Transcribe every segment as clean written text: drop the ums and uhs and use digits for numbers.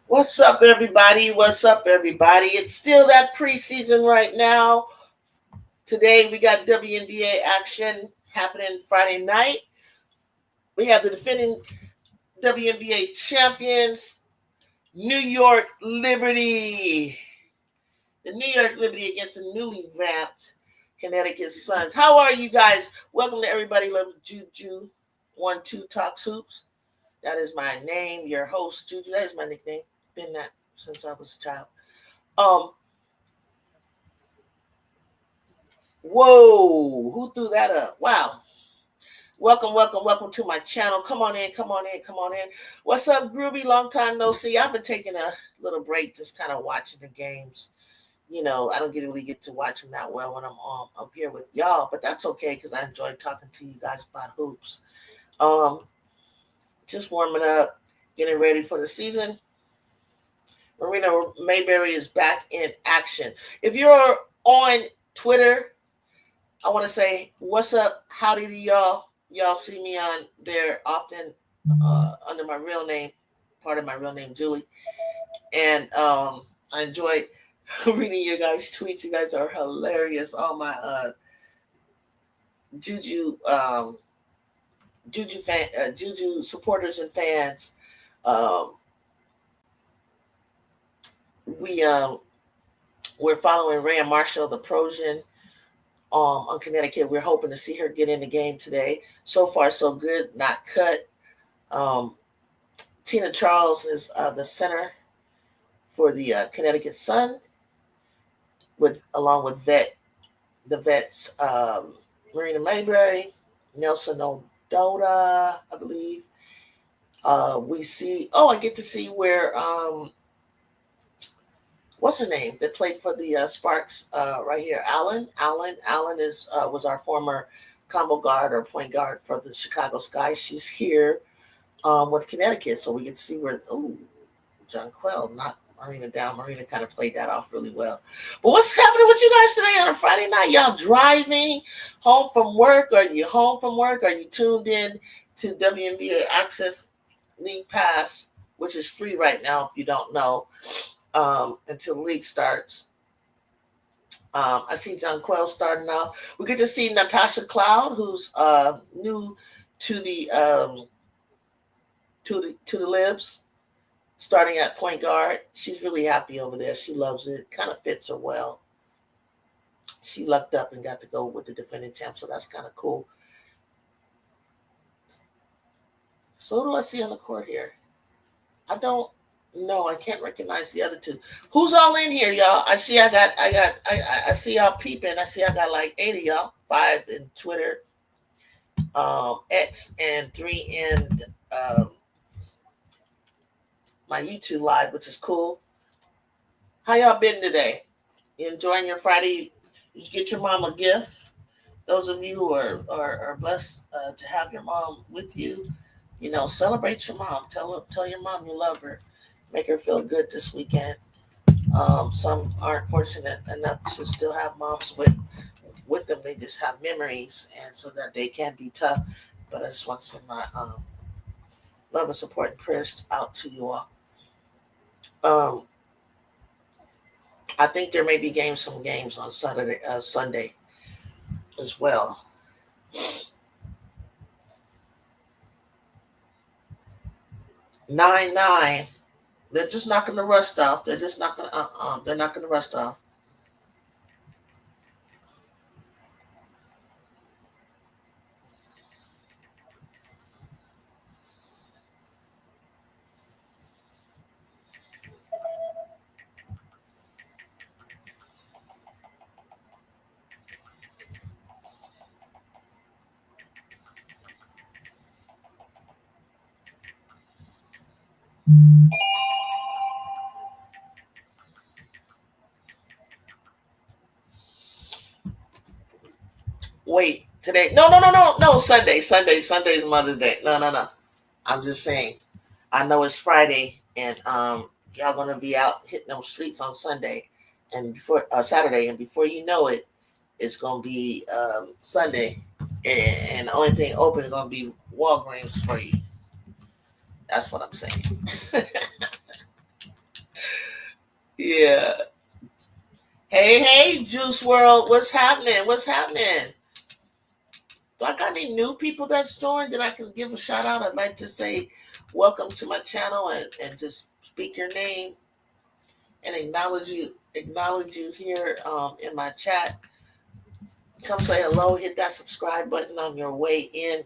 What's up, everybody? What's up, everybody? It's still that preseason right now. Today, we got WNBA action happening Friday night. We have the defending WNBA champions, New York Liberty. The New York Liberty against the newly vamped Connecticut Suns. How are you guys? Welcome to everybody. Love Juju 12 Talks Hoops. That is my name. Your host, Juju. That is my nickname. Been that since I was a child. Whoa, who threw that up? Wow. Welcome to my channel. Come on in. What's up, Groovy? Long time no see. I've been taking a little break, just kind of watching the games. You know, I don't really get to watch them that well when I'm up here with y'all, but that's okay because I enjoy talking to you guys about hoops. Just warming up, getting ready for the season. Marina Mayberry is back in action. If you're on Twitter, I want to say, what's up? Howdy to y'all. Y'all see me on there often under my real name, part of my real name, Julie. And I enjoy reading your guys' tweets. You guys are hilarious. All my Juju supporters and fans. We're following Rayah Marshall, the Projan, on Connecticut. We're hoping to see her get in the game today. So far, so good. Not cut. Tina Charles is the center for the Connecticut Sun, along with the vets, Marina Mayberry, Nelson Ododa, I believe. We see. Oh, I get to see where. What's her name that played for the Sparks right here? Allen was our former combo guard or point guard for the Chicago Sky. She's here with Connecticut, so we get to see where. Oh, John Quell, not Marina down. Marina kind of played that off really well. But what's happening with you guys today on a Friday night? Y'all driving home from work? Are you home from work? Are you tuned in to WNBA Access League Pass, which is free right now if you don't know? Until the league starts. I see John Quell starting off. We get to see Natasha Cloud, who's new to the Libs, starting at point guard. She's really happy over there. She loves it. Kind of fits her well. She lucked up and got to go with the defending champ, so that's kind of cool. So who do I see on the court here? No, I can't recognize the other two. Who's all in here, y'all? I see I see y'all peeping. I see I got like 8 of y'all, 5 in Twitter, X, and 3 in my YouTube live, which is cool. How y'all been today? You enjoying your Friday? Did you get your mom a gift? Those of you who are blessed to have your mom with you, you know, celebrate your mom. Tell your mom you love her. Make her feel good this weekend. Some aren't fortunate enough to still have moms with them. They just have memories, and so that they can be tough. But I just want to send my love and support and prayers out to you all. I think there may be some games on Sunday as well. 9-9. They're just not going to rust off. They're just not going to. They're not going to rust off. Wait, today? No. Sunday's Mother's Day. No. I'm just saying. I know it's Friday, and y'all gonna be out hitting them streets on Sunday, and before Saturday, and before you know it, it's gonna be Sunday, and the only thing open is gonna be Walgreens for you. That's what I'm saying. Yeah. Hey, Juice World, what's happening? What's happening? Do I got any new people that's joined that I can give a shout out? I'd like to say welcome to my channel and just speak your name and acknowledge you here in my chat. Come say hello, hit that subscribe button on your way in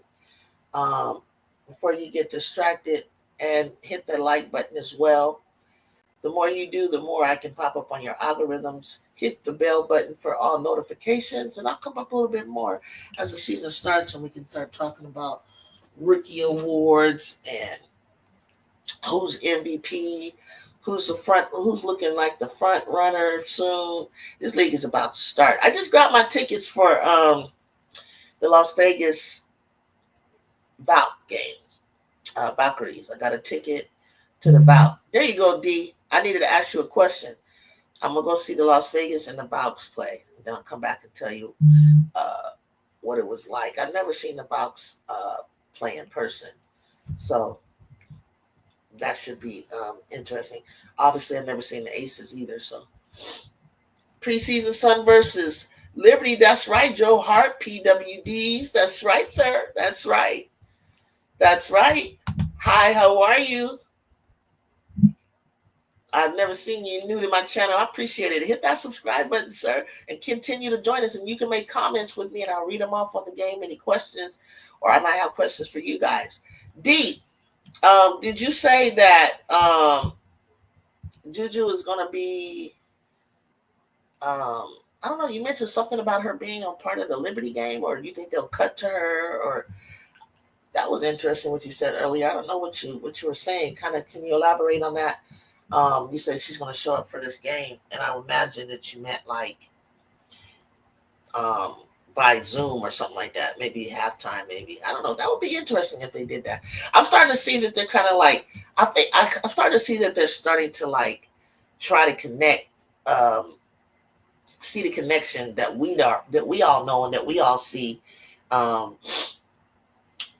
before you get distracted, and hit the like button as well. The more you do, the more I can pop up on your algorithms. Hit the bell button for all notifications, and I'll come up a little bit more as the season starts, and we can start talking about rookie awards and who's MVP, who's looking like the front runner soon. This league is about to start. I just got my tickets for the Las Vegas Valk game, Valkyries. I got a ticket to the Valk. There you go, D. I needed to ask you a question. I'm gonna go see the Las Vegas and the Valks play, and then I'll come back and tell you what it was like. I've never seen the Valks play in person, so that should be interesting. Obviously, I've never seen the Aces either. So preseason Sun versus Liberty. That's right, Joe Hart. PWDs. That's right, sir. That's right. That's right. Hi, how are you? I've never seen you new to my channel. I appreciate it. Hit that subscribe button, sir, and continue to join us. And you can make comments with me, and I'll read them off on the game. Any questions, or I might have questions for you guys. D, did you say that Juju is going to be? I don't know. You mentioned something about her being a part of the Liberty game, or do you think they'll cut to her? Or that was interesting what you said earlier. I don't know what you were saying. Kind of, can you elaborate on that? You said she's going to show up for this game, and I would imagine that you meant like by Zoom or something like that, maybe halftime, maybe. I don't know. That would be interesting if they did that. I'm starting to see that they're kind of like, I'm starting to see that they're starting to like try to connect, see the connection that we all know and that we all see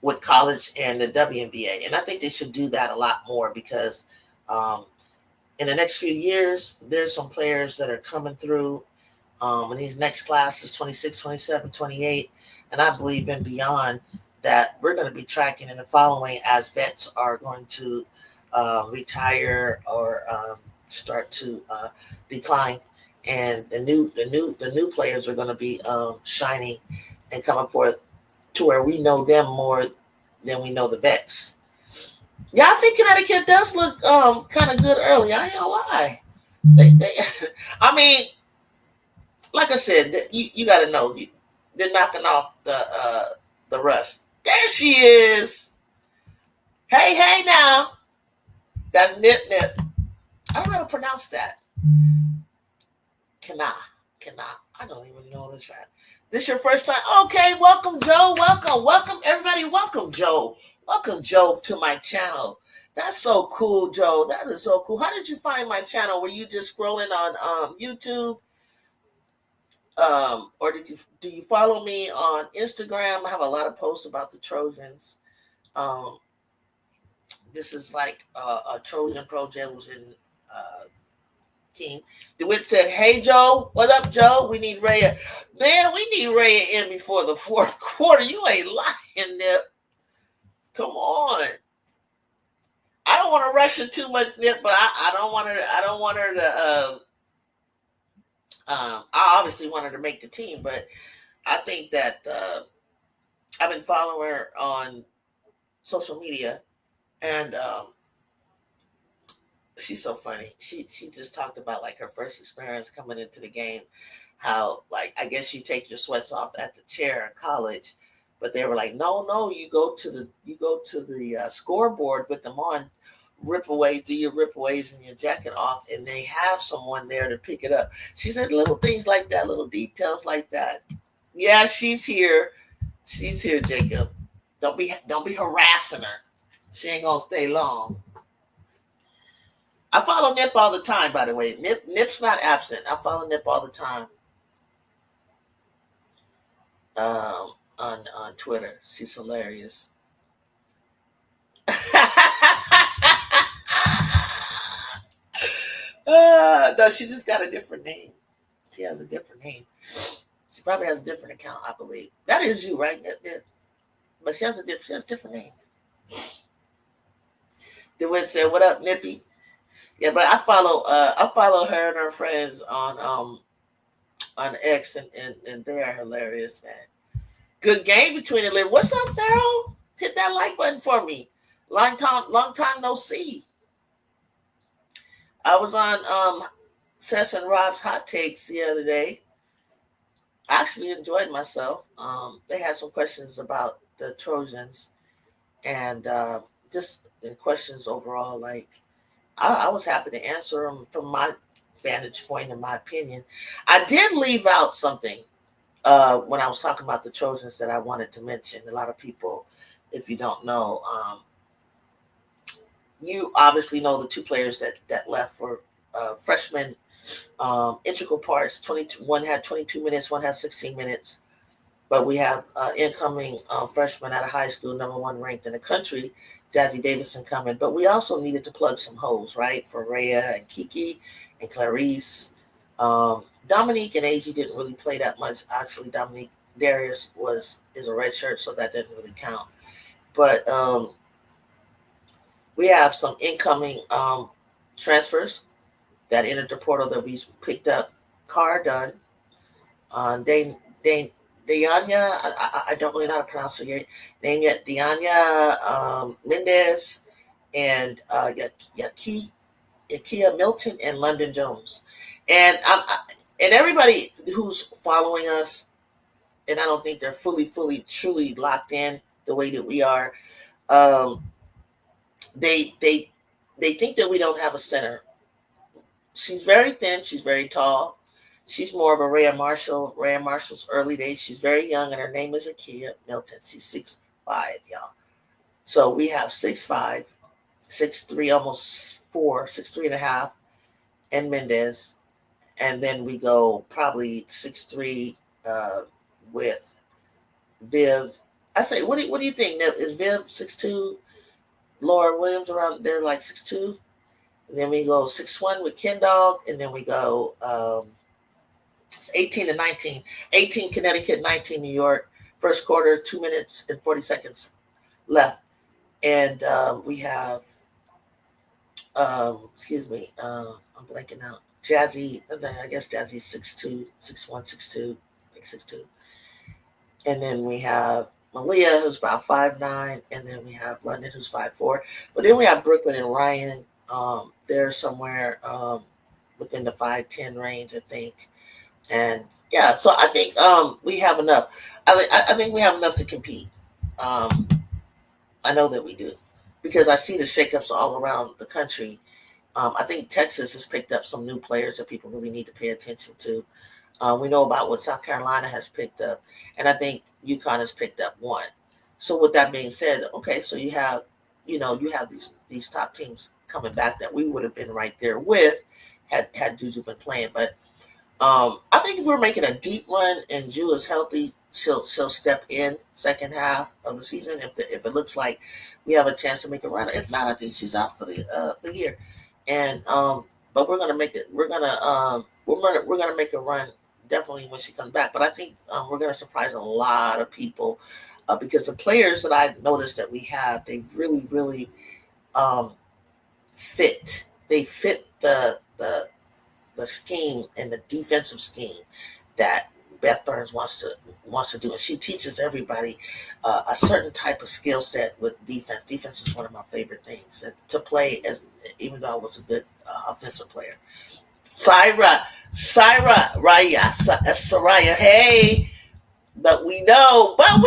with college and the WNBA, and I think they should do that a lot more because. In the next few years, there's some players that are coming through in these next classes, 26, 27, 28, and I believe and beyond that we're going to be tracking and following as vets are going to retire or start to decline, and the new players are going to be shining and coming forth to where we know them more than we know the vets. Yeah, I think Connecticut does look kind of good early. I ain't gonna lie. They I mean, like I said, you got to know they're knocking off the rust. There she is. Hey now. That's Nip. I don't know how to pronounce that. Kana. I don't even know the track. This your first time? Okay, welcome, Joe. Welcome, everybody. Welcome, Joe. Welcome, Joe, to my channel. That's so cool, Joe. That is so cool. How did you find my channel? Were you just scrolling on YouTube? Or do you follow me on Instagram? I have a lot of posts about the Trojans. This is like a Trojan Projans team. DeWitt said, "Hey Joe, what up, Joe? We need Rayah. Man, we need Rayah in before the fourth quarter. You ain't lying, Nip. Come on. I don't want to rush her too much, Nip, but I don't want her to. I obviously want her to make the team, but I think that I've been following her on social media, and she's so funny. She just talked about like her first experience coming into the game, how like I guess you take your sweats off at the chair in college, but they were like, no, you go to the scoreboard with them on ripaways, do your ripaways and your jacket off, and they have someone there to pick it up. She said little things like that, little details like that. Yeah, she's here. She's here, Jacob. Don't be harassing her. She ain't gonna stay long. I follow Nip all the time, by the way. Nip's not absent. I follow Nip all the time. On Twitter. She's hilarious. No, she just got a different name. She has a different name. She probably has a different account, I believe. That is you, right? But she has a different name. DeWitt said, "What up, Nippy?" Yeah, but I follow her and her friends on X, and they are hilarious, man. Good game between the live. What's up, Farrell? Hit that like button for me. Long time no see. I was on Sess and Rob's Hot Takes the other day. I actually enjoyed myself. They had some questions about the Trojans and just in questions overall. Like I was happy to answer them from my vantage point and my opinion. I did leave out something when I was talking about the Trojans that I wanted to mention. A lot of people, if you don't know, you obviously know the two players that left were freshmen, integral parts. One had 22 minutes, one had 16 minutes. But we have incoming freshman out of high school, number one ranked in the country, Jazzy Davidson coming. But we also needed to plug some holes, right, for Rayah and Kiki and Clarice. Dominique and AG didn't really play that much. Actually, Dominique Darius is a red shirt, so that didn't really count. But we have some incoming transfers that entered the portal that we picked up. Carr done. Dianya, I don't really know how to pronounce her name yet. Dianya Mendez and Yakia Milton and London Jones. And everybody who's following us, and I don't think they're fully, truly locked in the way that we are. They think that we don't have a center. She's very thin. She's very tall. She's more of a Rayah Marshall. Rayah Marshall's early days. She's very young, and her name is Akia Milton. She's 6'5", y'all. So we have 6'5", 6'3", almost 4, 6'3.5", and Mendez. And then we go probably 6'3" with Viv. I say, what do you think? Is Viv 6'2"? Laura Williams around there like 6'2"? And then we go 6'1" with Ken Dog, and then we go 18 and 19. 18 Connecticut, 19 New York. First quarter, 2 minutes and 40 seconds left. And we have, I'm blanking out. Jazzy, I guess Jazzy's 6'2", 6'1", 6'2", like 6'2". And then we have Malia, who's about 5'9", and then we have London, who's 5'4". But then we have Brooklyn and Ryan. They're somewhere within the 5'10" range, I think. And yeah, so I think we have enough. I think we have enough to compete. I know that we do, because I see the shakeups all around the country. I think Texas has picked up some new players that people really need to pay attention to. We know about what South Carolina has picked up, and I think UConn has picked up one. So with that being said, okay, so you have these top teams coming back that we would have been right there with had Juju been playing. But I think if we're making a deep run and Ju is healthy, she'll step in second half of the season if it looks like we have a chance to make a run. If not, I think she's out for the year. And but we're gonna make it. We're gonna make a run definitely when she comes back. But I think we're gonna surprise a lot of people because the players that I've noticed that we have, they really fit. They fit the scheme and the defensive scheme that Beth Burns wants to do, and she teaches everybody a certain type of skill set with defense. Defense is one of my favorite things to play, as even though I was a good offensive player. Rayah, Soraya, hey, But we know. Oh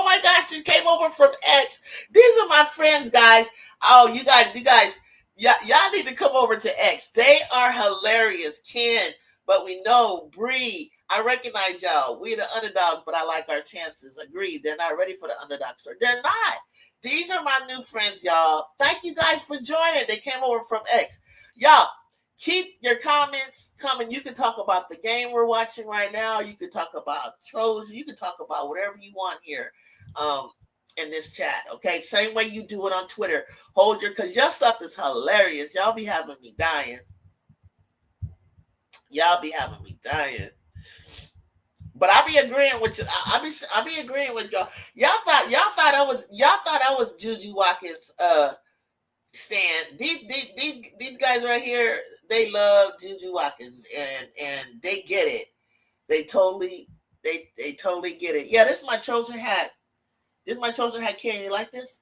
my gosh, she came over from X. These are my friends, guys. Oh, you guys, y'all need to come over to X. They are hilarious. Ken, but we know Bree. I recognize y'all. We the underdogs, but I like our chances. Agreed. They're not ready for the underdog story. They're not. These are my new friends, y'all. Thank you guys for joining. They came over from X. Y'all, keep your comments coming. You can talk about the game we're watching right now. You can talk about Trojan. You can talk about whatever you want here in this chat. Okay, same way you do it on Twitter. Because your stuff is hilarious. Y'all be having me dying. But I be agreeing with you. I be agreeing with y'all. Y'all thought I was Juju Watkins. Stan, these guys right here, they love Juju Watkins and they get it. They totally get it. Yeah, this is my Trojan hat. Karen. You like this?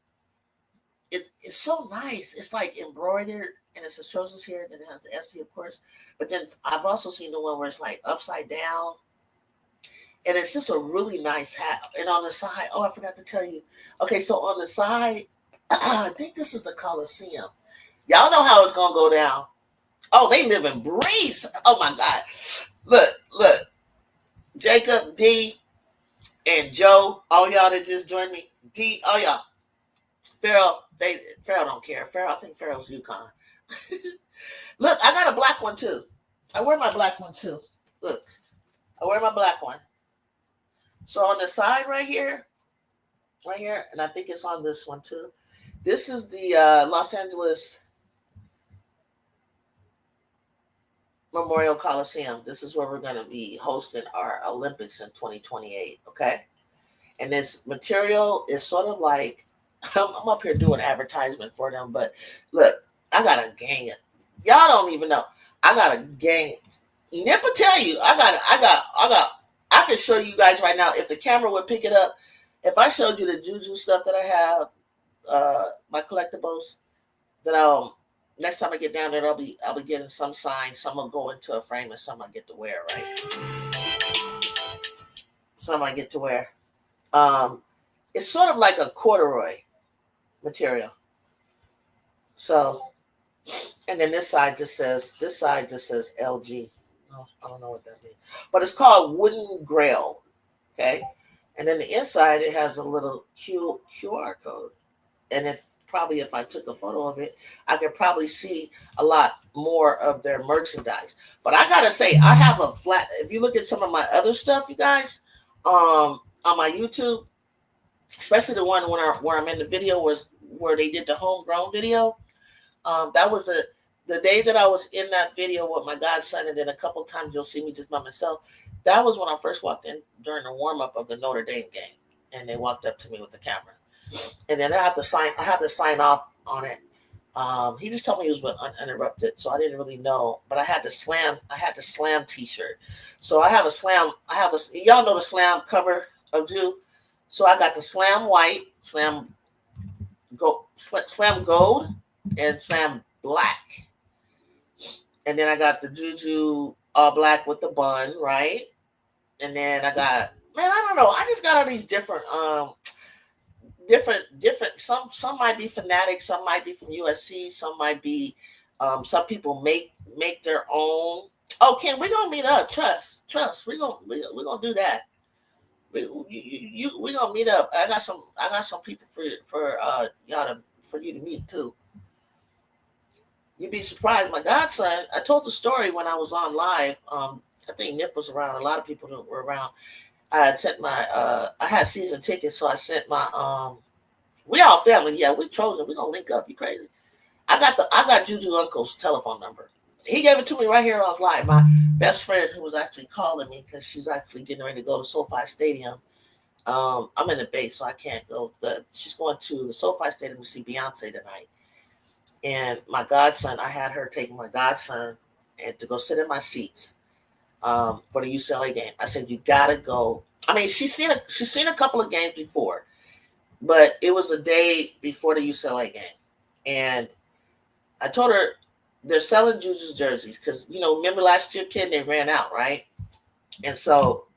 It's so nice. It's like embroidered and it says Trojans here, then it has the SC, of course. But then I've also seen the one where it's like upside down. And it's just a really nice hat. And on the side, oh, I forgot to tell you. Okay, so on the side, I think this is the Coliseum. Y'all know how it's gonna go down. Oh, they live in breeze. Oh my God. Look. Jacob, D, and Joe, all y'all that just joined me. D, all y'all. Farrell don't care. I think Farrell's UConn. Look, I got a black one too. I wear my black one too. Look, I wear my black one. So on the side right here, and I think it's on this one too. This is the Los Angeles Memorial Coliseum. This is where we're going to be hosting our Olympics in 2028, okay? And this material is sort of like, I'm up here doing advertisement for them, but look, I got a gang. Y'all don't even know. I got a gang. Nip will tell you, I can show you guys right now, if the camera would pick it up, if I showed you the Juju stuff that I have, my collectibles, that next time I get down there, I'll be getting some signed. Some will go into a frame, and some I get to wear. Right? Some I get to wear. It's sort of like a corduroy material. So, and then this side just says LG. I don't know what that means, but it's called Wooden Grail. Okay, and then the inside it has a little QR code, and if I took a photo of it, I could probably see a lot more of their merchandise. But I gotta say, I have a flat. If you look at some of my other stuff, you guys, on my YouTube, especially the one where I'm in the video where they did the homegrown video. That was the day that I was in that video with my godson, and then a couple times you'll see me just by myself. That was when I first walked in during the warm up of the Notre Dame game, and they walked up to me with the camera. And then I had to sign off on it. He just told me he was uninterrupted, so I didn't really know. But I had the slam T-shirt. So I have a slam. Y'all know the slam cover of Jew. So I got the slam white, slam gold, and slam black. And then I got the Juju all black with the bun, right? And then I got, I don't know. I just got all these different. Some might be Fanatic, some might be from USC, some might be some people make their own. Oh, Ken, we're gonna meet up. Trust. We're gonna do that. We're gonna meet up. I got some people for y'all for you to meet too. You'd be surprised. My godson, I told the story when I was on live. I think Nip was around. A lot of people were around. I had sent my I had season tickets, so I sent my we all family, yeah, we Trojan, we're gonna link up. You crazy. I got Juju Uncle's telephone number. He gave it to me right here on live. My best friend who was actually calling me because she's actually getting ready to go to SoFi Stadium. I'm in the base, so I can't go. She's going to the SoFi Stadium to see Beyonce tonight. And my godson, I had her take my godson and to go sit in my seats. For the UCLA game. I said, you gotta go. I mean, she's seen a couple of games before, but it was a day before the UCLA game. And I told her they're selling Juju's jerseys because, remember last year, kid, they ran out, right? And so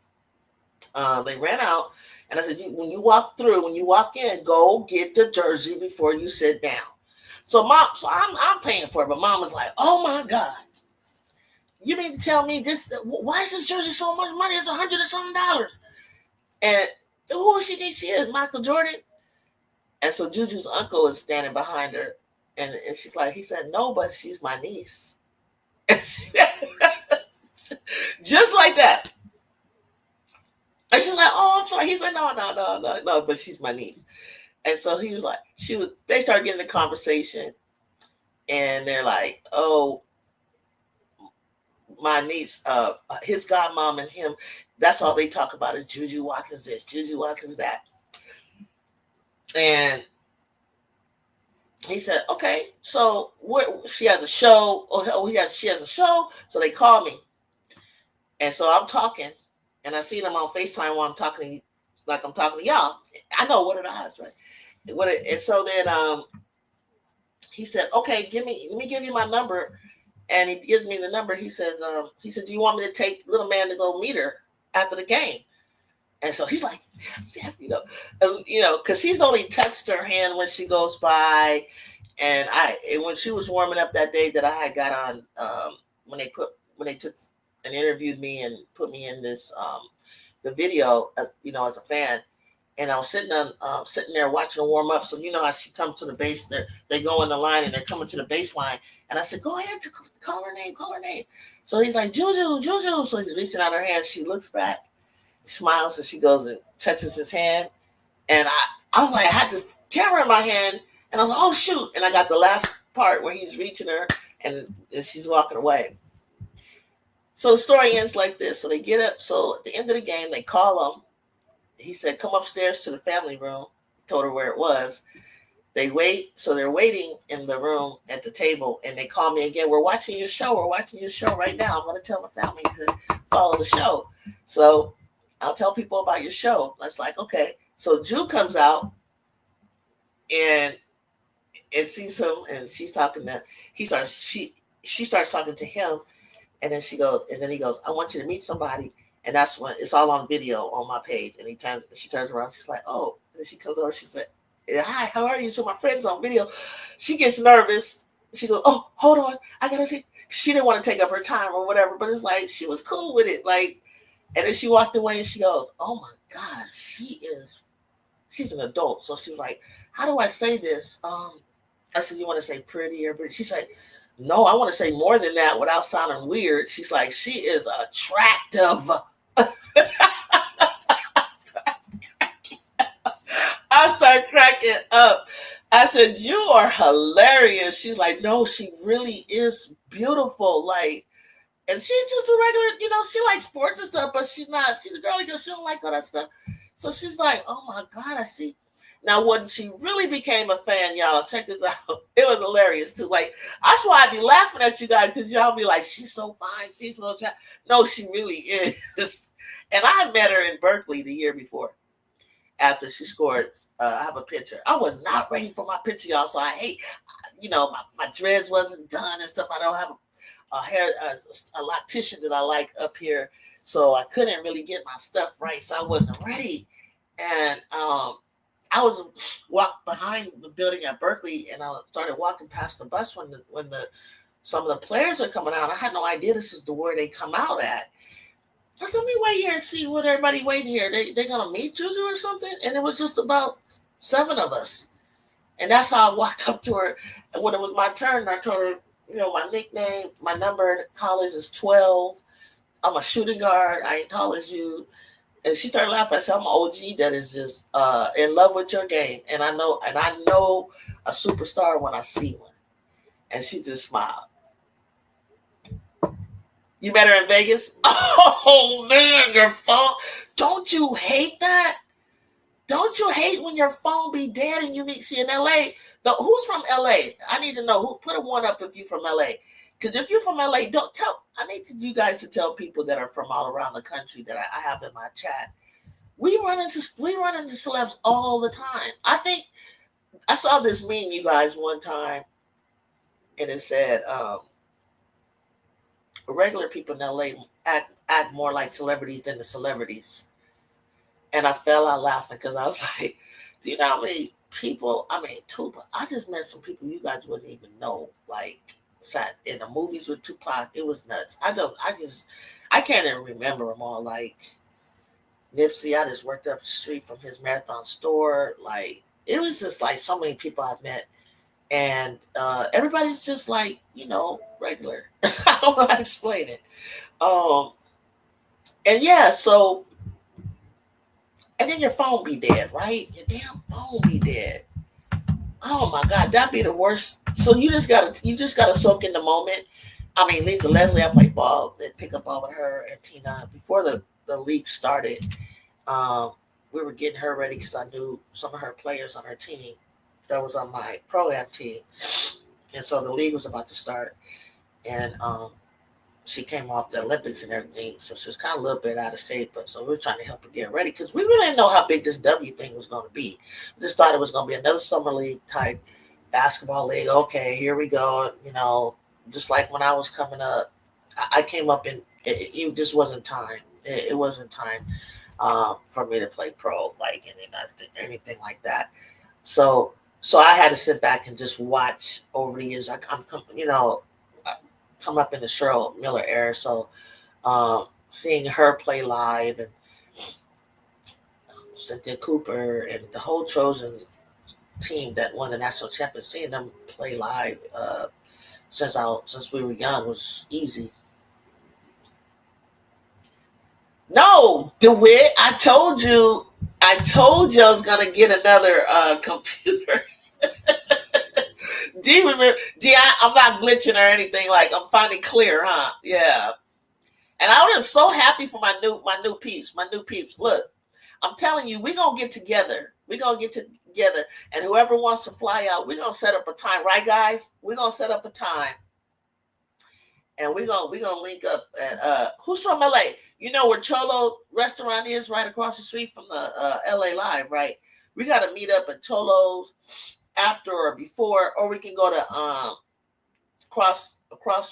They ran out, and I said, when you walk in, go get the jersey before you sit down. So I'm paying for it, but mom was like, "Oh my God, you mean to tell me this? Why is this jersey so much money? It's $100 and something dollars." And who does she think she is, Michael Jordan? And so Juju's uncle is standing behind her, and she's like, he said, "No, but she's my niece." Just like that. And she's like, "Oh, I'm sorry." He's like, "No, but she's my niece." And so he was like, they started getting the conversation, and they're like, "Oh, my niece, his godmom and him, that's all they talk about is Juju Watkins this, Juju Watkins that." And he said, "Okay, so she has a show. She has a show." So they call me, and so I'm talking, and I see them on FaceTime while I'm talking, like I'm talking to y'all. I know what it is, right? And so then he said, "Okay, let me give you my number." And he gives me the number. He said, "Do you want me to take little man to go meet her after the game?" And so he's like, "Yes, because he's only touched her hand when she goes by." And when she was warming up that day that I had got on, when they took and interviewed me and put me in this the video, as a fan, and I was sitting there watching her warm up. So how she comes to the base, they go in the line and they're coming to the baseline, and I said, "Go ahead, call her name." So he's like, "Juju, Juju." So he's reaching out her hand. She looks back, smiles, and she goes and touches his hand, and I was like, I had the camera in my hand. And I was like, "Oh, shoot." And I got the last part where he's reaching her and she's walking away. So the story ends like this. So they get up. So at the end of the game, they call him. He said, "Come upstairs to the family room." He told her where it was. They wait. So they're waiting in the room at the table. And they call me again. "We're watching your show. We're watching your show right now. I'm going to tell the family to follow the show. So I'll tell people about your show." That's like, okay. So Ju comes out and sees him, and she's talking to she starts talking to him, and then he goes, "I want you to meet somebody." And that's when it's all on video on my page. And she turns around, she's like, "Oh." And then she comes over, she said, "Hi, how are you?" So my friend's on video. She gets nervous. She goes, "Oh, hold on, I gotta see." She didn't want to take up her time or whatever, but it's like she was cool with it. Like, and then she walked away and she goes, "Oh my God, she's an adult." So she was like, "How do I say this?" I said, "You want to say prettier?" But she said, "No, I want to say more than that without sounding weird." She's like, "She is attractive." I start cracking up. I said, "You are hilarious." She's like, "No, she really is beautiful." Like, and she's just a regular, she likes sports and stuff, but she's a girly girl. She don't like all that stuff. So she's like, "Oh my God, I see." Now, when she really became a fan, y'all, check this out. It was hilarious too. Like, that's why I'd be laughing at you guys, because y'all be like, "She's so fine. She's so attractive." No, she really is. And I met her in Berkeley the year before. After she scored, I have a picture. I was not ready for my picture, y'all. So I hate, my dreads wasn't done and stuff. I don't have a loctician that I like up here, so I couldn't really get my stuff right. So I wasn't ready, and I was walked behind the building at Berkeley, and I started walking past the bus when some of the players are coming out. I had no idea this is the where they come out at. I said, "Let me wait here and see what everybody waiting here. They gonna meet Juju or something?" And it was just about 7 of us, and that's how I walked up to her. And when it was my turn, I told her, my nickname, my number in college is 12. I'm a shooting guard. I ain't tall as you. And she started laughing. I said, "I'm an OG that is just in love with your game. And I know a superstar when I see one." And she just smiled. You met her in Vegas? Oh man, your phone. Don't you hate that? Don't you hate when your phone be dead and you see in LA? Who's from LA? I need to know who. Put a 1 up if you're from LA. Because if you're from LA, don't tell. I need you guys to tell people that are from all around the country that I have in my chat. We run into celebs all the time. I think I saw this meme, you guys, one time, and it said, regular people in LA act more like celebrities than the celebrities. And I fell out laughing because I was like, do you know how many people? I mean, Tupac. I just met some people you guys wouldn't even know. Like, sat in the movies with Tupac. It was nuts. I can't even remember them all. Like Nipsey, I just worked up the street from his marathon store. Like, it was just like so many people I've met. And everybody's just like, regular. I don't know how to explain it. Um, and yeah, so, and then your phone be dead, right? Your damn phone be dead. Oh my God, that'd be the worst. So you just gotta soak in the moment. I mean, Lisa Leslie, I played ball, pick up ball with her and Tina before the league started. Um, we were getting her ready because I knew some of her players on her team that was on my pro-am team, and so the league was about to start, and she came off the Olympics and everything, so she was kind of a little bit out of shape. But so we were trying to help her get ready because we really didn't know how big this W thing was going to be. We just thought it was going to be another summer league type basketball league. Okay, here we go. Just like when I was coming up, I came up and it just wasn't time. It wasn't time for me to play pro, like anything like that. So I had to sit back and just watch over the years. I come up in the Cheryl Miller era, so seeing her play live and Cynthia Cooper and the whole Trojan team that won the national championship, seeing them play live since we were young was easy. No, DeWitt, I told you I was gonna get another computer. I'm not glitching or anything. Like, I'm finally clear, huh? Yeah. And I was so happy for my new peeps. My new peeps. Look, I'm telling you, we're gonna get together. We're gonna get together. And whoever wants to fly out, we're gonna set up a time, right, guys? We're gonna set up a time. And we're gonna link up at who's from LA? You know where Cholo restaurant is, right across the street from the LA Live, right? We gotta meet up at Cholo's after or before, or we can go to across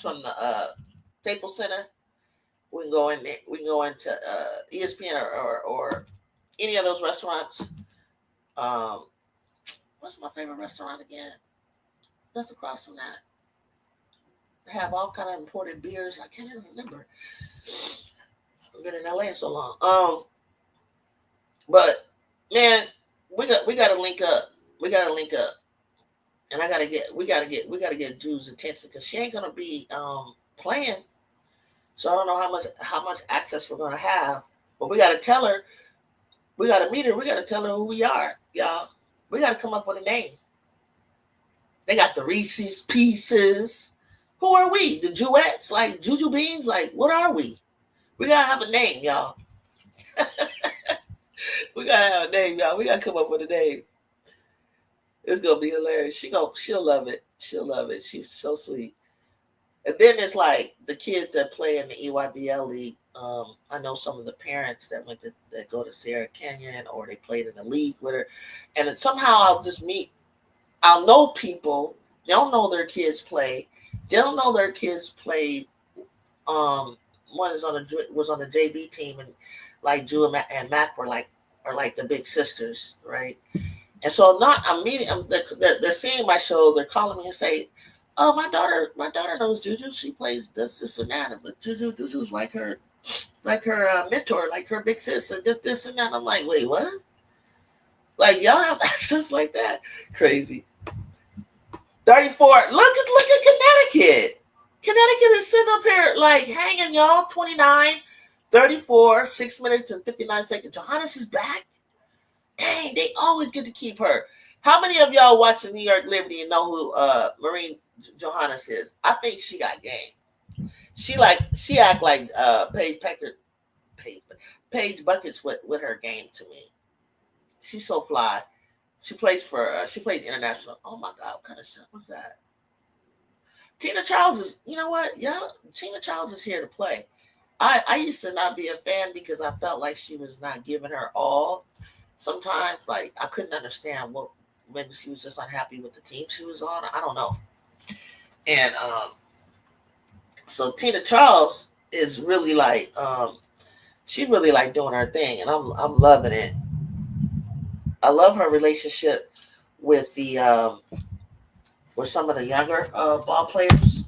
from the Staples Center. We can go in there, we can go into ESPN or any of those restaurants. Um, what's my favorite restaurant again? That's across from that. They have all kind of imported beers. I can't even remember. I've been in LA so long. But man, we gotta link up. We gotta link up, and we gotta get Drew's attention because she ain't gonna be playing. So I don't know how much access we're gonna have, but we gotta tell her. We gotta meet her. We gotta tell her who we are, y'all. We gotta come up with a name. They got the Reese's Pieces. Who are we? The Duets? Like Juju Beans? Like, what are we? We gotta have a name, y'all. We gotta have a name, y'all. We gotta come up with a name. It's gonna be hilarious. She'll love it. She'll love it. She's so sweet. And then it's like the kids that play in the EYBL league. I know some of the parents that go to Sierra Canyon or they played in the league with her, and then somehow I'll know people. They'll know their kids play. They'll know their kids played. One was on the JV team, and like Drew and Mac are like the big sisters, right? And so I'm meeting them. They're seeing my show. They're calling me and say, "Oh, my daughter knows Juju. She plays this and that, but Juju's like her mentor, like her big sis, and this and that." I'm like, wait, what? Like, y'all have access like that? Crazy. 34. Look at Connecticut. Connecticut is sitting up here like hanging, y'all. 29, 34, 6 minutes and 59 seconds. Johannes is back. Dang, they always get to keep her. How many of y'all watch the New York Liberty and know who Marine Johannes is? I think she got game. She act like Paige Buckets with her game to me. She's so fly. She plays international. Oh my God, what kind of shot was that? Tina Charles is, you know what? Yeah, Tina Charles is here to play. I used to not be a fan because I felt like she was not giving her all. Sometimes, like, I couldn't understand maybe she was just unhappy with the team she was on. I don't know. And so Tina Charles is really like She really like doing her thing, and I'm loving it. I love her relationship with the with some of the younger ball players.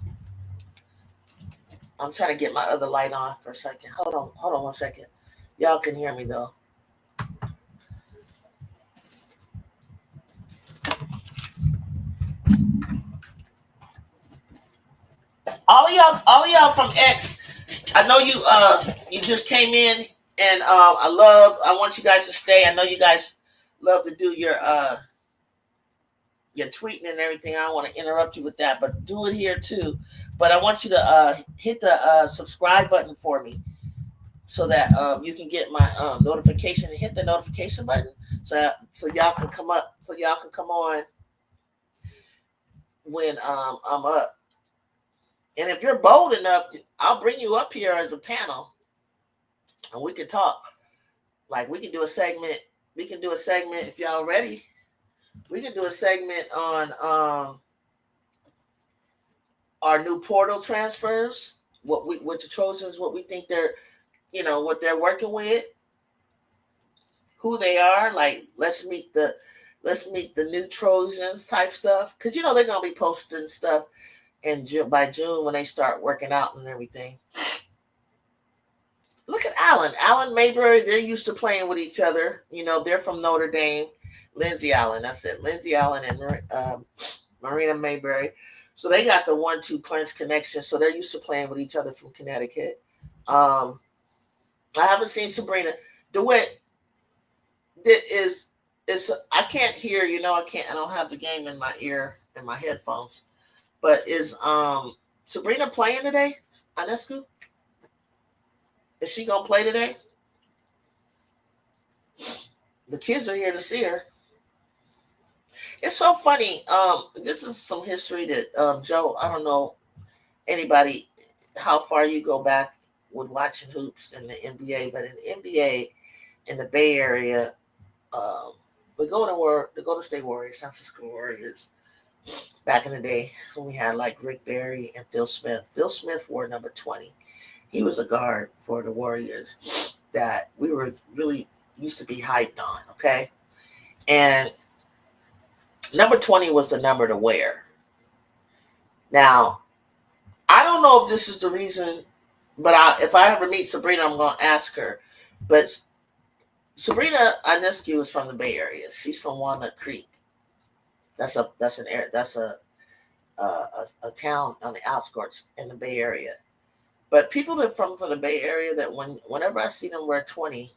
I'm trying to get my other light on for a second. Hold on 1 second. Y'all can hear me though. All of y'all from X. I know you just came in, and I want you guys to stay. I know you guys love to do your tweeting and everything. I don't want to interrupt you with that, but do it here too. But I want you to hit the subscribe button for me, so that you can get my notification, and hit the notification button so y'all can come up, so y'all can come on when I'm up. And if you're bold enough, I'll bring you up here as a panel, and we can talk. Like we can do a segment. We can do a segment if y'all ready. We can do a segment on our new portal transfers. What we with the Trojans, what we think they're, what they're working with, who they are. Like let's meet the new Trojans type stuff, because they're gonna be posting stuff in by June when they start working out and everything. Look at Allen Mayberry. They're used to playing with each other. They're from Notre Dame. Lindsay Allen, that's it. Lindsay Allen and Marina Mayberry. So they got the 1-2 punch connection. So they're used to playing with each other from Connecticut. I haven't seen Sabrina DeWitt. I can't hear. I don't have the game in my ear and my headphones. But is Sabrina playing today? Ionescu? Is she gonna play today? The kids are here to see her. It's so funny. This is some history that Joe. I don't know anybody how far you go back with watching hoops in the NBA, but in the NBA in the Bay Area, the Golden State Warriors, San Francisco Warriors, back in the day when we had like Rick Barry and Phil Smith. Phil Smith wore number 20. He was a guard for the Warriors that we were really used to be hyped on. Okay, and number 20 was the number to wear. Now, I don't know if this is the reason, but if I ever meet Sabrina, I'm going to ask her. But Sabrina Ionescu is from the Bay Area. She's from Walnut Creek. That's a town on the outskirts in the Bay Area. But people that from the Bay Area, that whenever I see them wear 20,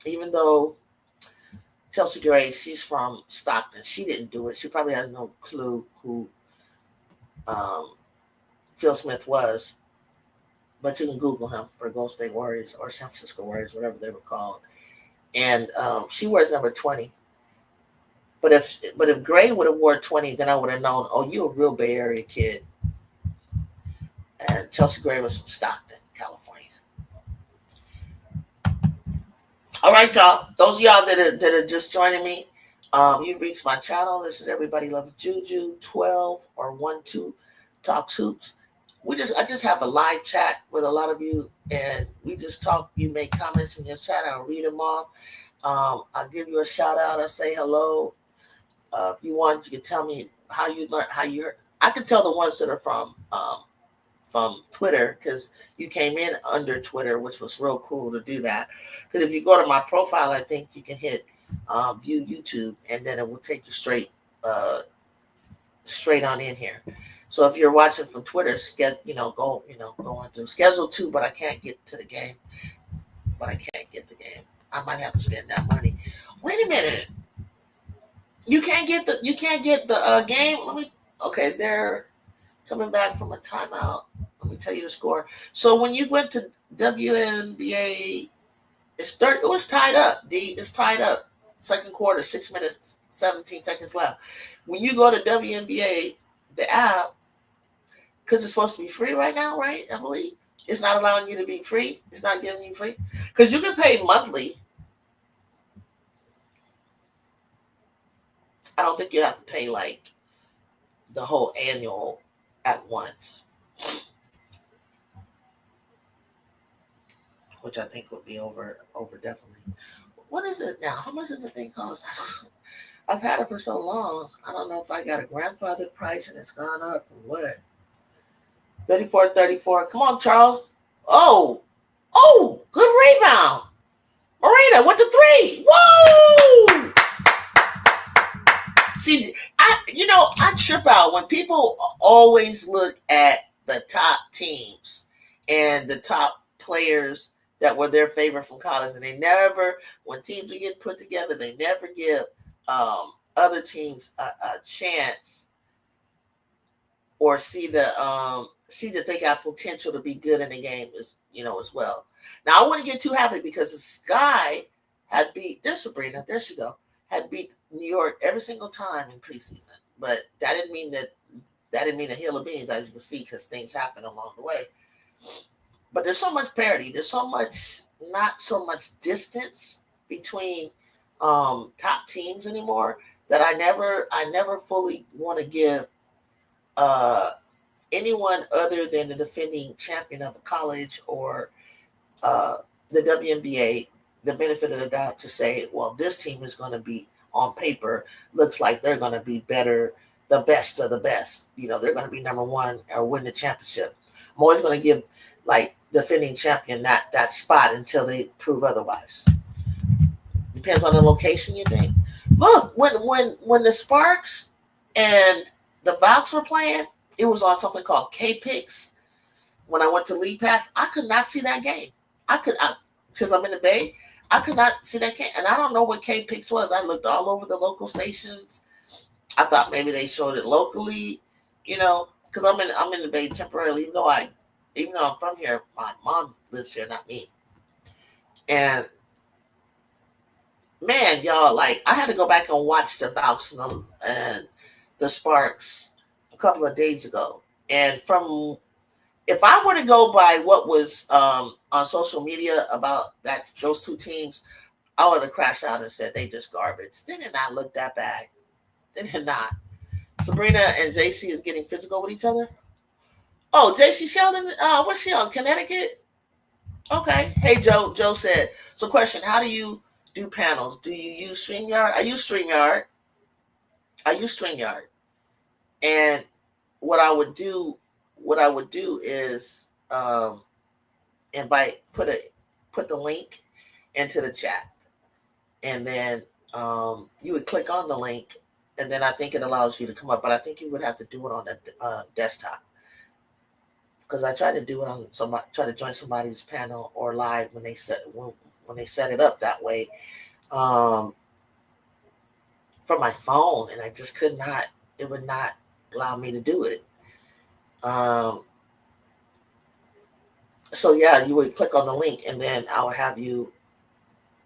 even though Chelsea Gray, she's from Stockton, she didn't do it. She probably has no clue who Phil Smith was. But you can Google him for Golden State Warriors or San Francisco Warriors, whatever they were called. And she wears number 20. But if Gray would have wore 20, then I would have known, oh, you're a real Bay Area kid. And Chelsea Gray was from Stockton, California. All right, y'all. Those of y'all that are just joining me, you've reached my channel. This is Everybody Loves Juju 12 or 1-2 Talks Hoops. I just have a live chat with a lot of you, and we just talk. You make comments in your chat. I'll read them off. I'll give you a shout out. I say hello. If you want, you can tell me how you learned, how you heard. I can tell the ones that are from Twitter, because you came in under Twitter, which was real cool to do that. Because if you go to my profile, I think you can hit view YouTube, and then it will take you straight on in here. So if you're watching from Twitter, go on through schedule 2, but I can't get to the game. I might have to spend that money. Wait a minute. You can't get the game. Okay, they're coming back from a timeout. Let me tell you the score. So when you went to WNBA, it was tied up. It's tied up. Second quarter, 6 minutes, 17 seconds left. When you go to WNBA, the app, because it's supposed to be free right now, right? I believe it's not allowing you to be free. It's not giving you free, because you can pay monthly. I don't think you have to pay like the whole annual at once. which I think would be over definitely. What is it now? How much does the thing cost? I've had it for so long. I don't know if I got a grandfather price and it's gone up or what. 34. Come on, Charles. Oh, good rebound. Marina with the three. Whoa! See, I trip out when people always look at the top teams and the top players that were their favorite from college, and they never, when teams are getting put together, they never give other teams a chance or see that they got potential to be good in the game as well. Now I wouldn't get too happy because the Sky had beat, there's Sabrina, there she go, had beat New York every single time in preseason. But that didn't mean a hill of beans, as you can see, because things happen along the way. But there's so much parity. There's so much, not so much distance between top teams anymore that I never fully want to give anyone other than the defending champion of a college or the WNBA the benefit of the doubt to say, well, this team is going to be, on paper, looks like they're going to be better, the best of the best. They're going to be number one or win the championship. I'm always going to give, like, defending champion that spot until they prove otherwise. Depends on the location, you think. Look, when the Sparks and the Valks were playing, it was on something called K-Pix. When I went to League Pass, I could not see that game. Because I'm in the Bay, I could not see that game. And I don't know what K-Pix was. I looked all over the local stations. I thought maybe they showed it locally, because I'm in the Bay temporarily, even though I'm from here. My mom lives here, not me. And man, y'all, like, I had to go back and watch the Valks and the Sparks a couple of days ago. And if I were to go by what was on social media about those two teams, I would have crashed out and said they just garbage. They did not look that bad. They did not. Sabrina and JC is getting physical with each other. Oh, JC Sheldon, what's she on? Connecticut? Okay. Hey, Joe. Joe said, so question, how do you do panels? Do you use StreamYard? I use StreamYard. And what I would do is put the link into the chat, and then you would click on the link, and then I think it allows you to come up, but I think you would have to do it on the desktop, because I tried to do it on try to join somebody's panel or live when they set it up that way from my phone, and I just could not. It would not allow me to do it. So yeah, you would click on the link, and then I would have you'd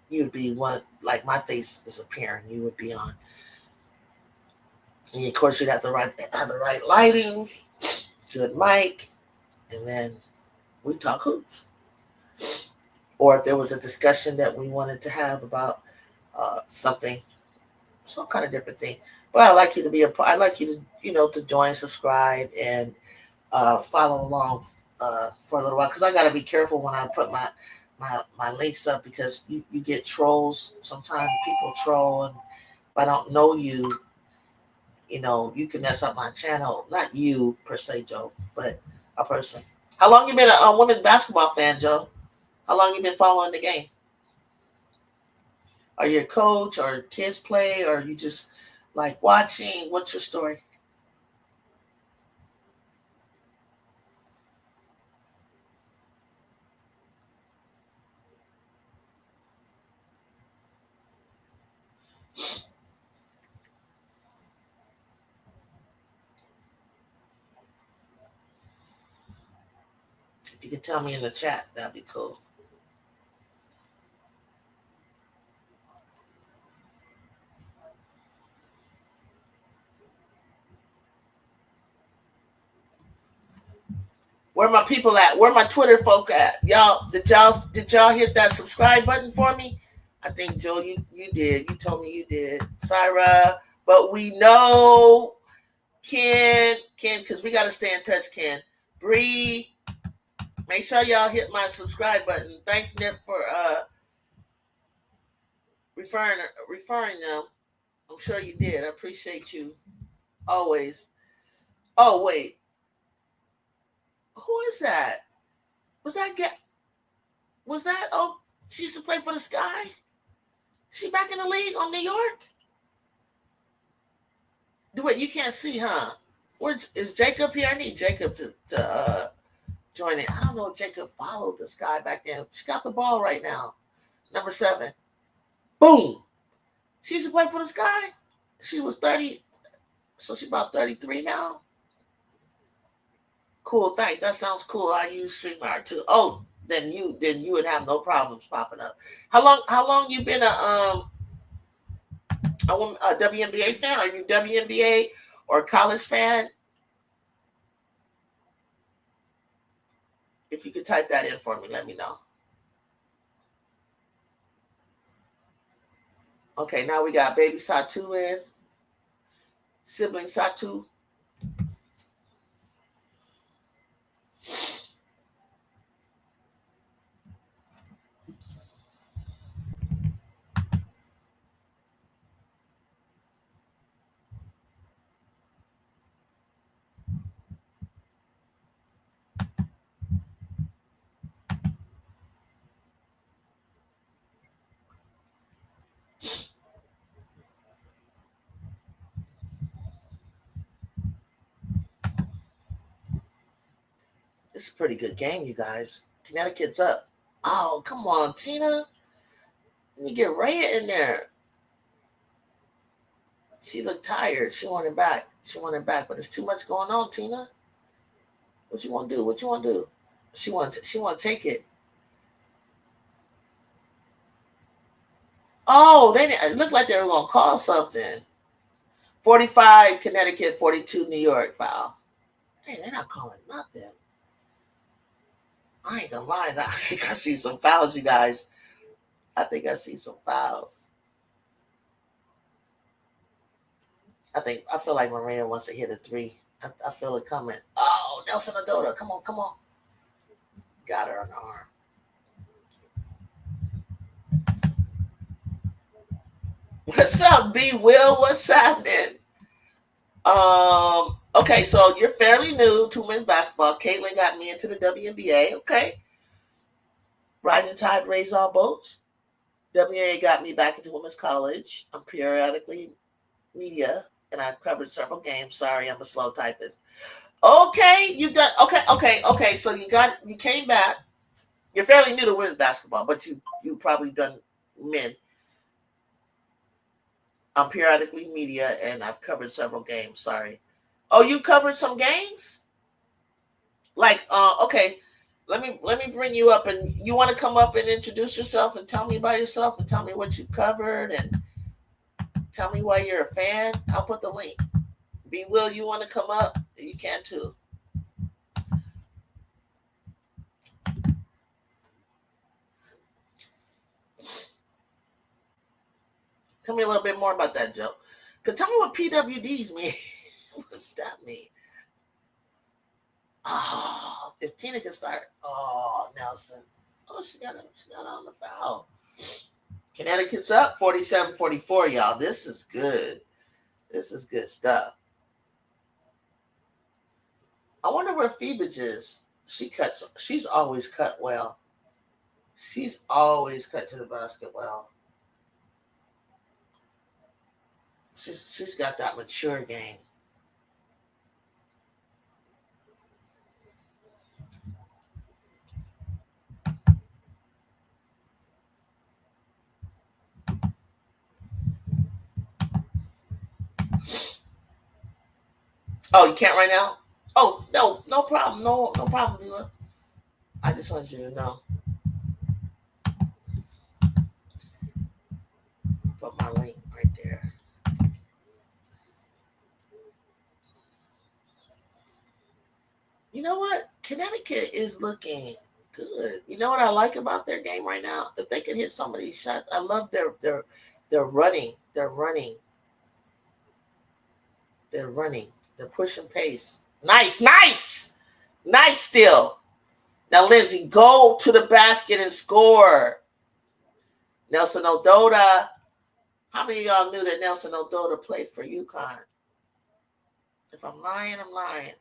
be one, like my face is appearing, you would be on. And of course you'd have the right lighting, good mic, and then we talk hoops. Or if there was a discussion that we wanted to have about something, some kind of different thing. But I'd like you to be I'd like you to, to join, subscribe, and follow along for a little while, because I got to be careful when I put my links up, because you get trolls. Sometimes people troll, and if I don't know you, you can mess up my channel. Not you per se, Joe, but a person. How long you been a women's basketball fan, Joe? How long you been following the game? Are you a coach, or kids play, or you just like watching? What's your story? If you could tell me in the chat, that'd be cool. Where my people at? Where my Twitter folk at? Y'all, did y'all hit that subscribe button for me? I think, Joe, you did. You told me you did. Syra, but we know Ken, because we got to stay in touch, Ken. Bree, Make sure y'all hit my subscribe button. Thanks, Nip, for referring them. I'm sure you did. I appreciate you always. Oh wait, who is that? Was that get? Was that? Oh, she used to play for the Sky. She back in the league on New York. Wait, you can't see, huh? Where is Jacob here? I need Jacob to join it. I don't know if Jacob followed this guy back then. She got the ball right now. Number 7. Boom. She used to play for the Sky. She was 30. So she's about 33 now. Cool, thanks. That sounds cool. I use StreamYard too. Oh, then you would have no problems popping up. How long you been a WNBA fan? Are you WNBA or college fan? If you could type that in for me, let me know. Okay, now we got baby Satu in. Sibling Satu. It's a pretty good game, you guys. Connecticut's up. Oh, come on, Tina. You get Rayah in there. She looked tired. She wanted back. But there's too much going on, Tina. What you want to do? She want to take it. Oh, it looked like they were going to call something. 45 Connecticut, 42 New York foul. Hey, they're not calling nothing. I ain't gonna lie. I think I see some fouls, you guys. I see some fouls. I feel like Marina wants to hit a 3. I feel it coming. Oh, Nelson Adota. Come on. Got her on the arm. What's up, B Will? What's happening? Okay, so you're fairly new to women's basketball. Caitlin got me into the WNBA. Okay. Rising tide raise all boats. WNBA got me back into women's college. I'm periodically media, and I've covered several games. Sorry, I'm a slow typist. Okay, you've done okay. So you came back. You're fairly new to women's basketball, but you probably done men. I'm periodically media, and I've covered several games. Sorry. Oh, you covered some games? Like, okay. Let me bring you up, and you want to come up and introduce yourself and tell me about yourself and tell me what you covered and tell me why you're a fan. I'll put the link. B Will, you want to come up? You can too. Tell me a little bit more about that, Joe. Tell me what PWDs mean. What's that mean? Oh, if Tina can start. Oh, Nelson. Oh, she got on the foul. Connecticut's up 47-44, y'all. This is good. This is good stuff. I wonder where Phoebage is. She's always cut well. She's always cut to the basket well. She's got that mature game. Oh, you can't right now? Oh, no problem. No problem, Vila. I just want you to know. Put my link right there. You know what? Connecticut is looking good. You know what I like about their game right now? If they can hit some of these shots, I love their running. They're running. They're pushing pace. Nice steal. Now, Lindsay, go to the basket and score. Nelson Ododa. How many of y'all knew that Nelson Ododa played for UConn? If I'm lying, I'm lying.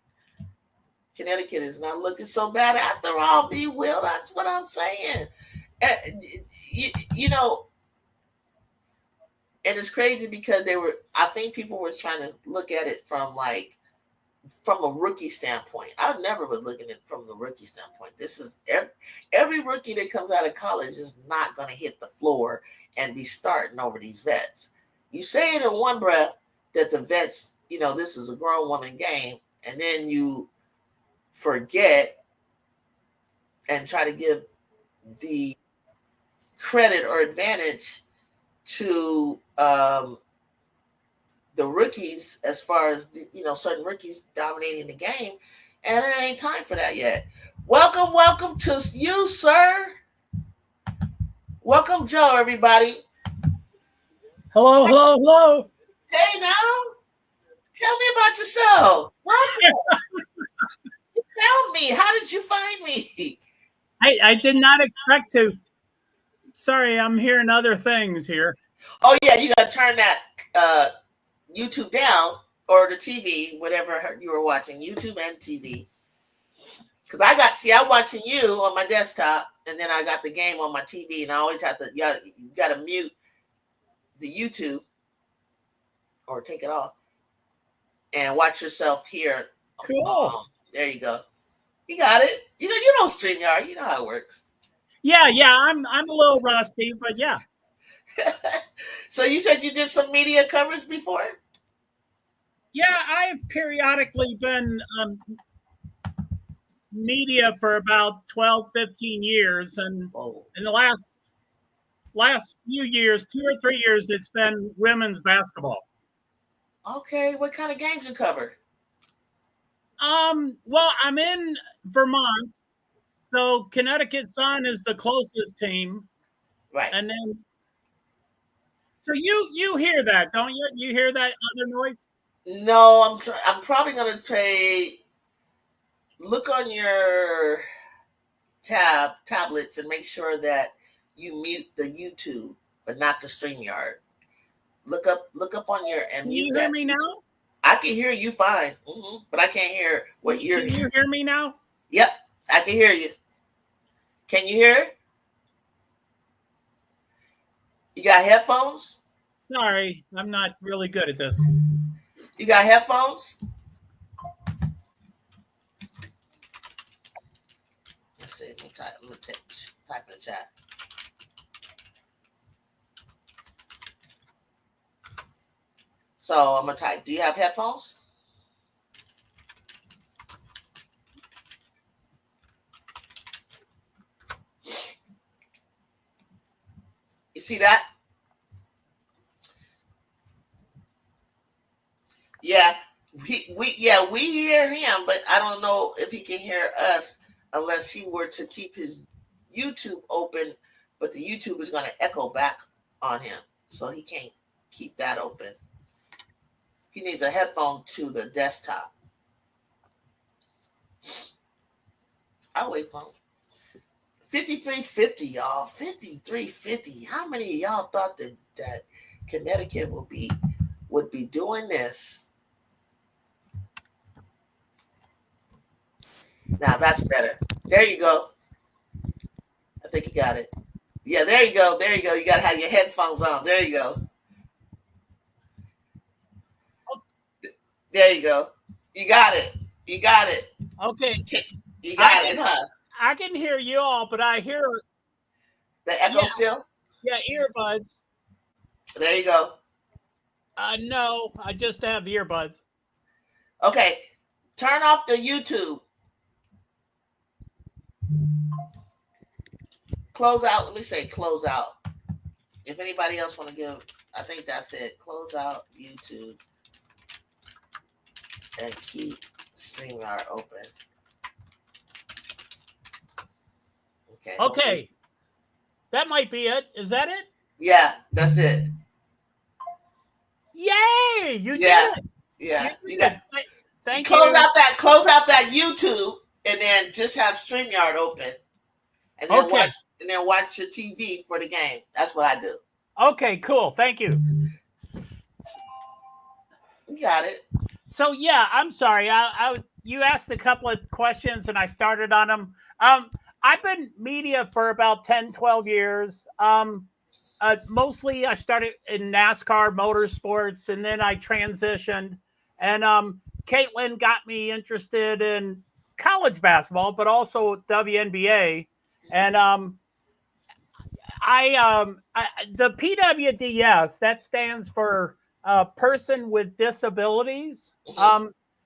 Connecticut is not looking so bad after all, B. Will. That's what I'm saying. You know, and it's crazy because I think people were trying to look at it from a rookie standpoint. I never would look at it from the rookie standpoint. This is every rookie that comes out of college is not going to hit the floor and be starting over these vets. You say it in one breath that the vets, this is a grown woman game, and then you forget and try to give the credit or advantage to the rookies as far as certain rookies dominating the game, and it ain't time for that yet. Welcome to you, sir. Welcome, Joe, everybody. Hello. Hey, now, tell me about yourself. Welcome. You found me. How did you find me? I did not expect to. Sorry, I'm hearing other things here. Oh, yeah, you got to turn that YouTube down, or the TV, whatever you were watching, YouTube and TV. Because I'm watching you on my desktop, and then I got the game on my TV, and I always have to, you got to mute the YouTube or take it off and watch yourself here. Cool. There you go. You got it. You know StreamYard. You know how it works. Yeah. I'm a little rusty, but yeah. So you said you did some media coverage before? Yeah, I've periodically been media for about 12, 15 years. And in the last few years, 2 or 3 years, it's been women's basketball. Okay. What kind of games you cover? Well, I'm in Vermont. So Connecticut Sun is the closest team. Right. And then, so you hear that, don't you? You hear that other noise? No, I'm probably going to look on your tablets and make sure that you mute the YouTube, but not the StreamYard. Look up on your and Can mute you that. hear me now? I can hear you fine, but I can't hear what you're. Can you hear me now? Yep, I can hear you. Can you hear? You got headphones? Sorry, I'm not really good at this. You got headphones? Let's see. I'm gonna type in the chat. So I'm gonna type. Do you have headphones? You see that? Yeah, we hear him, but I don't know if he can hear us unless he were to keep his YouTube open, but the YouTube is going to echo back on him, so he can't keep that open. He needs a headphone to the desktop. I'll wait for him. 5350, y'all. 5350. How many of y'all thought that Connecticut would be doing this? Now that's better. There you go. I think you got it. Yeah, there you go. There you go. You got to have your headphones on. There you go. There you go. You got it. You got it. Okay. You got it, huh? I can hear you all, but I hear the echo still? Yeah, earbuds. There you go. No, I just have earbuds. Okay. Turn off the YouTube. Close out. Let me say close out. If anybody else want to give, I think that's it. Close out YouTube and keep StreamYard open. Okay. That might be it. Is that it? Yeah, that's it. Yay! You did it. Yeah. You got. Thank you. Close out that YouTube and then just have StreamYard open, and then Okay. watch your TV for the game. That's what I do. Okay, cool. Thank you. You got it. So yeah, I'm sorry. You asked a couple of questions and I started on them. I've been media for about 10, 12 years. Mostly I started in NASCAR motorsports and then I transitioned. And Caitlin got me interested in college basketball, but also WNBA. And the PWDS, that stands for person with disabilities.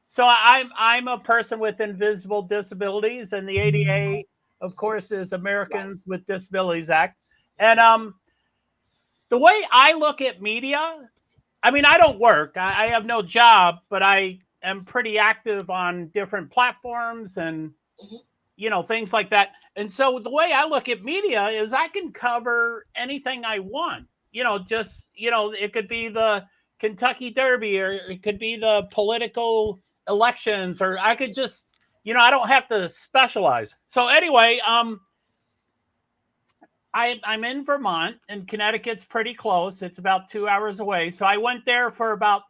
So I'm a person with invisible disabilities, and the ADA, of course, is Americans with Disabilities Act. And the way I look at media, I mean, I don't work. I have no job, but I am pretty active on different platforms and things like that. And so the way I look at media is I can cover anything I want. It could be the Kentucky Derby, or it could be the political elections, or I could just, I don't have to specialize. So anyway, I'm in Vermont, and Connecticut's pretty close. It's about 2 hours away. So I went there for about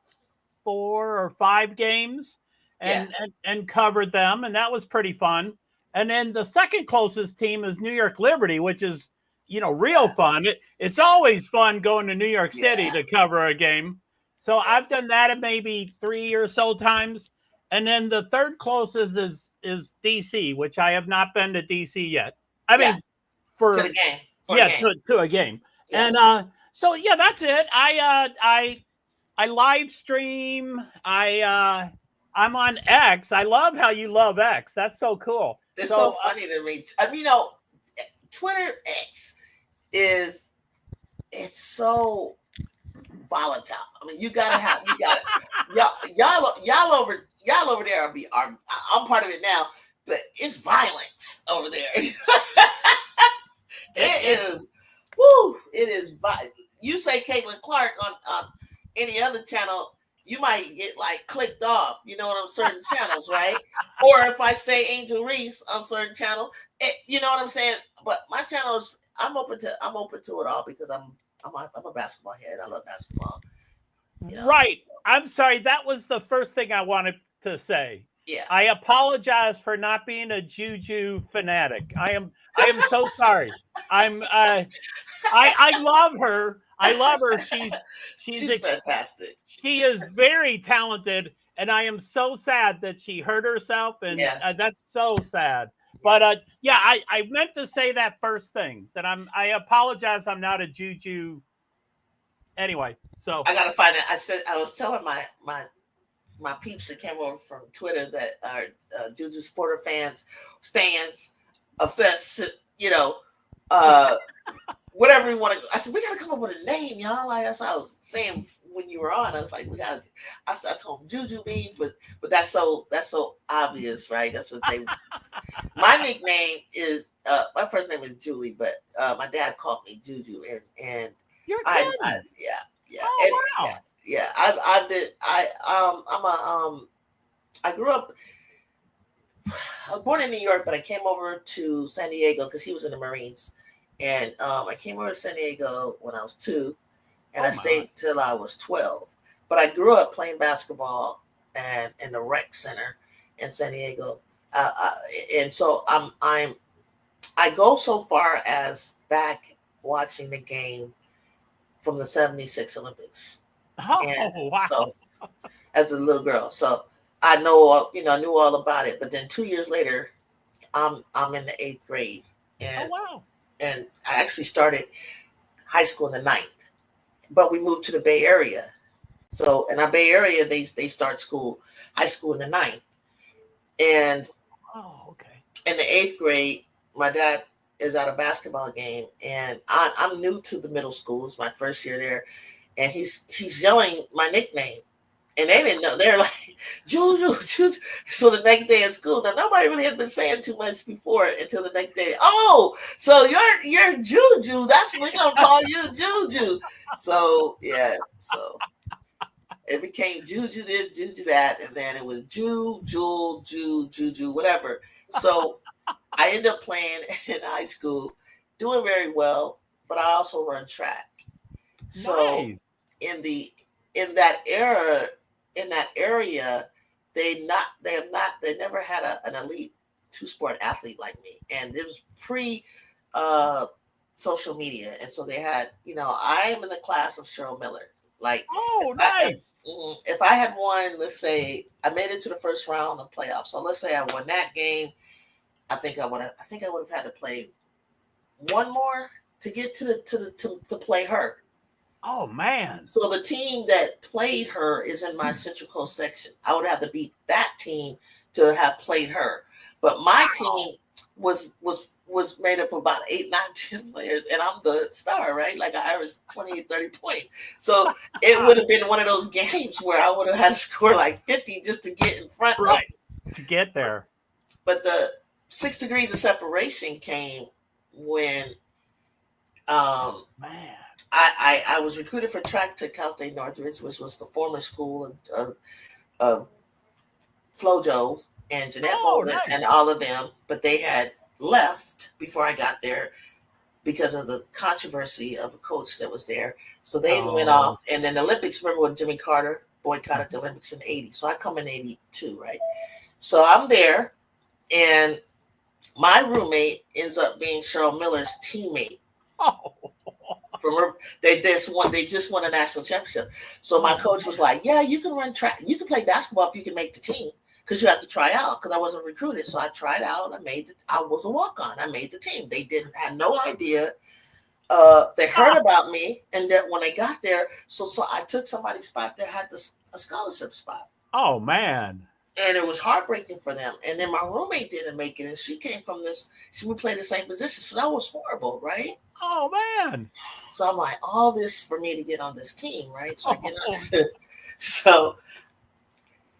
4 or 5 games and covered them, and that was pretty fun. And then the second closest team is New York Liberty, which is, real fun. It's always fun going to New York City to cover a game. So I've done that maybe 3 or so times. And then the third closest is DC, which I have not been to DC yet. I mean, to the game. To a game. Yeah. And so yeah, that's it. I live stream. I'm on X. I love how you love X. That's so cool. It's so funny to me. I mean, Twitter X it's so volatile. I mean, y'all over there are I'm part of it now, but it's violence over there. It is you say Caitlin Clark on any other channel, you might get like clicked off, on certain channels, right? Or if I say Angel Reese on certain channel, you know what I'm saying? But my channel is I'm open to it all because I'm a basketball head. I love basketball. Right. I'm sorry. That was the first thing I wanted to say. Yeah. I apologize for not being a Juju fanatic. I am so sorry. I love her. I love her. She's fantastic. She is very talented, and I am so sad that she hurt herself, and that's so sad. But I meant to say that first thing, that I apologize. I'm not a Juju. Anyway, so I gotta find it. I was telling my peeps that came over from Twitter that are Juju supporter stands, obsessed, whatever you want to. I said, we got to come up with a name, y'all. Like that's what I was saying when you were on. I was like, we got to. I told them Juju beans, but that's so obvious, right? That's what they. My nickname is my first name is Julie, but my dad called me Juju, and you're kidding. Yeah. Oh, wow. Yeah. I grew up. I was born in New York, but I came over to San Diego because he was in the Marines. And I came over to San Diego when I was 2, and I stayed till I was 12. But I grew up playing basketball and in the rec center in San Diego, and so I go so far as back watching the game from the '76 Olympics. Oh, wow! So as a little girl, so I know I knew all about it. But then 2 years later, I'm in the 8th grade, and wow. And I actually started high school in the 9th, but we moved to the Bay Area. So in our Bay Area, they start high school in the 9th. And in the 8th grade, my dad is at a basketball game, and I'm new to the middle school. It's my first year there, and he's yelling my nickname. And they didn't know. They're like, Juju. So the next day at school, now nobody really had been saying too much before until the next day. Oh, so you're Juju. That's what we're gonna call you, Juju. So yeah. So It became Juju this, Juju that, and then it was Juju, whatever. So I ended up playing in high school, doing very well, but I also run track. So Nice. in the in that era, in that area, they never had an elite two sport athlete like me, and it was pre uh, social media, and so they had, I am in the class of Cheryl Miller. Like if Oh, I nice. if I had won, let's say I made it to the first round of playoffs. So let's say I won that game. I think I would have had to play one more to get to play her. Oh, man. So the team that played her is in my Central Coast section. I would have to beat that team to have played her. But my Wow. team was made up of about 8, 9, 10 players, and I'm the star, right? Like I averaged 28, 30 points. So it would have been one of those games where I would have had to score like 50 just to get in front of. Right. To get there. But the 6 degrees of separation came when Man. I was recruited for track to Cal State Northridge, which was the former school of Flojo and Jeanette Oh, Bolden and nice. all of them, but they had left before I got there because of the controversy of a coach that was there. So they went Oh. off, and then the Olympics. Remember when Jimmy Carter boycotted the Olympics in '80? So I come in '82, right? So I'm there, and my roommate ends up being Cheryl Miller's teammate. Oh. From her, they just won a national championship. So my Oh, coach was like, "Yeah, you can run track, you can play basketball if you can make the team, because you have to try out." Because I wasn't recruited, so I tried out. I was a walk on. I made the team. They didn't had no idea. They heard about me, and that when I got there, so I took somebody's spot that had a scholarship spot. oh, man. And it was heartbreaking for them. And then my roommate didn't make it, and she came from this. She would play the same position, so that was horrible, right? Oh, man. So I'm like, all this for me to get on this team, right? So I get Oh, on. So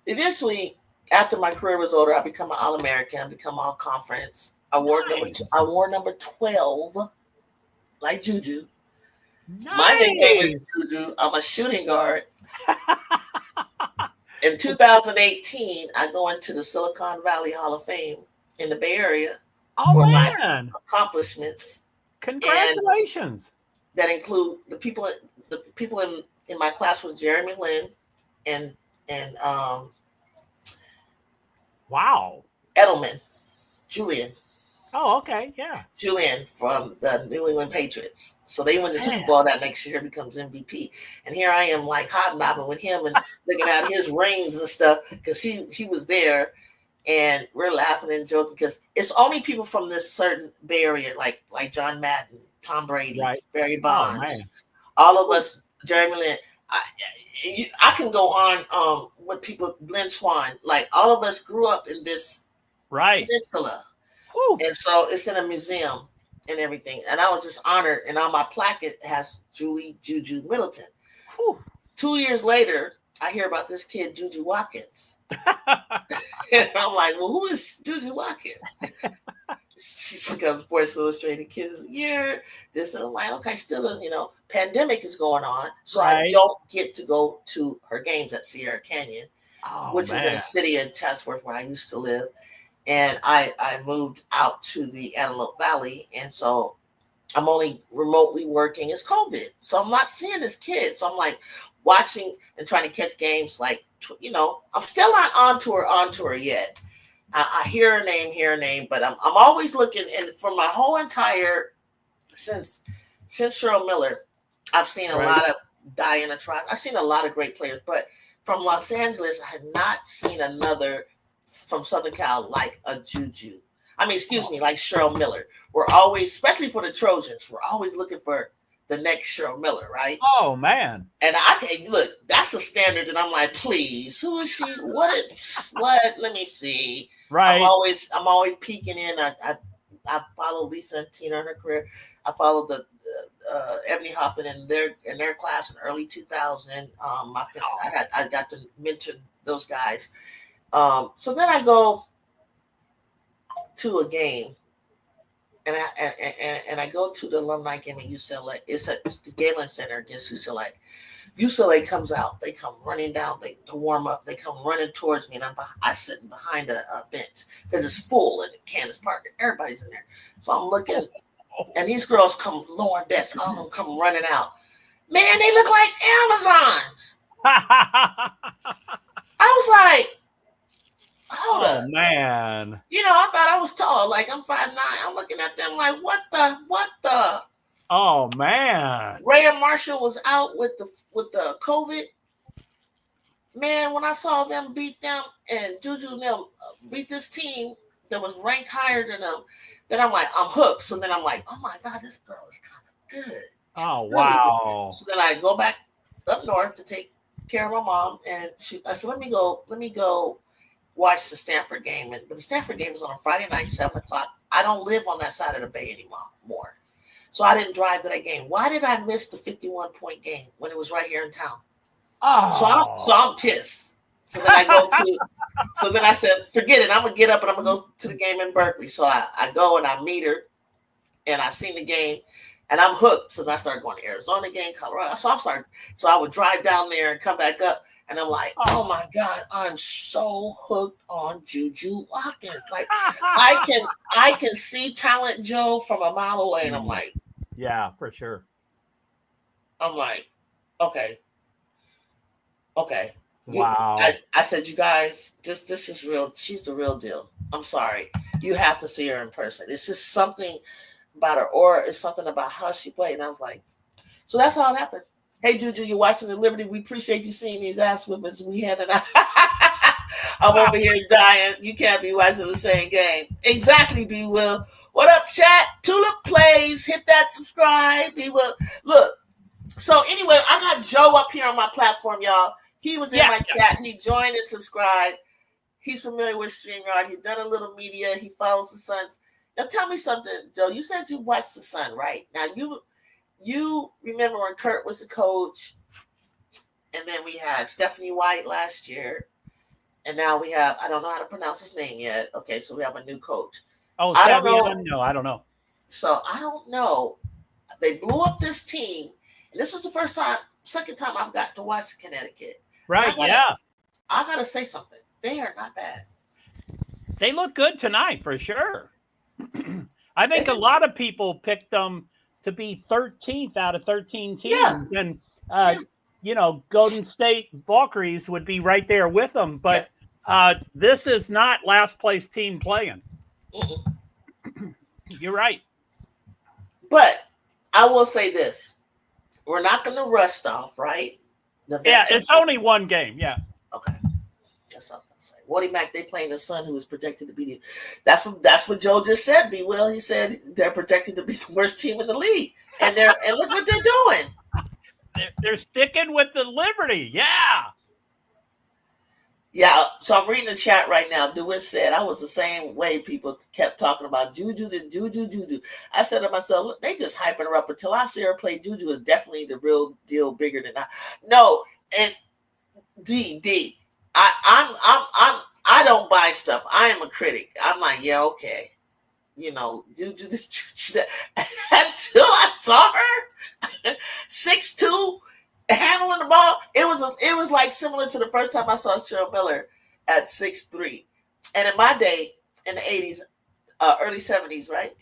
eventually, after my career was over, I become an All American. I become All Conference. nice. I wore number 12, like Juju. My nickname is Nice. Juju. I'm a shooting guard. In 2018, I go into the Silicon Valley Hall of Fame in the Bay Area Oh, for my man. accomplishments, and Congratulations. that include the people in my class was Jeremy Lin and Wow. Edelman, Julian, Oh, okay. Yeah. Julian from the New England Patriots. So they win the Super Man. Bowl that next year, becomes MVP. And here I am like hobnobbing with him and looking at his rings and stuff because he was there, and we're laughing and joking because it's only people from this certain Bay Area like John Madden, Tom Brady, Right. Barry Oh, Bonds, man. all of us, Jeremy Lin. I, I can go on with people, Lynn Swan, like all of us grew up in this Right. peninsula, Whew. and so it's in a museum and everything. And I was just honored, and on my plaque it has Juju Middleton. Whew. 2 years later, I hear about this kid Juju Watkins, and I'm like, well, who is Juju Watkins? She becomes Sports Illustrated Kids of the Year. This, and I'm like, okay, still, pandemic is going on, so I Right. don't get to go to her games at Sierra Canyon, Oh, which is in a man. city in Chatsworth where I used to live. And I moved out to the Antelope Valley, and so I'm only remotely working. It's COVID, so I'm not seeing this kid. So I'm like watching and trying to catch games. Like, I'm still not on tour yet. I hear her name, but I'm always looking. And for my whole entire since Cheryl Miller, I've seen a Right. lot of Diana Trojan. I've seen a lot of great players, but from Los Angeles, I had not seen another from Southern Cal like a Juju. I mean, excuse Oh, me, like Cheryl Miller. We're always, especially for the Trojans, we're always looking for the next Cheryl Miller, right? oh, man. And I can look, that's a standard that I'm like, please, who is she? What? Let me see. Right. I'm always peeking in. I follow Lisa and Tina in her career. I followed the Ebony Hoffman in their class in early 2000. My friend, Oh, I got to mentor those guys. So then I go to a game, and I go to the alumni game at UCLA. It's the Galen Center against UCLA. UCLA comes out. They come running down to warm up. They come running towards me, and I'm sitting behind a bench because it's full in Candace Park. Everybody's in there. So I'm looking, and these girls come lowering bets. All of them come running out. Man, they look like Amazons. I was like, hold up. Man. You know, I thought I was tall. Like, I'm 5'9". I'm looking at them like, what the? Oh, man. Rayah Marshall was out with the COVID. Man, when I saw them beat them and Juju and them beat this team that was ranked higher than them, then I'm like, I'm hooked. So then I'm like, oh my God, this girl is kind of good. Oh, wow. So then I go back up north to take care of my mom, and I said, let me go watch the Stanford game. But the Stanford game is on a Friday night, 7 o'clock. I don't live on that side of the bay anymore. So I didn't drive to that game. Why did I miss the 51-point game when it was right here in town? Oh. So I'm pissed. So then I said, forget it. I'm going to get up and I'm going to go to the game in Berkeley. So I go and I meet her, and I seen the game, and I'm hooked. So then I started going to Arizona game, Colorado. So I would drive down there and come back up, and I'm like, oh my God, I'm so hooked on Juju Watkins. Like, I can see talent, Joe, from a mile away, and I'm like, yeah, for sure. I'm like, okay. Wow. I said, you guys, this is real. She's the real deal. I'm sorry. You have to see her in person. It's just something about her aura. It's something about how she played. And I was like, so that's how it happened. Hey, Juju, you're watching the Liberty. We appreciate you seeing these ass whippings we had. And I'm over here dying. You can't be watching the same game. Exactly, B. Will. What up, chat? Tulip plays. Hit that subscribe. B. Will. Look. So anyway, I got Joe up here on my platform, y'all. He was in my chat. He joined and subscribed. He's familiar with StreamYard. He's done a little media. He follows the Suns. Now tell me something, Joe. You said you watched the Sun, right? Now you remember when Kurt was the coach, and then we had Stephanie White last year, and now we have, I don't know how to pronounce his name yet. Okay, so we have a new coach. Oh, I don't know. No, I don't know. So I don't know. They blew up this team, and this was the second time I've got to watch Connecticut. Right, I gotta say something. They are not bad. They look good tonight for sure. I think a lot of people picked them to be 13th out of 13 teams, and Golden State Valkyries would be right there with them. But this is not last place team playing. You're right. But I will say this: we're not going to rust off, right? It's only one game. Yeah. Okay. That's what I was going to say. Woody Mack, they playing the Sun, who is projected to be that's what Joe just said, B. Will. He said they're projected to be the worst team in the league. And look what they're doing. They're sticking with the Liberty. Yeah. Yeah, so I'm reading the chat right now. DeWitt said, I was the same way. People kept talking about Juju. I said to myself, look, they just hyping her up until I see her play. Juju is definitely the real deal, bigger than I. No, and I don't buy stuff. I am a critic. I'm like, yeah, okay. Juju this until I saw her 6'2", handling the ball. It was like similar to the first time I saw Cheryl Miller at 6'3". And in my day, in the 80s, early 70s, right?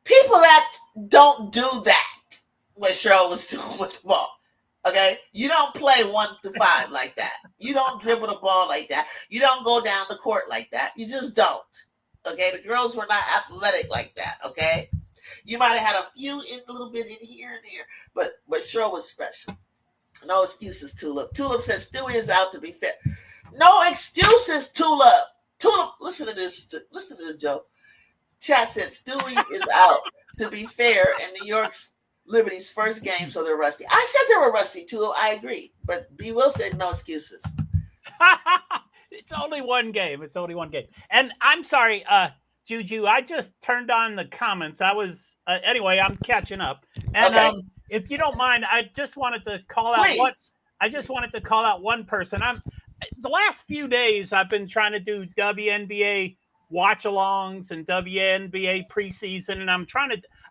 People that don't do that, what Cheryl was doing with the ball. Okay? You don't play 1 through 5 like that. You don't dribble the ball like that. You don't go down the court like that. You just don't. Okay? The girls were not athletic like that. Okay? You might have had a few in a little bit in here and there, but Cheryl was special. No excuses, Tulip. Tulip says Stewie is out, to be fair. No excuses, Tulip. Tulip, listen to this, Joe. Chat said Stewie is out, to be fair, in New York's Liberty's first game, so they're rusty. I said they were rusty, Tulip. I agree. But B. Will said no excuses. It's only one game. And I'm sorry, Juju, I just turned on the comments. I was, anyway, I'm catching up. And okay. If you don't mind, I just wanted to call out one person. The last few days I've been trying to do WNBA watch-alongs and WNBA preseason, and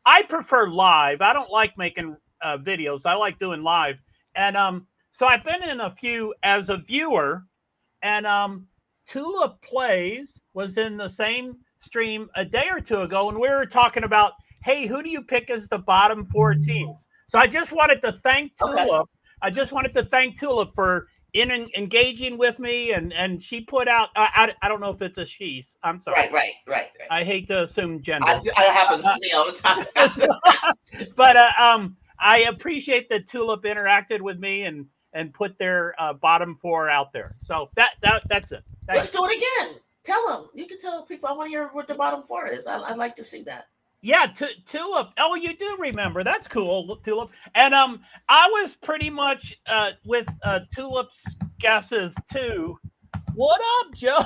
I prefer live. I don't like making videos. I like doing live. And So I've been in a few as a viewer, and Tulip Plays was in the same stream a day or two ago, and we were talking about, hey, who do you pick as the bottom 4 teams? So I just wanted to thank Tulip. Okay. I just wanted to thank Tulip for engaging with me, and she put out. I don't know if it's a she. I'm sorry. Right. I hate to assume gender. I happens to me all the time. But I appreciate that Tulip interacted with me and put their bottom 4 out there. So that's it. Let's do it again. Tell them. You can tell people. I want to hear what the bottom 4 is. I'd like to see that. Yeah, Tulip. Oh, you do remember. That's cool, Tulip. And I was pretty much with Tulip's guesses too. What up, Joe?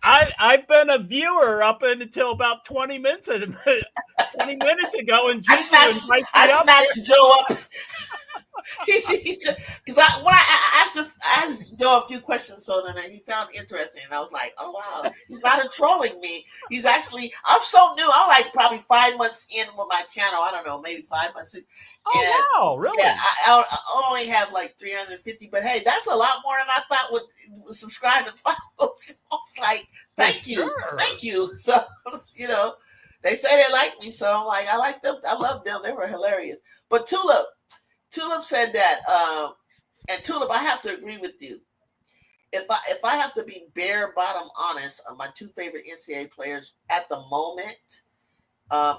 I've been a viewer up until about 20 minutes ago, and Juju I snatched Joe up. Because when I asked Joe a few questions, so then he sounded interesting, and I was like, "Oh wow, he's not trolling me. He's actually." I'm so new. I'm like probably 5 months in with my channel. I don't know, maybe 5 months. Oh wow, really? Yeah, I only have like 350, but hey, that's a lot more than I thought would subscribe and follow. So I was like, "Thank you." So they say they like me, so I'm like, I like them. I love them. They were hilarious. But Tulip said that, and Tulip, I have to agree with you. If I have to be bare bottom honest, my 2 favorite NCAA players at the moment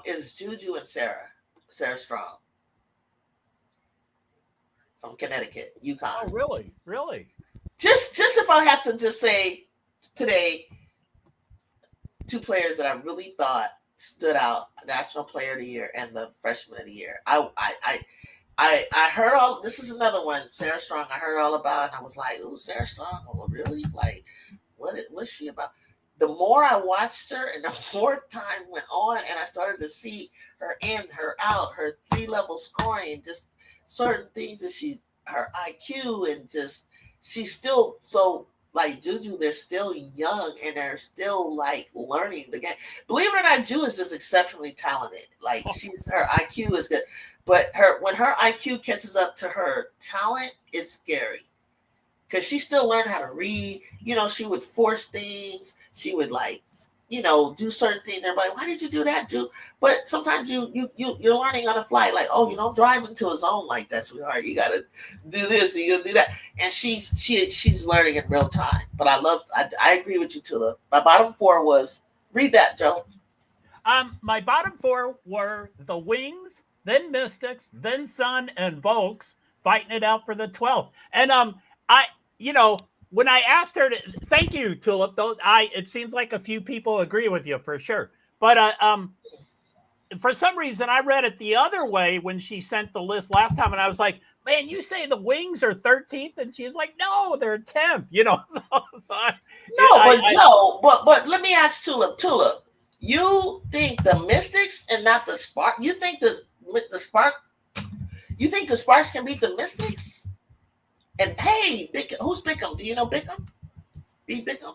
is Juju and Sarah Strong from Connecticut, UConn. Oh, really? Just if I have to just say today, 2 players that I really thought stood out: National Player of the Year and the Freshman of the Year. I heard all. This is another one, Sarah Strong. I heard all about, and I was like, "Ooh, Sarah Strong. Oh, really? Like, what's she about?" The more I watched her, and the more time went on, and I started to see her in, her out, her 3-level scoring, just certain things that her IQ, and just she's still so like Juju. They're still young, and they're still like learning the game. Believe it or not, Juju is just exceptionally talented. Like her IQ is good. But when her IQ catches up to her talent, it's scary. Because she still learned how to read. She would force things. She would do certain things. Everybody, why did you do that, Jude? But sometimes you're learning on the fly. Like, oh, you don't drive into a zone like that, sweetheart. You got to do this and you do that. And she's learning in real time. But I agree with you, Tula. My bottom 4 was, read that, Joe. My bottom 4 were the Wings, then Mystics, then Sun and Volks fighting it out for the 12th. And when I asked her to, thank you, Tulip, though it seems like a few people agree with you for sure. But for some reason I read it the other way when she sent the list last time, and I was like, man, you say the Wings are 13th, and she was like, no, they're 10th. But let me ask Tulip. You think the Mystics and not the Spark? You think the Spark? You think the Sparks can beat the Mystics? And hey, who's Bickham? Do you know Bickham? B. Bickham?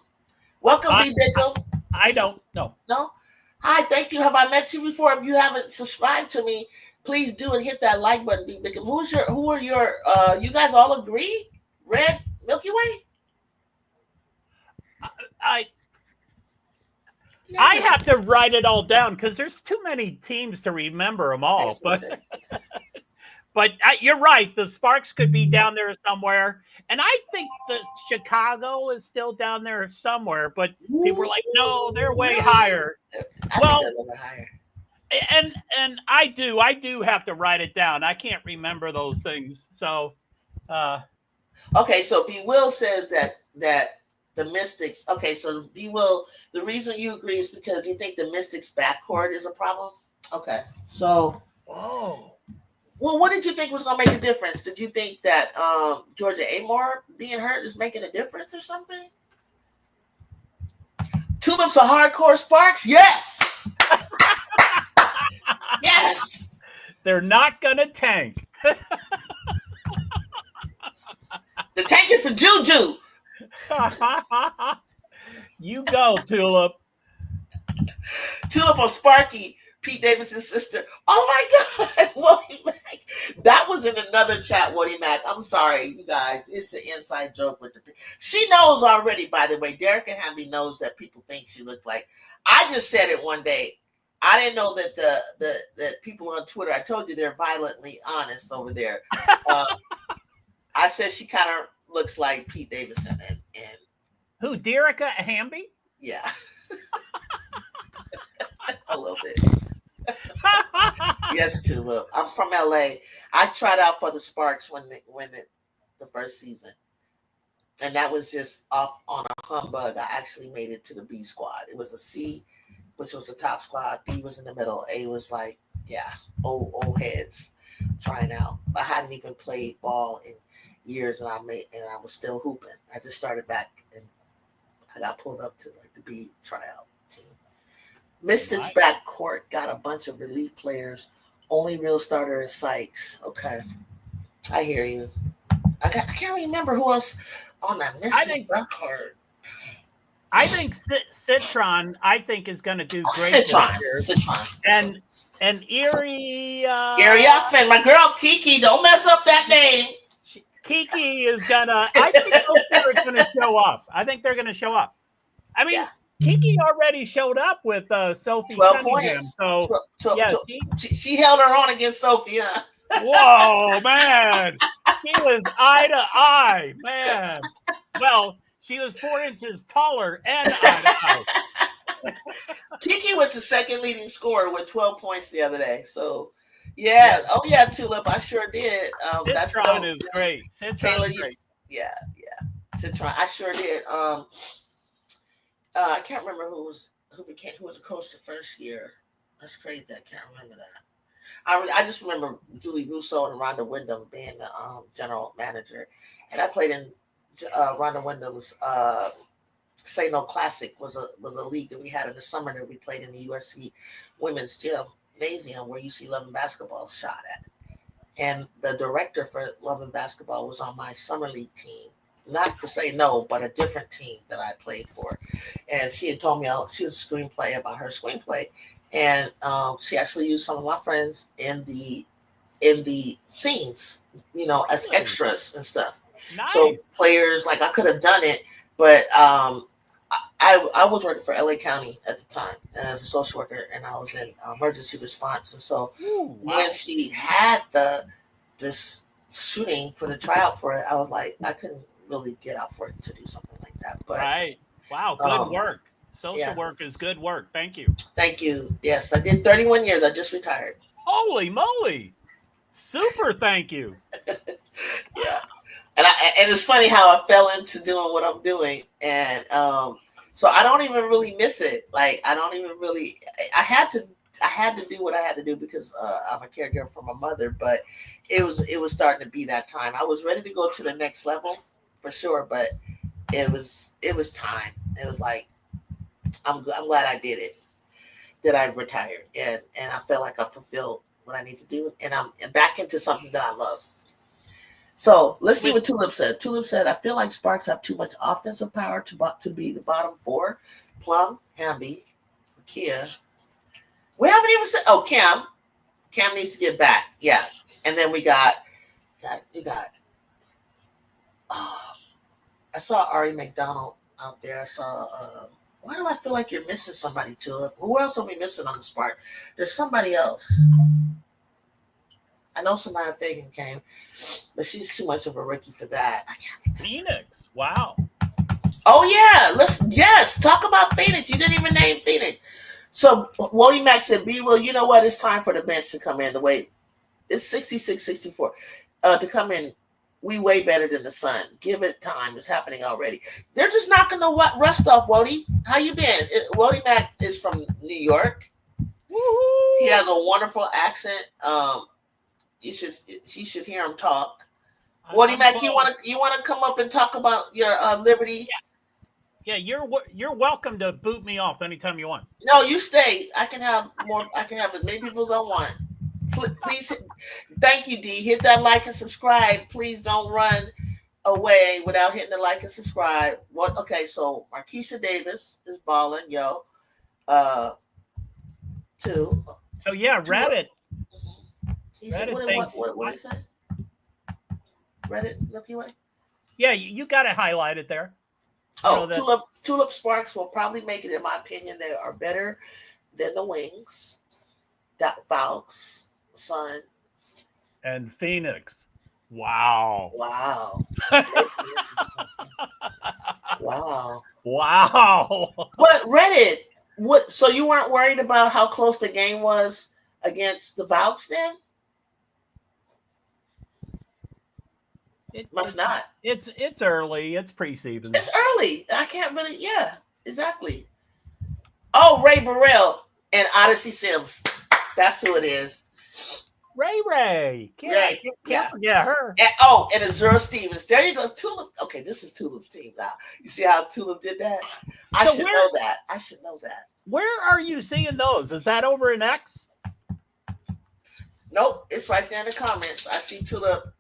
Welcome, B. Bickham. I don't know. No? Hi, thank you. Have I met you before? If you haven't subscribed to me, please do and hit that like button, B. Bickham. Who are your you guys all agree? Red Milky Way? I have to write it all down because there's too many teams to remember them all. But you're right. The Sparks could be down there somewhere. And I think that Chicago is still down there somewhere. But people are like, no, they're way higher. I think they're higher. And I do have to write it down. I can't remember those things. So. Okay, so B. Will says that the Mystics. Okay, so B. Will, the reason you agree is because you think the Mystics backcourt is a problem. Okay, so. Oh. Well, what did you think was going to make a difference? Did you think that Georgia Amor being hurt is making a difference or something? Tulips are hardcore Sparks? Yes. Yes. They're not going to tank. They're tanking for Juju. You go, Tulip. Tulip or Sparky. Pete Davidson's sister. Oh my God, Woody Mac. That was in another chat, Woody Mac. I'm sorry, you guys. It's an inside joke with the. She knows already, by the way. Derek Hamby knows that people think she looked like. I just said it one day. I didn't know that the people on Twitter. I told you they're violently honest over there. I said she kind of looks like Pete Davidson, and Who, Derica Hamby? yeah, a little bit. Yes, Tulip. I'm from LA. I tried out for the Sparks when the first season, and that was just off on a humbug. I actually made it to the B squad. It was a C, which was the top squad. B was in the middle. A was like, yeah, old heads trying out. I hadn't even played ball in years, and I was still hooping. I just started back, and I got pulled up to like the B tryout team. Mystics backcourt got a bunch of relief players. Only real starter is Sykes. Okay, I hear you. I can't remember who else on that Mystics backcourt. I think Citron, is going to do great. Citron. And Erie. Erie Uffman, my girl Kiki. Don't mess up that name. Kiki is gonna. I think those two are gonna show up. I think they're gonna show up. I mean, Kiki already showed up with Sophie. 12 points. So 12, she held her on against Sophie. Huh? Whoa, man! She was eye to eye, man. Well, she was 4 inches taller and eye to eye. Kiki was the second leading scorer with 12 points the other day. So. Yeah. Oh, yeah, Tulip. I sure did. Citron is great. Citron is great. Yeah. Citron. I sure did. I can't remember who was a coach the first year. That's crazy. I can't remember that. I just remember Julie Russo and Rhonda Wyndham being the general manager, and I played in Rhonda Wyndham's Say No Classic was a league that we had in the summer that we played in the USC women's gymnasium where UC Love and Basketball shot at. And the director for Love and Basketball was on my summer league team. Not for Say No, but a different team that I played for. And she had told me she was a screenplay about her screenplay. And she actually used some of my friends in the scenes, as extras and stuff. Nice. So players, like I could have done it, but I was working for LA County at the time as a social worker, and I was in emergency response. And so when she had this shooting for the tryout for it, I was like, I couldn't really get out for it to do something like that. But right. Wow. Good work. Social work is good work. Thank you. Thank you. Yes, I did 31 years. I just retired. Holy moly. Super. Thank you. Yeah. And it's funny how I fell into doing what I'm doing. And so I don't even really miss it. Like, I don't even really, I had to do what I had to do because I'm a caregiver for my mother, but it was starting to be that time. I was ready to go to the next level for sure, but it was time. It was like, I'm glad I did it, that I retired, and I felt like I fulfilled what I need to do, and I'm back into something that I love. So let's see what Tulip said. Tulip said, I feel like Sparks have too much offensive power to be the bottom four. Plum, Hamby, Kia. We haven't even said, Cam. Cam needs to get back. Yeah. And then we got I saw Ari McDonald out there. I saw, why do I feel like you're missing somebody, Tulip? Who else are we missing on the Spark? There's somebody else. I know Samaya Fagan came, but she's too much of a rookie for that. I can't remember. Phoenix. Wow. Oh, yeah. Talk about Phoenix. You didn't even name Phoenix. So, Wody Mack said, B-Will, you know what? It's time for the bench to come in. The way it's 66-64. To come in, we way better than the Sun. Give it time. It's happening already. They're just knocking the rust off, Wody. How you been? Wody Mack is from New York. Woo-hoo. He has a wonderful accent. You should hear him talk. Wody Mack, you want to come up and talk about your Liberty? Yeah, you're welcome to boot me off anytime you want. No, you stay. I can have more. I can have as many people as I want. Please, thank you, D. Hit that like and subscribe. Please don't run away without hitting the like and subscribe. Okay, so Marquisha Davis is balling, yo. 2. So yeah, Reddit. He said, Reddit thinks. what did he say? Reddit, Milky Way? Yeah, you got to highlight it there. You know Oh, that. tulip sparks will probably make it. In my opinion, they are better than the wings. Valks, Sun. And Phoenix. Wow. Wow. Wow. Wow. But Reddit, what? So you weren't worried about how close the game was against the Valks then? Must not. It's early. It's preseason. It's early. I can't really. Yeah, exactly. Oh, Ray Burrell and Odyssey Sims. That's who it is. Ray. Can't forget her. And Azura Stevens. There you go. Tulip. Okay, this is Tulip's team now. You see how Tulip did that? I should know that. Where are you seeing those? Is that over in X? Nope. It's right there in the comments. I see Tulip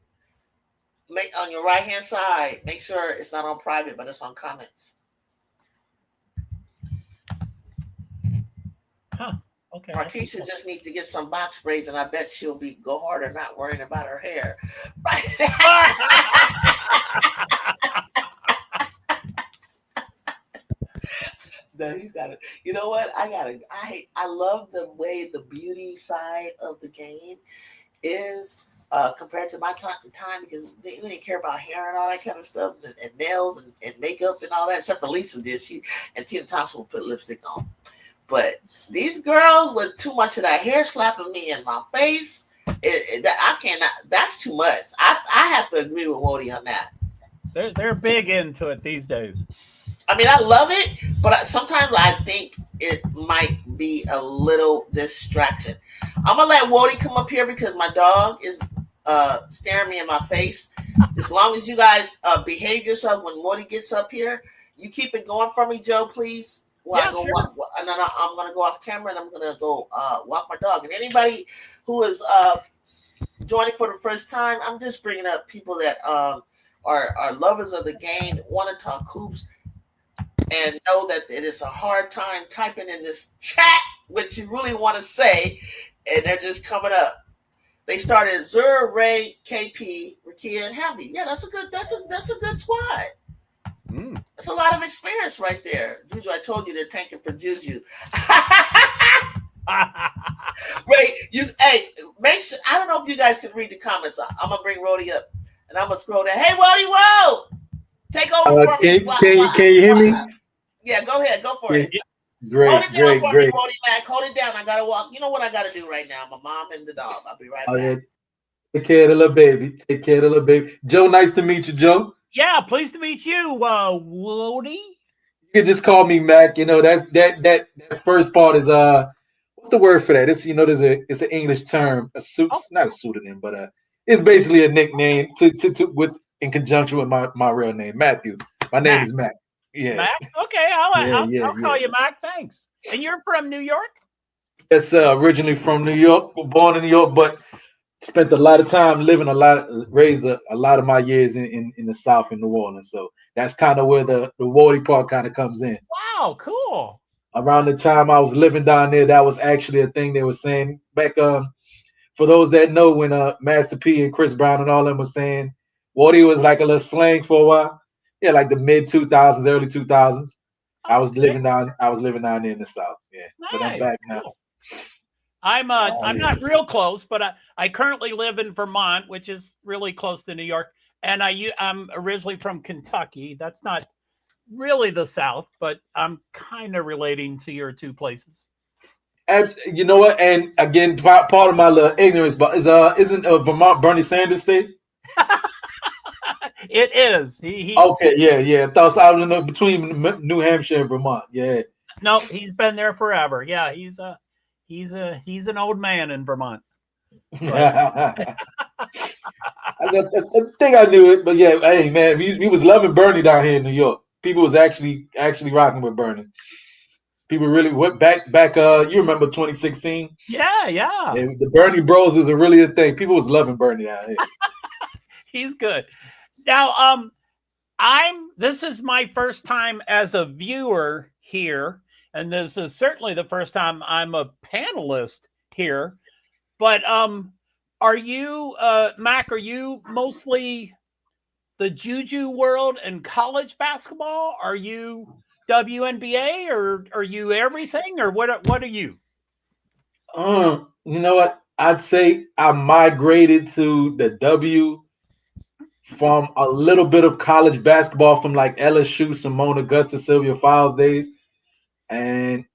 on your right-hand side. Make sure it's not on private, but it's on comments. Huh. Okay. Marquisha just needs to get some box sprays, and I bet she'll go harder not worrying about her hair. Right? No, he's got it. You know what? I love the way the beauty side of the game is compared to my time because we didn't care about hair and all that kind of stuff and nails and makeup and all that, except for Lisa did. And Tina Thompson will put lipstick on. But these girls with too much of that hair slapping me in my face, I cannot. That's too much. I have to agree with Wody on that. They're big into it these days. I mean, I love it, but sometimes I think it might be a little distraction. I'm gonna let Wody come up here because my dog is staring me in my face. As long as you guys behave yourselves when Wody gets up here, you keep it going for me, Joe, please. Well, yeah, sure. I'm going to go off camera and I'm going to go walk my dog. And anybody who is joining for the first time, I'm just bringing up people that are lovers of the game, want to talk hoops, and know that it is a hard time typing in this chat what you really want to say, and they're just coming up. They started Zur, Ray, KP, Rakia, and Happy. Yeah, that's a good squad. That's a lot of experience right there. Juju, I told you they're tanking for Juju. Ray, make sure, I don't know if you guys can read the comments. I'm gonna bring Rody up and I'm gonna scroll down. Hey, Rody, whoa! Take over for me. Can you hear me? Yeah, go ahead, go for it. Great. Hold it down for me, Rody Mac. Hold it down. I gotta walk. You know what I gotta do right now? My mom and the dog. I'll be right back. Yeah. Take care of the little baby. Joe, nice to meet you, Joe. Yeah, pleased to meet you, Wody. You can just call me Mac. You know, that first part is what's the word for that? It's it's an English term, not a pseudonym, but it's basically a nickname with in conjunction with my real name, Matthew. My name is Mac. Yeah. Mac? Okay, I'll call you Mac. Thanks. And you're from New York? Yes, originally from New York, born in New York, but spent a lot of time raised a lot of my years in the South in New Orleans. So that's kind of where the Wody part kind of comes in. Wow, cool. Around the time I was living down there, that was actually a thing they were saying back. For those that know, when Master P and Chris Brown and all them were saying, Wody was like a little slang for a while. Yeah, like the mid 2000s, early 2000s. I was living down there in the South. Yeah, nice. But I'm back now. Cool. I'm not real close, but I currently live in Vermont, which is really close to New York, and I'm originally from Kentucky. That's not really the South, but I'm kind of relating to your two places. You know what? And again, part of my little ignorance, but isn't Vermont Bernie Sanders state? It is. Okay, yeah. I thought I was between New Hampshire and Vermont. Yeah. No, he's been there forever. Yeah, he's an old man in Vermont. I think I knew it, but yeah, hey man, we was loving Bernie down here in New York. People was actually rocking with Bernie. People really went back. You remember 2016? Yeah. The Bernie Bros was really a thing. People was loving Bernie down here. He's good. Now, this is my first time as a viewer here, and this is certainly the first time I'm a panelist here. But are you, Mac? Are you mostly the Juju world and college basketball? Are you WNBA, or are you everything, or what are you? You know what? I'd say I migrated to the W from a little bit of college basketball from like LSU, Simone Augusta, Sylvia Fowles days, and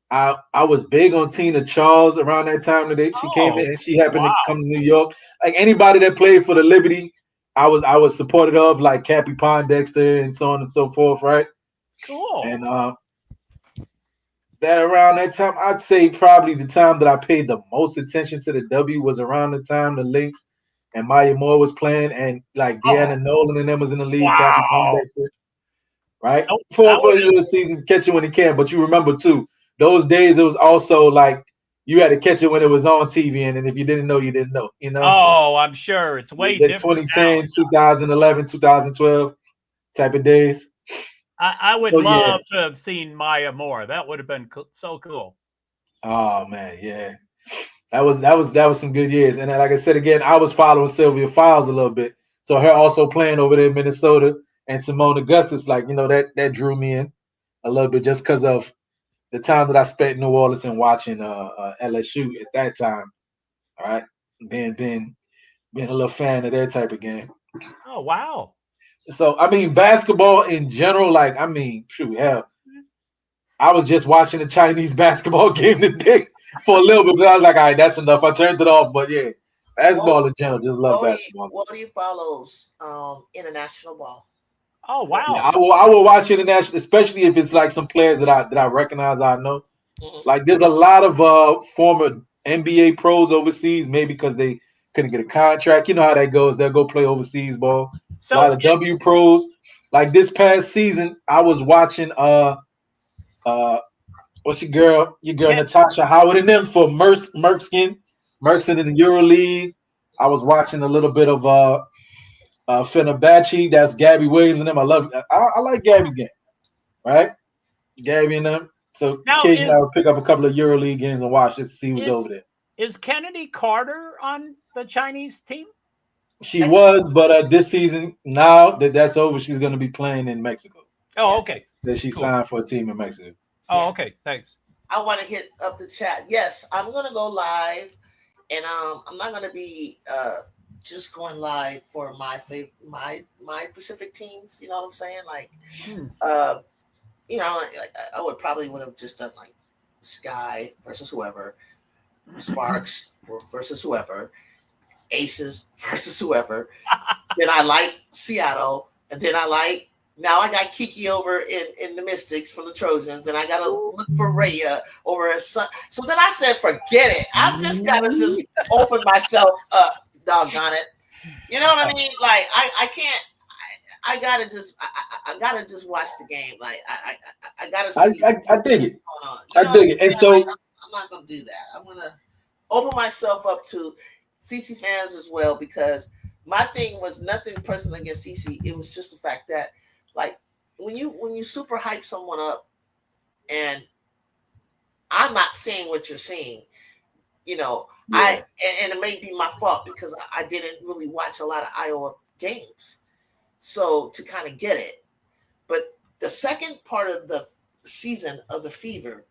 I was big on Tina Charles around that time that she came Oh, in and she happened to wow, come to New York. Like anybody that played for the Liberty, I was supportive of, like Cappy Pondexter and so on and so forth, right? cool. And that around that time, I'd say probably the time that I paid the most attention to the W was around the time the Lynx and Maya Moore was playing, and like Oh, Deanna Nolan and them was in the league, Cappy wow. Pondexter, right? That, that For would your season, catch it when it can. But you remember too, those days it was also like you had to catch it when it was on TV, and then if you didn't know, you didn't know. You know, Oh, I'm sure it's way the different now. 2010, 2011, 2012 type of days. I would So yeah. love to have seen Maya Moore. That would have been so cool. Oh man, yeah. That was some good years. And then, like I said again, I was following Sylvia Fowles a little bit. So her also playing over there in Minnesota and Simone Augustus, like, that drew me in a little bit just because of the time that I spent in New Orleans and watching LSU at that time. All right. Being a little fan of their type of game. Oh, wow. So I mean basketball in general, like, I mean, shoot, hell. I was just watching a Chinese basketball game today for a little bit, but I was like, all right, that's enough. I turned it off. But yeah, basketball in general, just love basketball. Wody follows international ball. Oh, Yeah, wow. I will watch international, especially if it's like some players that I recognize, I know. Mm-hmm. Like there's a lot of former NBA pros overseas, maybe because they couldn't get a contract. You know how that goes. They'll go play overseas ball. A lot So, of W pros. Like this past season, I was watching uh what's your girl Ken, Natasha Howard and them for Merkskin in the Euro League. I was watching a little bit of Fenerbahce. That's Gabby Williams and them. I like Gabby's game, right? Gabby and them. So now occasionally I would pick up a couple of Euro League games and watch it to see who's is over there. is Kennedy Carter on the Chinese team? She was, but this season, now that's over, she's going to be playing in Mexico. Oh, okay. That she signed for a team in Mexico. Oh, okay. Thanks. I want to hit up the chat. Yes, I'm going to go live, and I'm not going to be just going live for my Pacific teams. You know what I'm saying? Like, like I would have just done like Sky versus whoever, Sparks versus whoever, Aces versus whoever. Then I like Seattle, and then now I got Kiki over in the Mystics from the Trojans, and I gotta look for Rayah over at Sun. So then I said, forget it. I've just gotta just open myself up, doggone it. You know what I mean? Like I can't. I gotta just watch the game. Like I gotta see. I dig it. I dig it. And so like, I'm not gonna do that. I'm gonna open myself up to CC fans as well, because my thing was nothing personal against CC. It was just the fact that, like, when you super hype someone up, and I'm not seeing what you're seeing, and it may be my fault because I didn't really watch a lot of Iowa games, so to kind of get it. But the second part of the season of the Fever,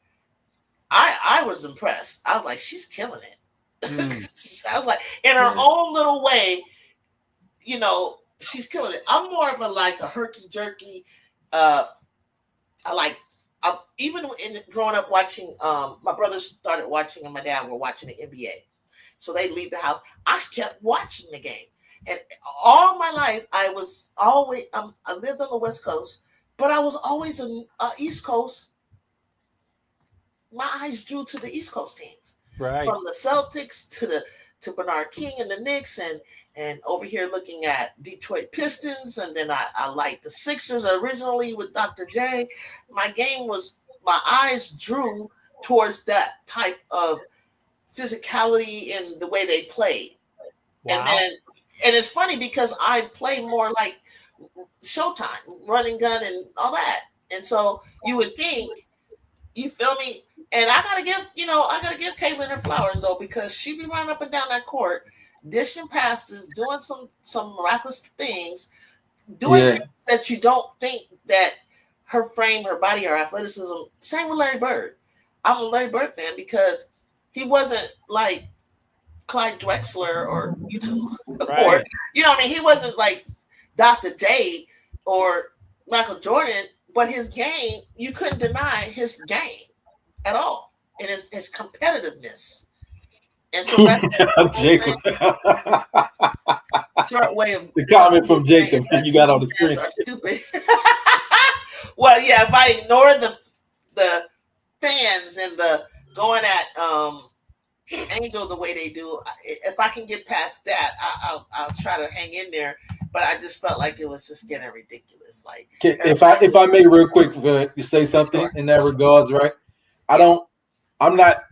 I was impressed. I was like, she's killing it. I was like, in her own little way, she's killing it. I'm more of a herky jerky. Even growing up watching. My brothers started watching, and my dad were watching the NBA. So they leave the house. I kept watching the game, and all my life I was always. I lived on the West Coast, but I was always an East Coast. My eyes drew to the East Coast teams, right? From the Celtics to Bernard King and the Knicks, and over here looking at Detroit Pistons, and then I liked the Sixers originally with Dr. J. My eyes drew towards that type of physicality in the way they played. Wow. And it's funny because I play more like Showtime, running gun and all that. And so you would think, you feel me? And I gotta give Caitlin her flowers though, because she be running up and down that court, dishing passes, doing some miraculous things, doing Yeah. things that you don't think that her frame, her body, her athleticism. Same with Larry Bird. I'm a Larry Bird fan because he wasn't like Clyde Drexler or Right. or what I mean. He wasn't like Dr. J or Michael Jordan, but his game, you couldn't deny his game at all, and his competitiveness. And so that's Jacob. short way of The comment from Jacob you got on the screen. Are stupid. Well, yeah, if I ignore the fans and the going at Angel the way they do, if I can get past that, I'll try to hang in there. But I just felt like it was just getting ridiculous. Like, if I may real quick you say something in that regards, right? I'm not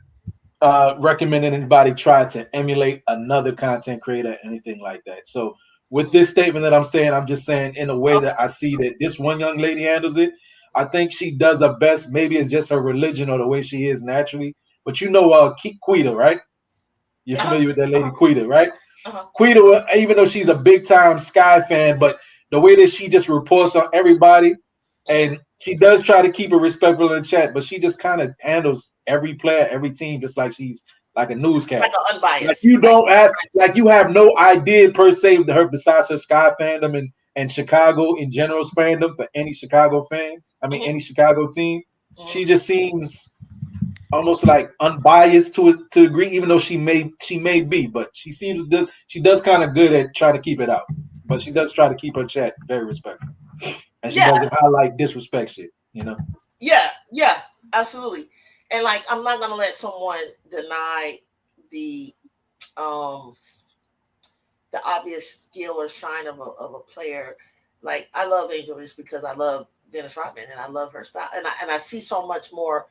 recommending anybody try to emulate another content creator or anything like that. So with this statement that I'm saying, I'm just saying in a way that I see that this one young lady handles it. I think she does her best. Maybe it's just her religion or the way she is naturally. But Quita, right? You're familiar with that lady, Quita, right? Quita, even though she's a big time Sky fan, but the way that she just reports on everybody, and she does try to keep it respectful in the chat, but she just kind of handles every player, every team, just like she's like a newscaster. Like an unbiased. Like you have no idea per se of her besides her Sky fandom and Chicago in general fandom for any Chicago fan. I mean, any Chicago team. She just seems almost like unbiased to agree, even though she may be, but she does kind of good at trying to keep it out. But she does try to keep her chat very respectful. And she doesn't highlight disrespect shit, Yeah, absolutely. And like, I'm not gonna let someone deny the obvious skill or shine of a player. Like, I love Angel Reese because I love Dennis Rodman and I love her style, and I see so much more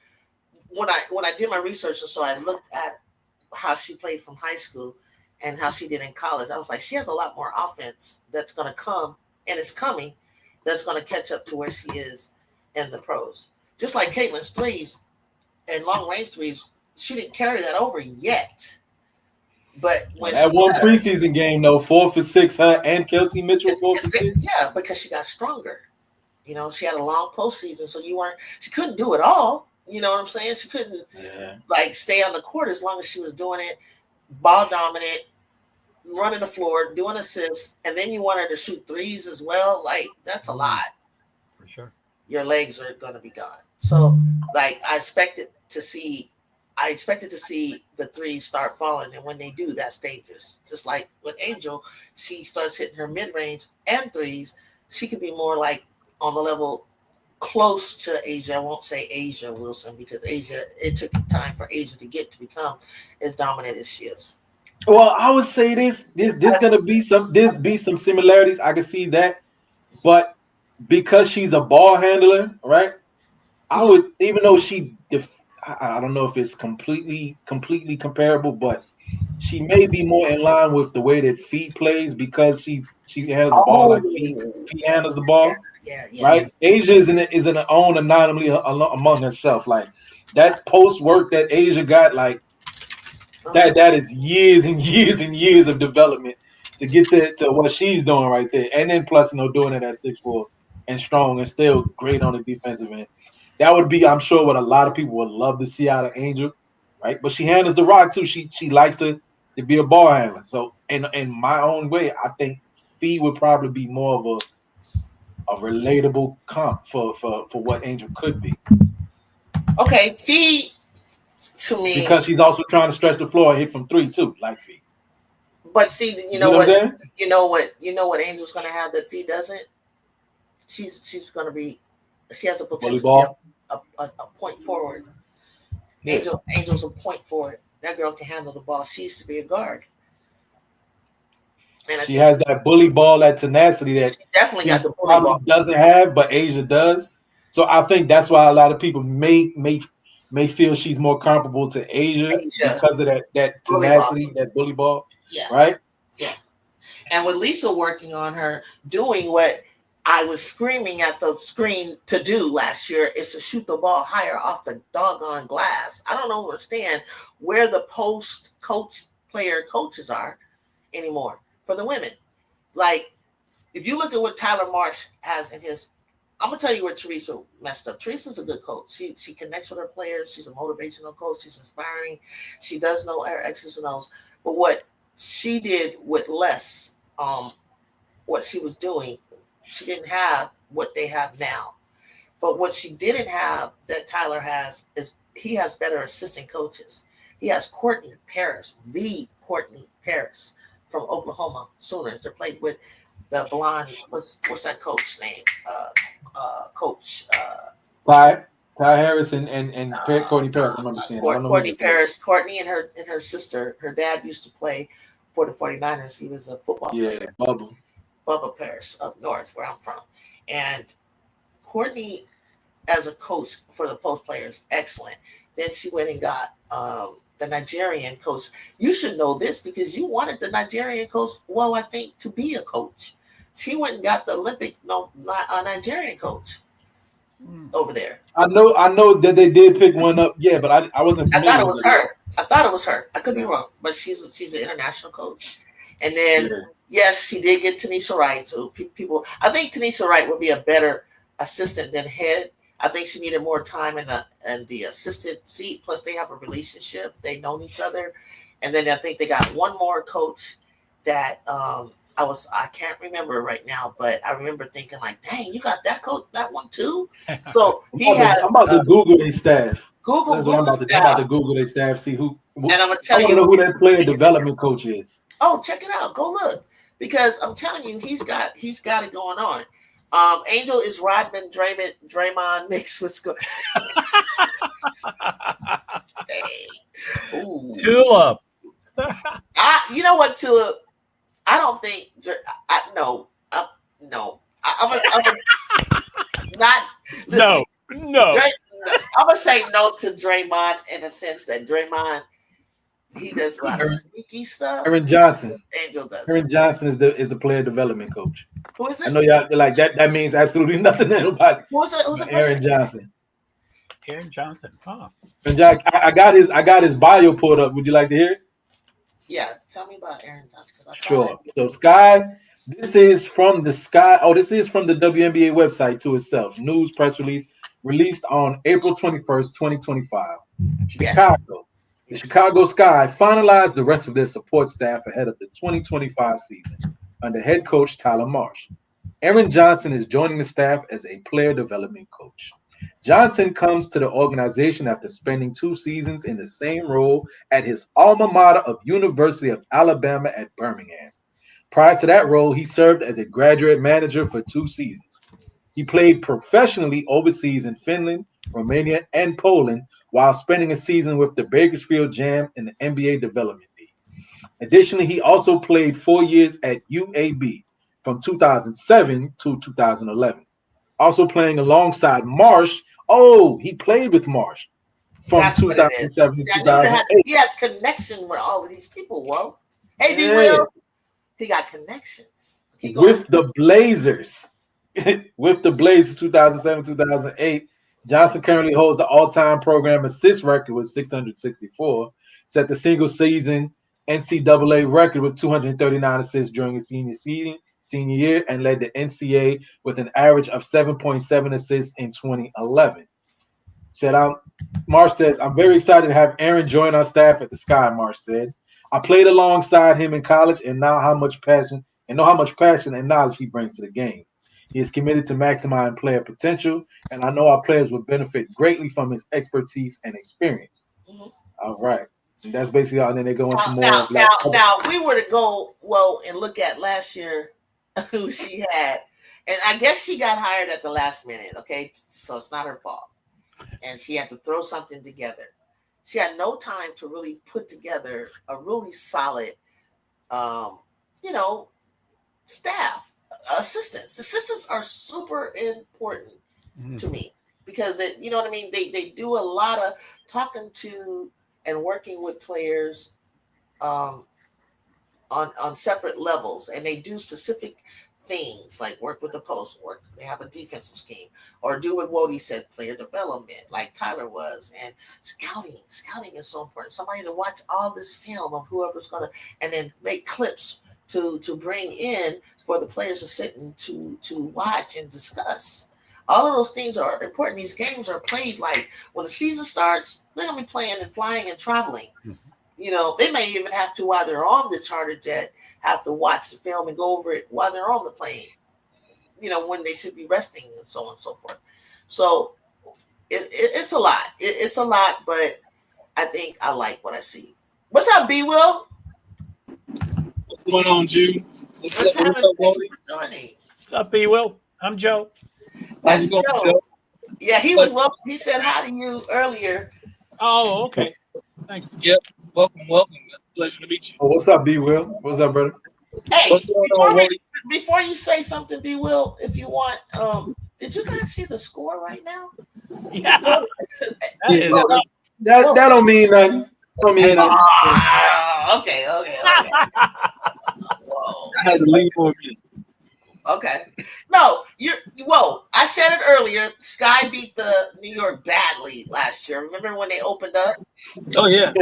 when I did my research. And so I looked at how she played from high school and how she did in college. I was like, she has a lot more offense that's going to come, and it's coming, that's going to catch up to where she is in the pros. Just like Caitlin's threes and long range threes, she didn't carry that over yet. But when that one preseason game, though, 4 for 6, her and Kelsey Mitchell 4 for 6. Yeah, because she got stronger. She had a long postseason, so she couldn't do it all. You know what I'm saying? She couldn't like stay on the court as long as she was doing it, ball dominant, running the floor, doing assists, and then you want her to shoot threes as well. Like, that's a lot. For sure. Your legs are going to be gone. So, like, I expected to see the threes start falling, and when they do, that's dangerous. Just like with Angel, she starts hitting her mid-range and threes. She could be more like on the level close to Asia. I won't say Asia Wilson, because it took time for Asia to become as dominant as she is. Well, I would say there's gonna be some similarities. I can see that, but because she's a ball handler, right? I would, even though I don't know if it's completely comparable, but she may be more in line with the way that Fee plays, because she handles the ball like Fee handles the ball. Yeah. Right? Asia is in her own anomaly among herself. Like, that post work that Asia got, like that is years and years and years of development to get to what she's doing right there. And then plus, doing it at 6'4" and strong and still great on the defensive end. That would be, I'm sure, what a lot of people would love to see out of Angel, right? But she handles the rock too. She likes to be a ball handler. So in my own way, I think Fee would probably be more of a relatable comp for what Angel could be. Okay, Fee, to me, because she's also trying to stretch the floor and hit from 3 too, like Fee. But see, you know what Angel's going to have that Fee doesn't. She has a potential to be a point forward. Yeah. Angel's a point forward. That girl can handle the ball. She used to be a guard. And she has that bully ball, that tenacity that she definitely got the bully ball. Doesn't have, but Asia does. So I think that's why a lot of people may feel she's more comparable to Asia because of that tenacity, that bully ball. Yeah. Right? Yeah. And with Lisa working on her, doing what I was screaming at the screen to do last year is to shoot the ball higher off the doggone glass. I don't understand where the post player coaches are anymore for the women. Like, if you look at what Tyler Marsh has in his, I'm gonna tell you where Teresa messed up. Teresa's a good coach. She connects with her players. She's a motivational coach. She's inspiring. She does know her X's and O's. But what she did with less, what she was doing, she didn't have what they have now. But what she didn't have that Tyler has is he has better assistant coaches. He has Courtney Paris, the Courtney Paris from Oklahoma Sooners that played with the blonde. What's that coach name? Coach Ty Harris and Courtney Paris. I remember seeing. I don't know Courtney Paris. Courtney and her sister. Her dad used to play for the 49ers. He was a football player. Bubba Paris up north where I'm from. And Courtney as a coach for the post players, excellent. Then she went and got the Nigerian coach. You should know this because you wanted the Nigerian coach, well, I think, to be a coach. She went and got the Nigerian coach over there. I know that they did pick one up, yeah, but I wasn't familiar. I thought it was her. I could be wrong, but she's an international coach. And then yes, she did get Tanisha Wright. So people, I think Tanisha Wright would be a better assistant than head. I think she needed more time in the assistant seat. Plus, they have a relationship; they know each other. And then I think they got one more coach that I can't remember right now, but I remember thinking like, "Dang, you got that coach, that one too." So I'm about to Google their staff. I'm about to Google their staff, see who. And I'm gonna tell you who that player development coach is. Oh, check it out. Go look. Because I'm telling you, he's got it going on. Angel is Rodman Draymond mixed with Tulip. You know what, Tulip? I don't think no. I'm not listen, no. I'm gonna say no to Draymond in the sense that Draymond, he does a lot of sneaky stuff. Aaron Johnson. Angel does. Aaron Johnson is the player development coach. Who is it? I know y'all like that. That means absolutely nothing to nobody. Who's the Aaron Johnson. Aaron Johnson. Huh. And Jack, I got his bio pulled up. Would you like to hear it? Yeah, tell me about Aaron Johnson. Sure. So Sky, this is from the WNBA website to itself. News press release released on April 21st, 2025. Yes. Chicago. The Chicago Sky finalized the rest of their support staff ahead of the 2025 season under head coach Tyler Marsh. Aaron Johnson is joining the staff as a player development coach. Johnson comes to the organization after spending 2 seasons in the same role at his alma mater of University of Alabama at Birmingham. Prior to that role, he served as a graduate manager for 2 seasons. He played professionally overseas in Finland, Romania, and Poland while spending a season with the Bakersfield Jam in the NBA Development League. Additionally, he also played 4 years at UAB from 2007 to 2011. Also playing alongside Marsh. Oh, he played with Marsh from 2007 to 2008. He has connection with all of these people. Whoa. Hey, D-Will. He got connections. With the Blazers. With the Blazers 2007, 2008. Johnson currently holds the all-time program assist record with 664. Set the single season NCAA record with 239 assists during his senior year, and led the NCAA with an average of 7.7 assists in 2011. Marsh says, I'm very excited to have Aaron join our staff at the Sky, Marsh said. I played alongside him in college and know how much passion and knowledge he brings to the game. He is committed to maximizing player potential, and I know our players will benefit greatly from his expertise and experience. Mm-hmm. All right. And that's basically all. And then they go into more. Now, we were to go and look at last year who she had, and I guess she got hired at the last minute. Okay, so it's not her fault, and she had to throw something together. She had no time to really put together a really solid, staff. Assistants are super important to me because you know what I mean. They do a lot of talking to and working with players on separate levels, and they do specific things like work with the post, work. They have a defensive scheme, or do what Wody said, player development, like Tyler was, and scouting. Scouting is so important. Somebody to watch all this film of whoever's gonna, and then make clips to bring in for the players to sit and to watch and discuss. All of those things are important. These games are played like when the season starts, they're gonna be playing and flying and traveling. You know, they may even have to, while they're on the charter jet, have to watch the film and go over it while they're on the plane. You know, when they should be resting and so on and so forth. So it's a lot. It's a lot, but I think I like what I see. What's up, B Will? What's going on, Juju? What's happening? What's up, B Will? I'm Joe. That's Joe. Yeah, he was welcome. He said hi to you earlier. Oh, okay. Thanks. Yep. Welcome. Pleasure to meet you. Oh, what's up, B Will? What's up, brother? Hey, What's going on, Wody? before you say something, B Will, if you want, did you guys see the score right now? Yeah. That don't mean nothing. Don't mean nothing. Okay. Whoa. I had to leave for a minute. Okay. No, whoa. I said it earlier. Sky beat the New York badly last year. Remember when they opened up? Oh yeah.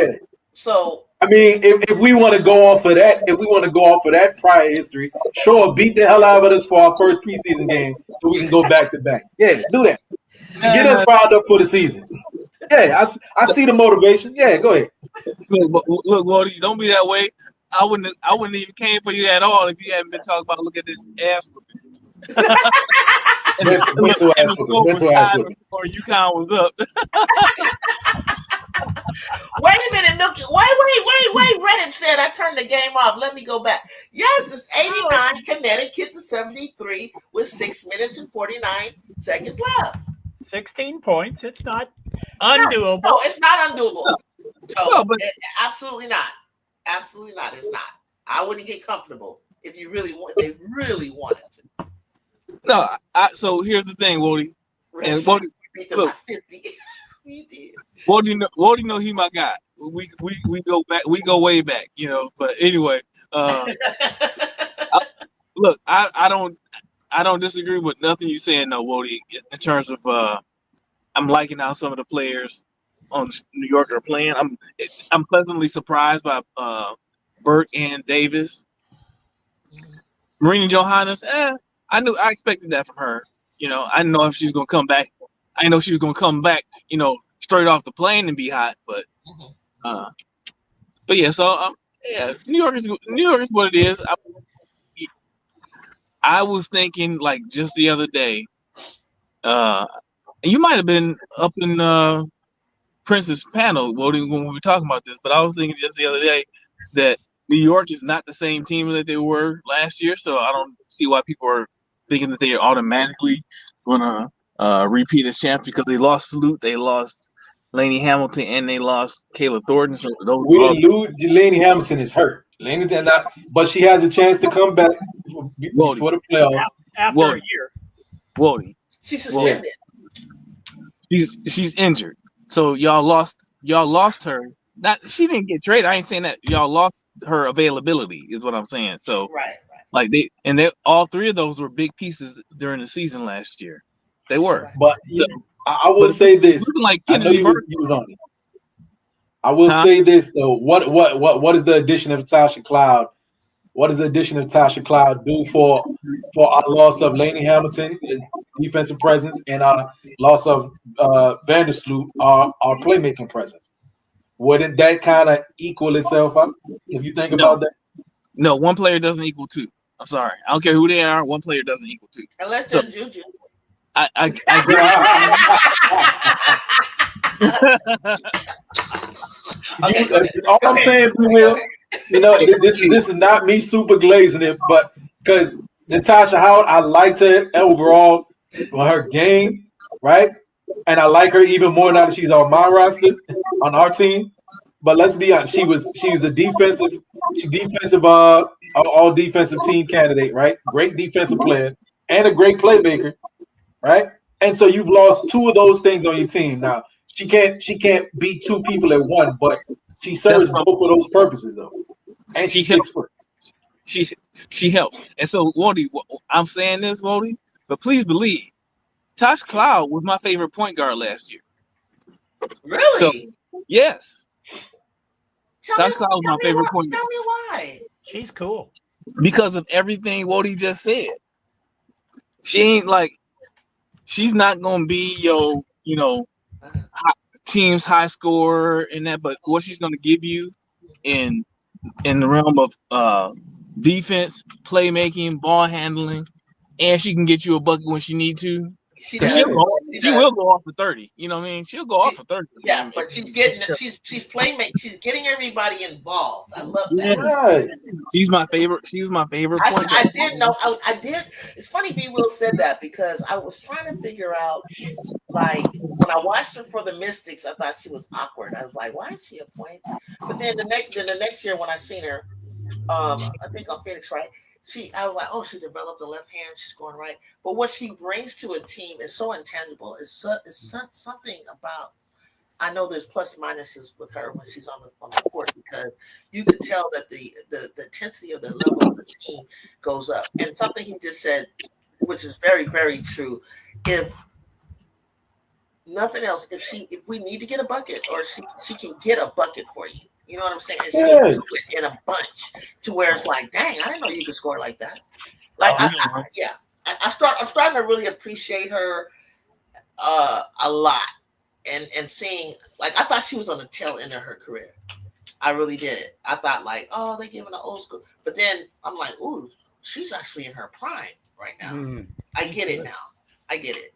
So I mean, if we want to go off of that, prior history, sure, beat the hell out of us for our first preseason game so we can go back to back. Yeah, do that. Get us fired up for the season. Yeah, I see the motivation. Yeah, go ahead. Look, Wody, don't be that way. I wouldn't even came for you at all if you hadn't been talking about look at this ass whooping. Mental ass whooping. Or UConn was up. wait a minute, Milky. Wait. Reddit said I turned the game off. Let me go back. Yes, it's 89. Connecticut to 73 with 6 minutes and 49 seconds left. 16 points. It's not undoable. No, it's not undoable. No, but absolutely not. Absolutely not. It's not. I wouldn't get comfortable if you really want. They really wanted to. No. So here's the thing, Wody. And Wody, look, 50. You did. Wody know he my guy. We go back. We go way back. You know. But anyway, look, I don't disagree with nothing you saying, no, Wody. In terms of I'm liking how some of the players on New York are playing. I'm pleasantly surprised by Burt and Davis. Marina Johannes, I expected that from her. You know, I didn't know if she was gonna come back. I know she was gonna come back, you know, straight off the plane and be hot, but yeah. So yeah, New York is what it is. I was thinking like just the other day, and you might have been up in Prince's panel when we were talking about this, but I was thinking just the other day that New York is not the same team that they were last year, so I don't see why people are thinking that they are automatically gonna repeat as champs because they lost Salute, they lost Lainey Hamilton, and they lost Kayla Thornton. So we didn't lose. Lainey Hamilton is hurt. But she has a chance to come back before the playoffs. After a year. Wody. She's suspended. She's injured. So y'all lost her. She didn't get traded. I ain't saying that. Y'all lost her availability is what I'm saying. So right. Like they all three of those were big pieces during the season last year. They were. But so, I will say this. Like I know you was on it. I will say this though. What is the addition of Tasha Cloud? What does the addition of Tasha Cloud do for our loss of Lainey Hamilton, defensive presence, and our loss of Vandersloot, our playmaking presence? Wouldn't that kind of equal itself up if you think about that? No, one player doesn't equal two. I'm sorry. I don't care who they are. One player doesn't equal two. Unless they're Juju. I all I'm saying, Will, you know, this is not me super glazing it, but because Natasha Howard, I liked her overall for her game, right? And I like her even more now that she's on my roster, on our team. But let's be honest, she was a defensive all defensive team candidate, right? Great defensive player and a great playmaker, right? And so you've lost two of those things on your team. Now she can't beat two people at one, but she serves both of those purposes though. And she's 6 foot. she helps. And so, Wody, I'm saying this, Wody, but please believe, Tosh Cloud was my favorite point guard last year. So, Really? yes, Tell Tosh Cloud was my favorite point Tell guard me why. She's cool. because of everything Wody just said. She ain't like, she's not gonna be your, team's high scorer in that, but what she's gonna give you in the realm of defense, playmaking, ball handling, and she can get you a bucket when she need to. She Because does. she will go off for 30. You know what I mean? She'll go off for 30. Yeah, but she's playmaking. She's getting everybody involved. I love Yeah. that. Right. She's my favorite. She's my favorite point I guard. did know. I did. It's funny B. Will said that because I was trying to figure out, like, when I watched her for the Mystics, I thought she was awkward. I was like, why is she a point? But then the next year when I seen her, I think on Phoenix, right? I was like, oh, she developed the left hand. She's going right. But what she brings to a team is so intangible. It's something about. I know there's plus minuses with her when she's on the court because you could tell that the intensity of the level of the team goes up. And something he just said, which is very, very true. If nothing else, if we need to get a bucket, or she can get a bucket for you. You know what I'm saying? And she'll do it in a bunch to where it's like, dang, I didn't know you could score like that. Like, I'm starting to really appreciate her a lot, and seeing, like, I thought she was on the tail end of her career. I really did. I thought, like, oh, they giving an old school, but then I'm like, ooh, she's actually in her prime right now. I get it now. I get it.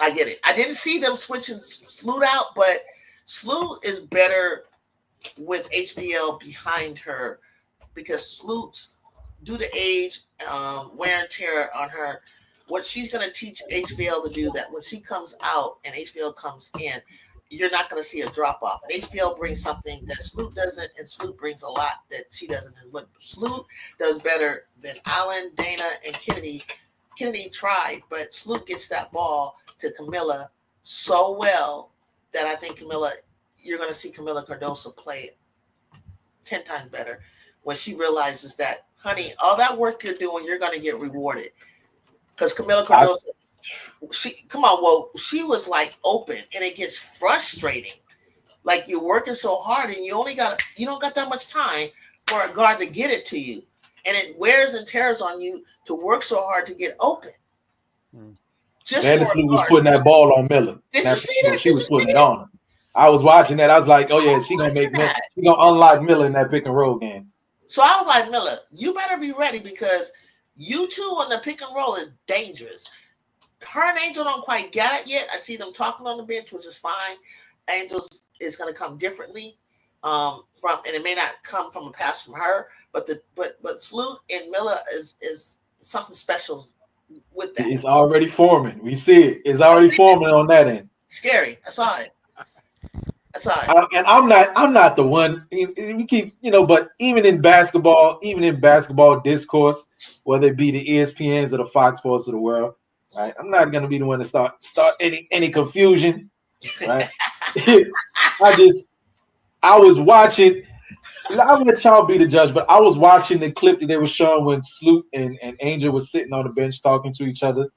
I didn't see them switching Sloot out, but Sloot is better with HBL behind her because Sloot's, due to age, wear and tear on her, what she's going to teach HBL to do, that when she comes out and HBL comes in, you're not going to see a drop off. And HBL brings something that Sloot doesn't, and Sloot brings a lot that she doesn't. And what Sloot does better than Allen, Dana, and Kennedy tried, but Sloot gets that ball to Camilla so well that I think you're going to see Camilla Cardoso play it 10 times better when she realizes that, honey, all that work you're doing, you're going to get rewarded. Because Camilla Cardoso, she was like open, and it gets frustrating. Like, you're working so hard and you don't got that much time for a guard to get it to you. And it wears and tears on you to work so hard to get open. Madison was putting that ball on Miller. Did you see that? She was putting it on him. I was watching that. I was like, oh yeah, she's gonna unlock Miller in that pick and roll game. So I was like, Miller, you better be ready because you two on the pick and roll is dangerous. Her and Angel don't quite get it yet. I see them talking on the bench, which is fine. Angel is gonna come differently. And it may not come from a pass from her, but Sloot and Miller is something special with that. It's already forming. We see it. It's already forming on that end. Scary. I saw it. And I'm not the one. We keep, but even in basketball discourse, whether it be the ESPNs or the Fox Sports of the world, right? I'm not gonna be the one to start any confusion, right? I was watching. I'll let y'all be the judge, but I was watching the clip that they were showing when Sloot and Angel was sitting on the bench talking to each other.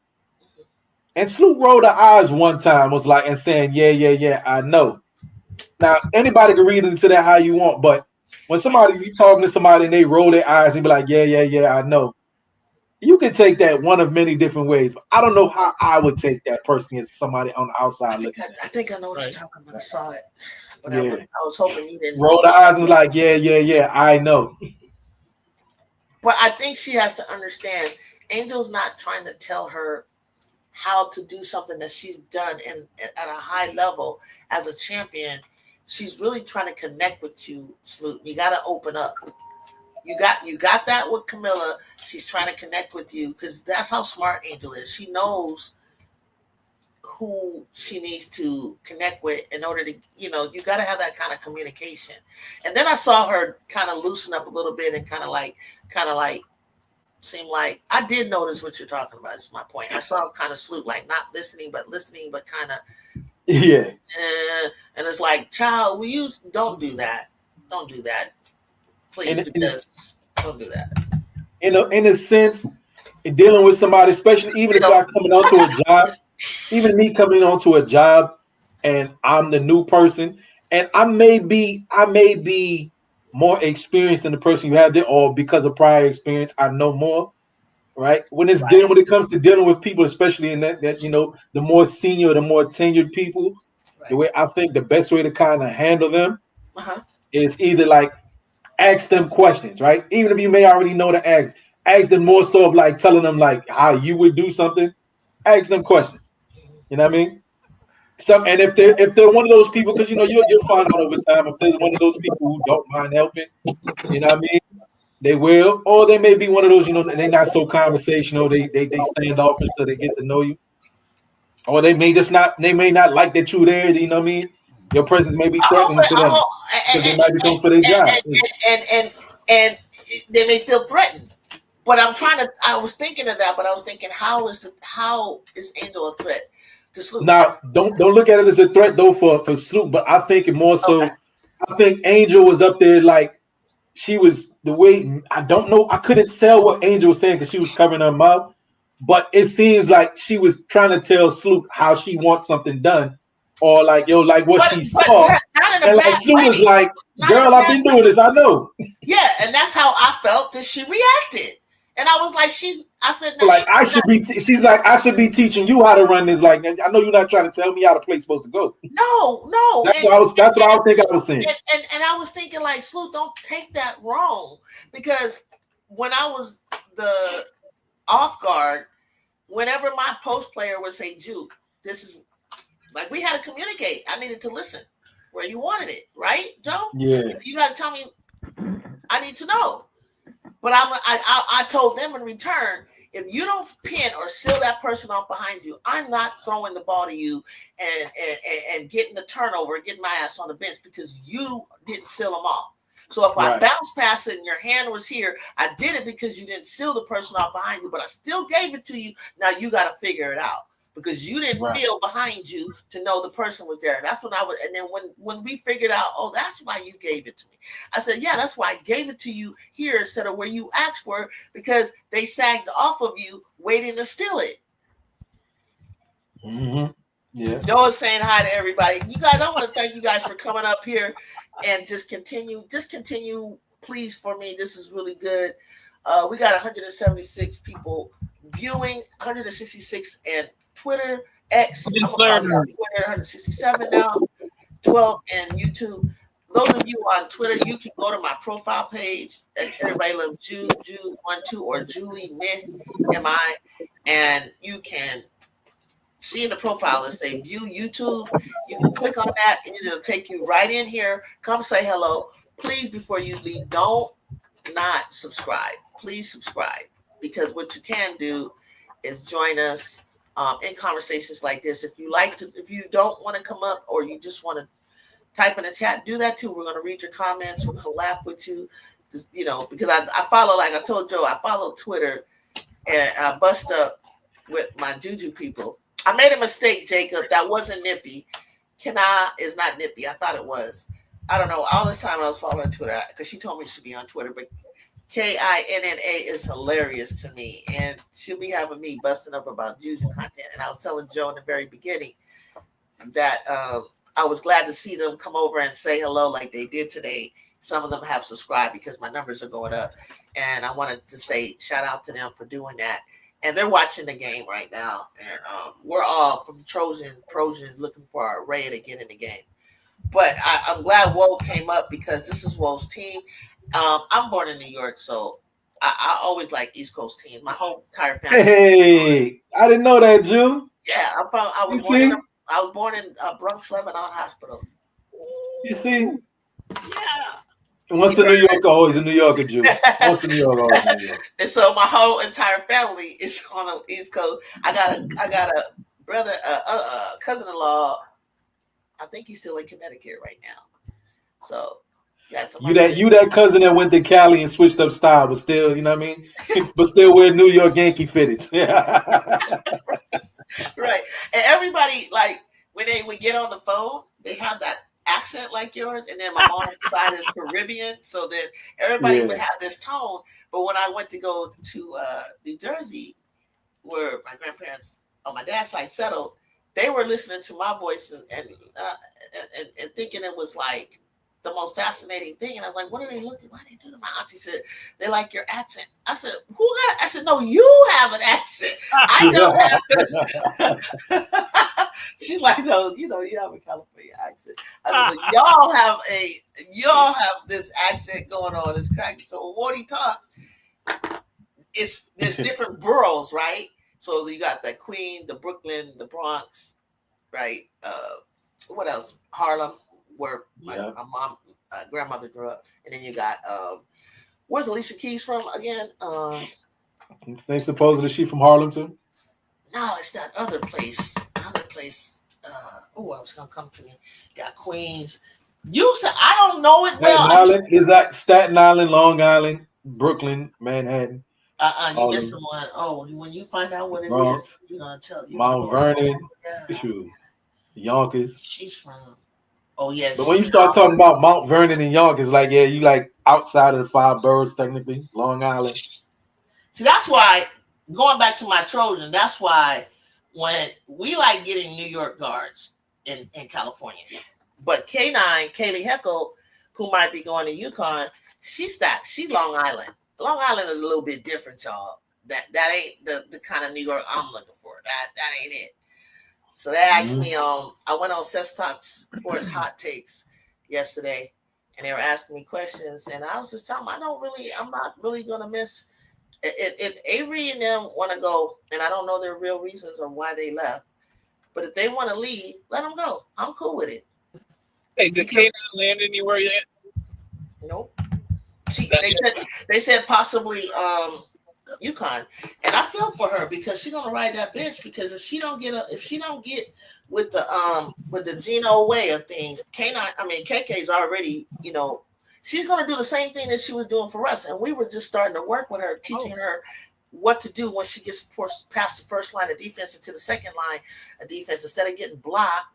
And Sloot rolled her eyes one time, was like, and saying, yeah, I know. Now, anybody can read into that how you want, but when you talking to somebody and they roll their eyes and be like, yeah, I know. You can take that one of many different ways. But I don't know how I would take that personally as somebody on the outside looking. I think I know what you're talking about. I saw it. But I was hoping you didn't roll the eyes and like, yeah, I know. But I think she has to understand Angel's not trying to tell her how to do something that she's done at a high level as a champion. She's really trying to connect with you, Sloot. You got to open up. You got that with Camilla. She's trying to connect with you because that's how smart Angel is. She knows who she needs to connect with in order to, you got to have that kind of communication. And then I saw her kind of loosen up a little bit and kind of like seem like I did notice what you're talking about. Is my point. I saw kind of Sloot like not listening, but kind of and it's like, child, don't do that, please, because Don't do that. In a sense, in dealing with somebody, especially even if I coming onto a job, even me coming onto a job, and I'm the new person, and I may be more experienced than the person you have there, or because of prior experience, I know more. Right? When it comes to dealing with people, especially in that the more senior, the more tenured people, the way I think the best way to kind of handle them is either like ask them questions, right? Even if you may already know the ask them more so of like telling them like how you would do something. Ask them questions. You know what I mean? And if they're one of those people, because you'll find out over time if they're one of those people who don't mind helping. You know what I mean? They will, or they may be one of those, they're not so conversational. They stand off until they get to know you, or they may not like that you're there. You know what I mean? Your presence may be threatening to them because they might be going for their job, and they may feel threatened. But I was thinking of that, but I was thinking, how is Angel a threat to Sloop? Now, don't look at it as a threat though for Sloop, but I think it more so. Okay. I think Angel was up there like. She was the way I don't know. I couldn't tell what Angel was saying because she was covering her mouth, but it seems like she was trying to tell Sloop how she wants something done, or like what she saw. And like Sloop was like, "Girl, I've been doing this. I know." Yeah, and that's how I felt that she reacted. And I was like, I said, no, like I should be. She's like, I should be teaching you how to run this. Like, I know you're not trying to tell me how the play's supposed to go. No. That's what I was. That's what I think I was saying. And I was thinking, like, Sloop, don't take that wrong, because when I was the off guard, whenever my post player would say, "Juke, this is," like, we had to communicate. I needed to listen where you wanted it, right, Joe? Yeah. You got to tell me. I need to know. But I told them in return, if you don't pin or seal that person off behind you, I'm not throwing the ball to you and getting the turnover, getting my ass on the bench because you didn't seal them off. So if I bounce past it and your hand was here, I did it because you didn't seal the person off behind you, but I still gave it to you. Now you got to figure it out, because you didn't feel behind you to know the person was there. And that's when and then when we figured out, oh, that's why you gave it to me. I said, yeah, that's why I gave it to you here instead of where you asked for it, because they sagged off of you waiting to steal it. Mm-hmm. Yeah. Joe is saying hi to everybody. You guys, I want to thank you guys for coming up here and just continue, please, for me. This is really good. We got 176 people viewing, 166 and Twitter, X, I'm on Twitter, 167 now, 12 and YouTube. Those of you on Twitter, you can go to my profile page at Everybody Love Juju12 or Julie MI, and you can see in the profile and say view YouTube. You can click on that and it'll take you right in here. Come say hello. Please, before you leave, don't not subscribe. Please subscribe, because what you can do is join us in conversations like this. If you don't want to come up, or you just want to type in the chat, do that too. We're going to read your comments. We're going to laugh with you, because I follow, like I told Joe, I follow Twitter, and I bust up with my Juju people. I made a mistake, Jacob. That wasn't Nippy. Is not Nippy. I thought it was. I don't know. All this time I was following Twitter because she told me she should be on Twitter, but KINNA is hilarious to me, and she'll be having me busting up about Juju content. And I was telling Joe in the very beginning that I was glad to see them come over and say hello like they did today. Some of them have subscribed because my numbers are going up, and I wanted to say shout out to them for doing that. And they're watching the game right now, and we're all from Trojans looking for our Rayah to get in the game. But I'm glad Woe came up, because this is Woe's team. I'm born in New York, so I always like East Coast teams. My whole entire family. Hey, I didn't know that, June. Yeah, I was born in Bronx Lebanon Hospital. You see? Yeah. Once a New Yorker, always a New Yorker, Jew. Once a New Yorker, always a New Yorker. And so my whole entire family is on the East Coast. I got a brother, cousin-in-law. I think he's still in Connecticut right now. So you that cousin that went to Cali and switched up style, but still, you know what I mean? But still wear New York Yankee fitteds. Right. And everybody, like, when they would get on the phone, they have that accent like yours, and then my mom's side is Caribbean, so that everybody would have this tone. But when I went to go to New Jersey, where my grandparents on my dad's side settled, they were listening to my voice and thinking it was like the most fascinating thing. And I was like, what are they looking? Why are they doing? My auntie said, they like your accent. I said, who got it? I said, no, you have an accent. I don't have. She's like, no, you have a California accent. I said, y'all have this accent going on. It's cracking. So when Woody talks, there's different boroughs, right? So you got the Queen, the Brooklyn, the Bronx, right? What else? Harlem, where my mom, grandmother grew up, and then you got where's Alicia Keys from again? They supposedly she from Harlem too. No, it's that other place. I was gonna come to me. Got Queens. You said I don't know it well. Staten Island is that Staten Island, Long Island, Brooklyn, Manhattan. You missed one. Oh, when you find out what it Bronx, is, you're gonna tell you. Mount Vernon, yeah. Yonkers. She's from. Oh yes. But when you start talking about Mount Vernon and Yonkers, like you like outside of the 5 boroughs technically, Long Island. See, that's why going back to my Trojan. That's why when we like getting New York guards in California, but K9 Kaylee Heckle, who might be going to UConn, she's Long Island. Long Island is a little bit different, y'all. That ain't the kind of New York I'm looking for. That ain't it. So they asked me I went on Seth Talks Sports Hot Takes yesterday, and they were asking me questions, and I was just telling them I'm not really gonna miss if Avery and them want to go, and I don't know their real reasons or why they left, but if they want to leave, let them go. I'm cool with it. Hey, did K9 land anywhere yet? Nope. They said possibly UConn, and I feel for her because she's gonna ride that bench, because if she don't get with the Geno way of things, KK's already, she's gonna do the same thing that she was doing for us, and we were just starting to work with her, teaching her what to do when she gets past the first line of defense into the second line of defense, instead of getting blocked,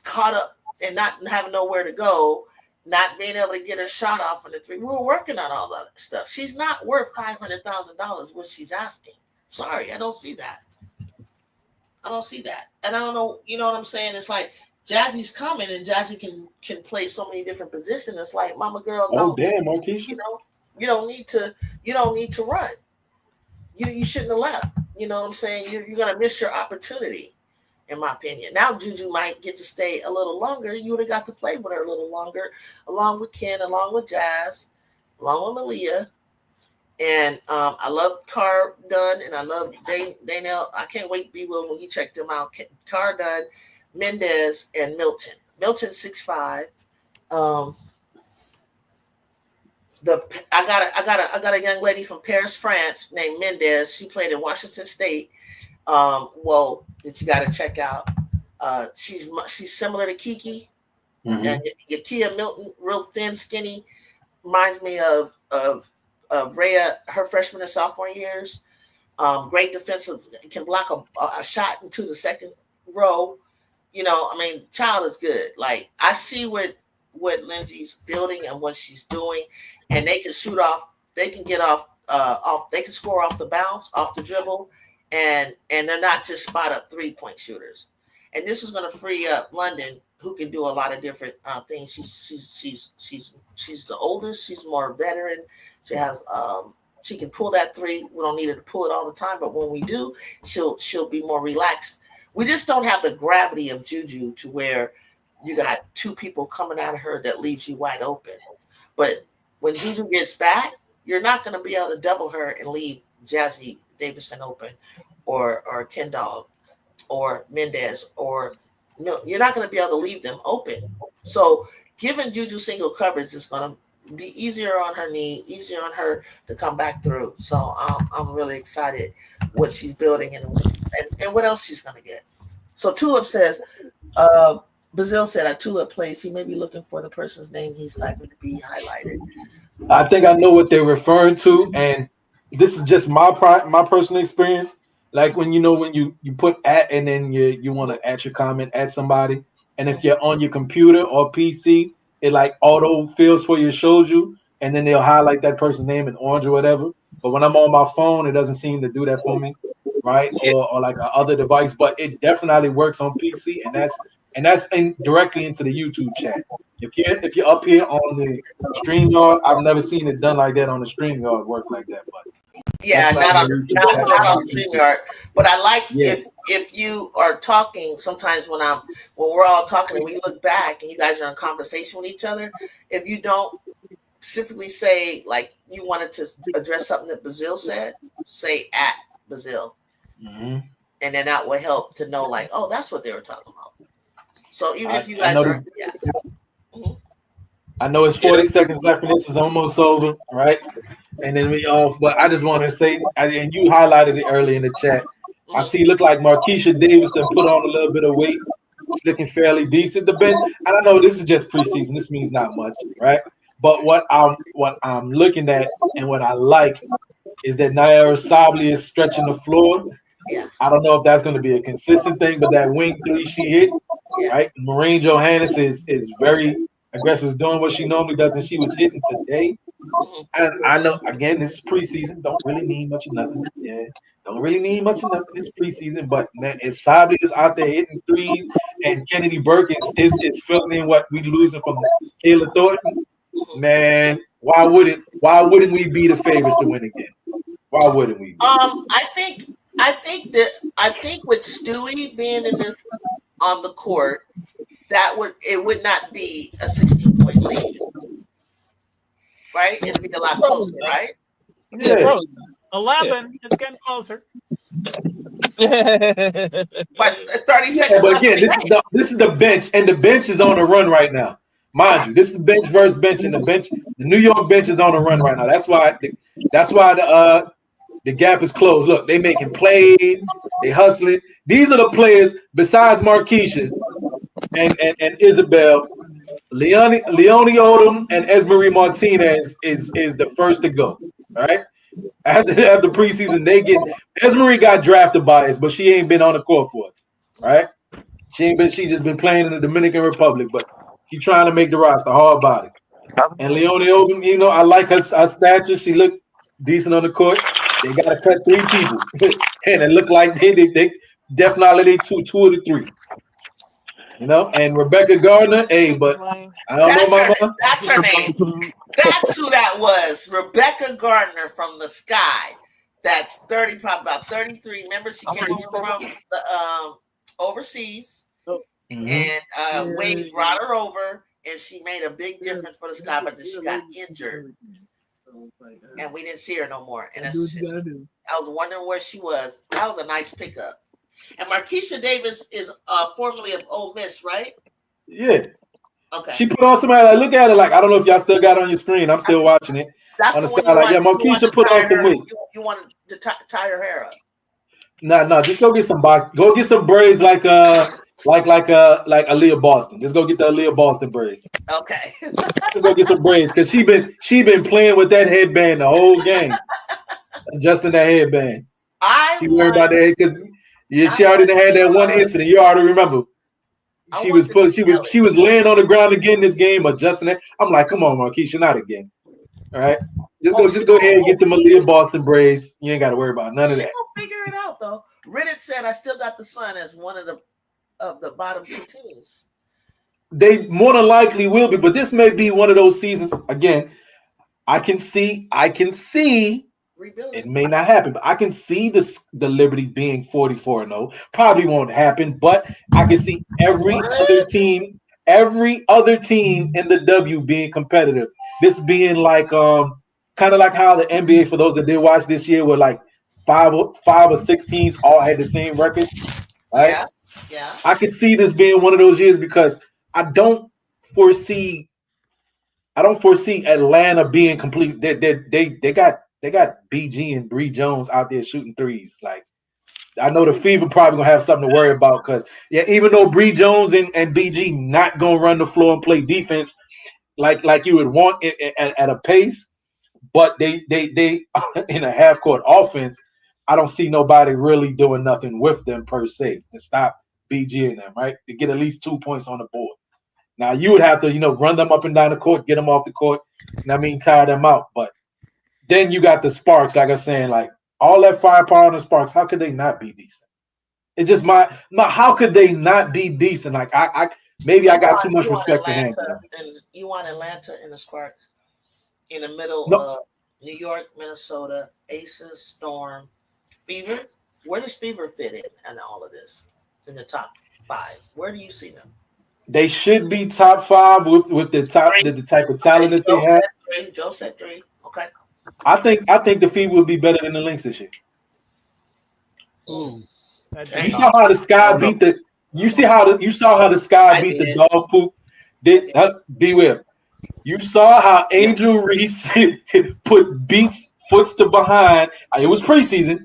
caught up, and not having nowhere to go. Not being able to get her shot off on the 3. We were working on all that stuff. She's not worth $500,000, what she's asking. Sorry, I don't see that. And I don't know, you know what I'm saying? It's like Jazzy's coming, and Jazzy can play so many different positions. It's like, mama girl, no. Oh damn, Marquise. You don't need to run. You shouldn't have left. You know what I'm saying? You're gonna miss your opportunity. In my opinion. Now Juju might get to stay a little longer. You would have got to play with her a little longer, along with Ken, along with Jazz, along with Malia. And I love Car Dunn, and I love Daynell. I can't wait, B-Will, when you check them out. Car Dunn, Mendez, and Milton. Milton 6'5". I got a young lady from Paris, France, named Mendez. She played at Washington State. That you got to check out. She's similar to Kiki, and Yakia Milton, real thin, skinny, reminds me of Rayah, her freshman and sophomore years. Great defensive, can block a shot into the second row. Child is good. Like, I see what Lindsay's building and what she's doing, and they can shoot off. They can get off. They can score off the bounce, off the dribble. And they're not just spot up 3-point shooters. And this is going to free up London, who can do a lot of different things. She's the oldest. She's more veteran. She can pull that 3. We don't need her to pull it all the time, but when we do, she'll be more relaxed. We just don't have the gravity of Juju to where you got 2 people coming at her that leaves you wide open. But when Juju gets back, you're not going to be able to double her and leave Jazzy Davison open, or Ken Dog, or Mendez, or you're not going to be able to leave them open. So giving Juju single coverage is going to be easier on her knee, easier on her to come back through. So I'm really excited what she's building and what else she's going to get. So Tulip says, Bazil said at Tulip Place, he may be looking for the person's name he's typing to be highlighted. I think I know what they're referring to, and this is just my personal experience. Like when you put at, and then you want to add your comment at somebody, And if you're on your computer or PC, it like auto fills for you, shows you, and then they'll highlight that person's name in orange or whatever. But when I'm on my phone, it doesn't seem to do that for me, right? Or like a other device. But it definitely works on PC, and that's directly into the YouTube chat. If you're up here on the StreamYard, I've never seen it done like that on the StreamYard work like that. But yeah, not on StreamYard. But I like if you are talking. Sometimes when we're all talking and we look back and you guys are in conversation with each other, if you don't specifically say like you wanted to address something that Bazil said, say at Bazil, and then that will help to know like, oh, that's what they were talking about. So even if you guys are, I know it's 40 seconds left and this is almost over, right? And then we off. But I just want to say, and you highlighted it early in the chat. I see look like Markeisha Davis done put on a little bit of weight. She's looking fairly decent. The bench, I don't know, this is just preseason. This means not much, right? But what I'm looking at and what I like is that Naira Sabli is stretching the floor. Yeah. I don't know if that's going to be a consistent thing, but that wing three she hit, right? Maureen Johannes is very aggressive, is doing what she normally does, and she was hitting today. And I know, again, this is preseason. Don't really need much of nothing. Yeah, don't really need much of nothing. It's preseason. But, man, if Sabli is out there hitting threes and Kennedy Burke is filling in what we losing from Kayla Thornton, man, why wouldn't we be the favorites to win again? Why wouldn't we? I think with Stewie being in this on the court, it would not be a 16-point lead, right? It'd be a lot closer, right? Yeah. 11 is getting closer. But 30 seconds. But again, this is the bench, and the bench is on the run right now. Mind you, this is bench versus bench, and the New York bench is on the run right now. That's why the gap is closed. Look, they making plays, they hustling. These are the players besides Markeisha and Isabel. Leone Odom and Esmery Martinez is the first to go. All right. After preseason, Esmery got drafted by us, but she ain't been on the court for us. Right? She just been playing in the Dominican Republic, but she's trying to make the roster, hard body. And Leone Odom, I like her stature. She looked decent on the court. They gotta cut 3 people. And it looked like they definitely two of the 3. And Rebecca Gardner, but I don't know. That's her name. That's who that was. Rebecca Gardner from the Sky. That's 30, probably about 33. Remember, she came over from the overseas, and Wade brought her over, and she made a big difference for the Sky, but then she got injured, and we didn't see her no more. And I was wondering where she was. That was a nice pickup. And Markeisha Davis is formerly of Ole Miss, right? Yeah. Okay. She put on somebody like, look at it like, I don't know if y'all still got it on your screen. I'm still watching it. That's on the side, one like, Markeisha put on some weight. You wanted to tie her hair up. No, just go get some braids like Aaliyah Boston. Just go get the Aaliyah Boston braids. Okay. Just go get some braids because she been playing with that headband the whole game, adjusting that headband. She worried about that because she already had that one incident. You already remember. She was laying on the ground again this game, adjusting it. I'm like, come on, Markeisha, not again. All right, just go ahead and get the Aaliyah Boston braids. You ain't got to worry about none of that. She'll figure it out though. Reddit said I still got the Sun as one of the bottom 2 teams. They more than likely will be, but this may be one of those seasons. Again, I can see rebuilding. It may not happen, but I can see the Liberty being 44-0. Probably won't happen, but I can see every other team in the W being competitive. This being like kind of like how the NBA, for those that did watch this year, were like 5 or 6 teams all had the same record. Right? Yeah. I could see this being one of those years because I don't foresee Atlanta being complete. They got BG and Bree Jones out there shooting threes. Like, I know the Fever probably gonna have something to worry about because even though Bree Jones and BG not gonna run the floor and play defense like you would want at a pace, but they in a half court offense, I don't see nobody really doing nothing with them per se to stop BG and them, right? To get at least 2 points on the board. Now you would have to, run them up and down the court, get them off the court, tire them out. But then you got the Sparks, like I was saying, like all that firepower on the Sparks, how could they not be decent? It's just how could they not be decent? Like maybe I got too much respect for him. You want Atlanta and the Sparks in the middle No. of New York, Minnesota, Aces, Storm, Fever. Where does Fever fit in all of this? In the top 5, where do you see them? They should be top 5 with the type of talent that they have. Joe said 3. Okay. I think the Fever would be better than the Lynx this year. Ooh. You saw how the Sky beat the. You saw how the Sky beat the dog poop. Beware. You saw how Angel Reese put Beats foots to behind. It was preseason.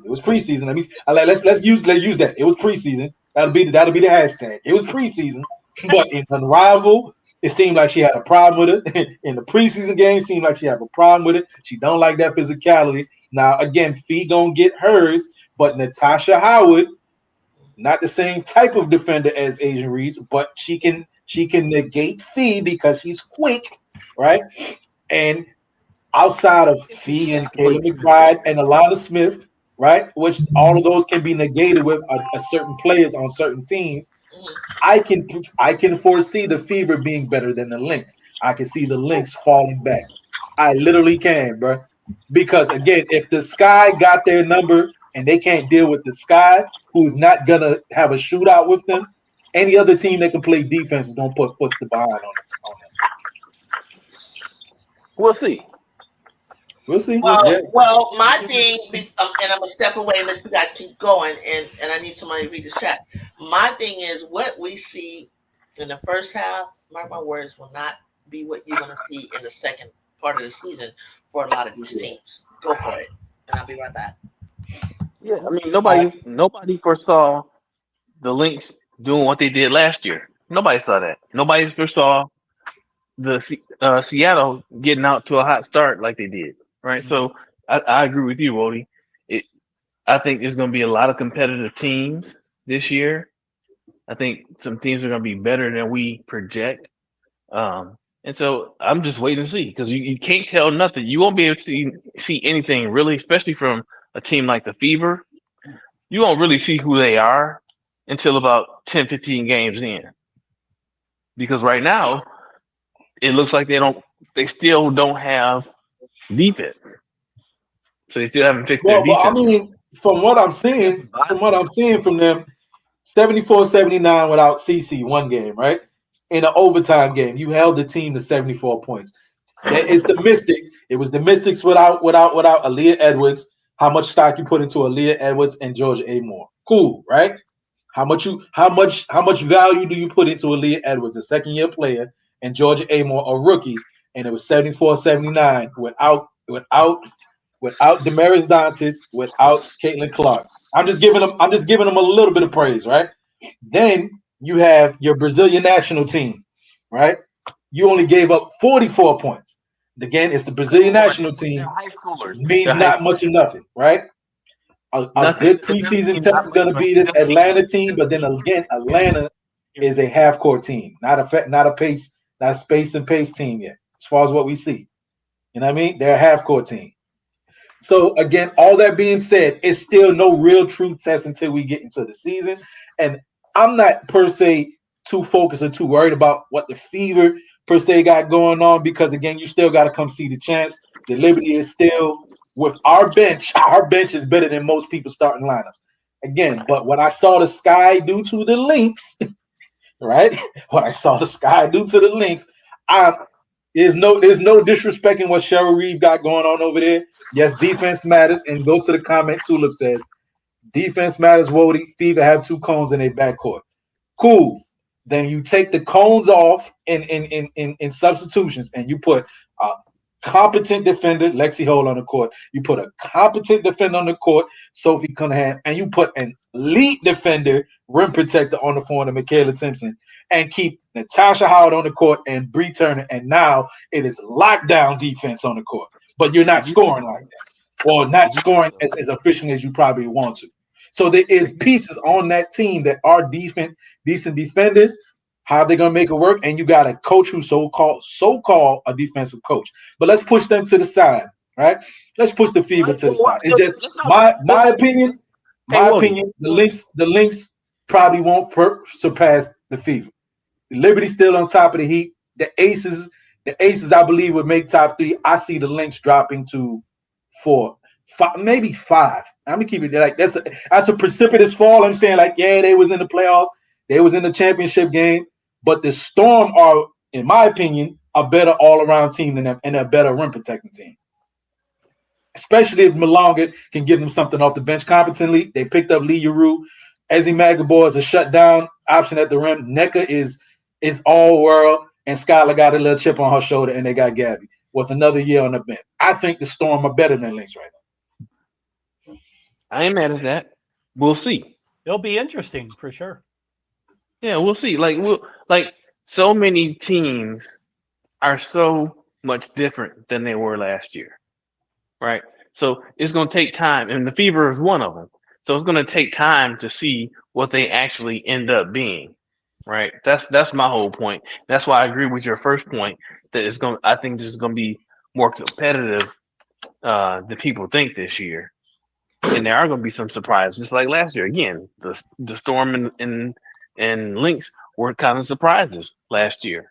I mean, let's use that. It was preseason. That'll be the hashtag. It was preseason, but in Unrival, it seemed like she had a problem with it. In the preseason game, seemed like she had a problem with it. She don't like that physicality. Now again, Fee gonna get hers, but Natasha Howard, not the same type of defender as Asian Reese, but she can negate Fee because she's quick, right? And outside of Fee and Kayla McBride and Alana Smith, right, which all of those can be negated with a certain players on certain teams, I can foresee the Fever being better than the Lynx. I can see the Lynx falling back. I literally can, bro. Because again, if the Sky got their number and they can't deal with the Sky, who's not gonna have a shootout with them, any other team that can play defense is gonna put foot to behind on them. We'll see. Well, my thing, and I'm gonna step away and let you guys keep going, and I need somebody to read the chat. My thing is what we see in the first half, mark my words, will not be what you're gonna see in the second part of the season for a lot of these teams. Go for it, and I'll be right back. Yeah, I mean nobody foresaw the Lynx doing what they did last year. Nobody saw that. Nobody foresaw the Seattle getting out to a hot start like they did. Right, so I agree with you, Wody. I think there's going to be a lot of competitive teams this year. I think some teams are going to be better than we project, and so I'm just waiting to see because you can't tell nothing. You won't be able to see anything really, especially from a team like the Fever. You won't really see who they are until about 10, 15 games in, because right now it looks like they still don't have defense. So they still haven't fixed their defense. I mean, from what I'm seeing from them, 74-79 without CC one game, right? In an overtime game, you held the team to 74 points. It's the Mystics. It was the Mystics without Aaliyah Edwards. How much stock you put into Aaliyah Edwards and Georgia Amore? Cool, right? How much value do you put into Aaliyah Edwards, a second-year player, and Georgia Amore, a rookie? And it was 74-79 without Damaris Dantis, without Caitlin Clark. I'm just giving them a little bit of praise, right? Then you have your Brazilian national team, right? You only gave up 44 points. Again, it's the Brazilian national team. Means not much of nothing, right? A good preseason test is going to be this Atlanta team, but then again, Atlanta is a half-court team, not a space and pace team yet, as far as what we see. You know what I mean? They're a half-court team. So again, all that being said, it's still no real true test until we get into the season. And I'm not per se too focused or too worried about what the Fever per se got going on, because again, you still got to come see the champs. The Liberty is still with our bench. Our bench is better than most people's starting lineups. Again, but what I saw the Sky do to the Lynx, right? What I saw the Sky do to the Lynx, there's no disrespecting what Cheryl Reeve got going on over there. Yes, defense matters. And go to the comment. Tulip says, defense matters, Wody. Fever have 2 cones in their backcourt. Cool. Then you take the cones off in substitutions, and you put a competent defender, Lexi Hole, on the court. You put a competent defender on the court, Sophie Cunningham, and you put an elite defender, rim protector on the floor, Michaela Simpson, and keep Natasha Howard on the court and Bree Turner. And now it is lockdown defense on the court. But you're not scoring like that, or not scoring as efficiently as you probably want to. So there is pieces on that team that are decent defenders. How they gonna make it work? And you got a coach who's so-called a defensive coach. But let's push them to the side, right? Let's push the Fever to the side. It's just my opinion. My opinion. The Lynx probably won't surpass the Fever. Liberty's still on top of the heat. The Aces, I believe, would make top 3. I see the Lynx dropping to 4, 5, maybe 5. I'm gonna keep it like that's a precipitous fall. I'm saying like, yeah, they was in the playoffs, they was in the championship game, but the Storm are, in my opinion, a better all-around team than them and a better rim protecting team. Especially if Malonga can give them something off the bench competently. They picked up Lee Yuru. Ezzy Magabor is a shutdown option at the rim. NECA is all world, and Skylar got a little chip on her shoulder, and they got Gabby with another year on the bench. I think the Storm are better than Lynx right now. I ain't mad at that. We'll see. It'll be interesting for sure. Yeah, we'll see. Like so many teams are so much different than they were last year, right? So it's going to take time, and the Fever is one of them. So it's going to take time to see what they actually end up being, right? That's my whole point. That's why I agree with your first point that it's going. I think this is going to be more competitive than people think this year, and there are going to be some surprises, just like last year. Again, the Storm and Lynx were kind of surprises last year.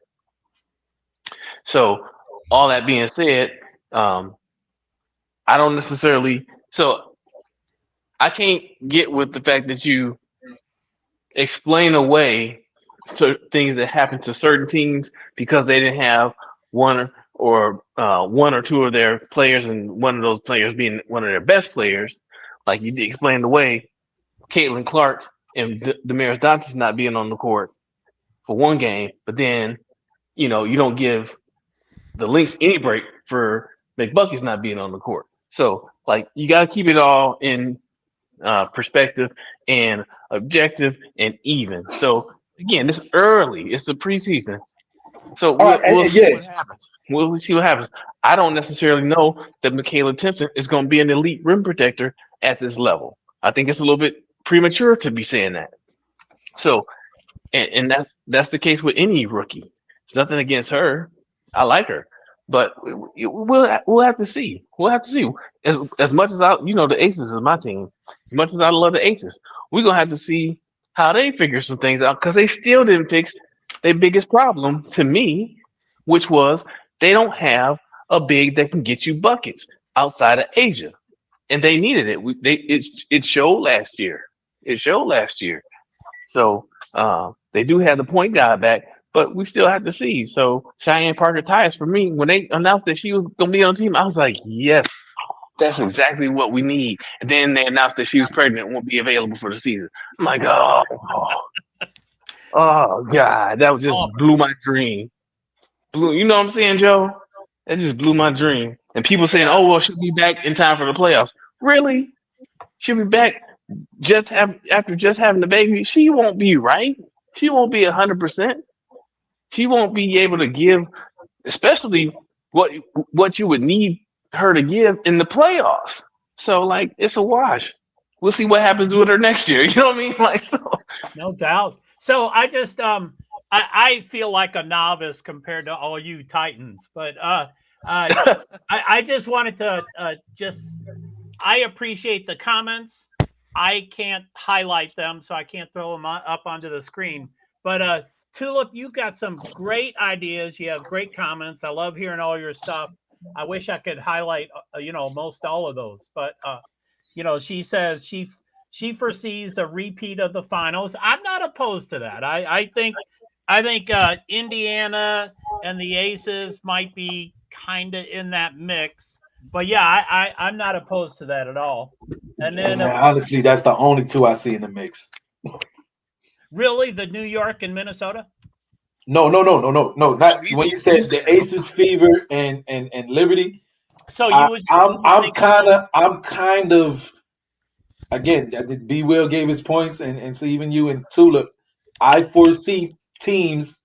So all that being said, I don't necessarily. So I can't get with the fact that you explain away things that happen to certain teams because they didn't have one or two of their players, and one of those players being one of their best players. Like you explained away Caitlin Clark and Damaris Doncic not being on the court for one game, but then you don't give the Lynx any break for McBuckets not being on the court. So like you got to keep it all in perspective and objective and even. So again, it's early. It's the preseason. So we'll see what happens. We'll see what happens. I don't necessarily know that Michaela Timpson is going to be an elite rim protector at this level. I think it's a little bit premature to be saying that. So, and that's the case with any rookie. It's nothing against her. I like her, but we'll have to see. We'll have to see. As much as the Aces is my team. As much as I love the Aces, we're gonna have to see how they figure some things out because they still didn't fix their biggest problem to me, which was they don't have a big that can get you buckets outside of Asia, and they needed it. It showed last year. So they do have the point guard back, but we still have to see. So Cheyenne Parker-Tyus, for me, when they announced that she was gonna be on the team, I was like, yes. That's exactly what we need. And then they announced that she was pregnant and won't be available for the season. I'm like, oh God, that just blew my dream. You know what I'm saying, Joe? That just blew my dream. And people saying, oh, well, she'll be back in time for the playoffs. Really? She'll be back after just having the baby? She won't be right. She won't be 100%. She won't be able to give, especially what you would need her to give in the playoffs. So like it's a wash. We'll see what happens with her next year. You know what I mean? Like so. No doubt. So I just I feel like a novice compared to all you Titans, but I just wanted to I appreciate the comments. I can't highlight them, so I can't throw them up onto the screen. But Tulip, you've got some great ideas. You have great comments. I love hearing all your stuff. I wish I could highlight, most all of those. But, she says she foresees a repeat of the finals. I'm not opposed to that. I think Indiana and the Aces might be kind of in that mix. But yeah, I'm not opposed to that at all. And then honestly, that's the only two I see in the mix. Really, the New York and Minnesota? No. Not when you said the Aces, Fever, and Liberty. So I'm kind of again. B. Will gave his points, and so even you and Tulip. I foresee teams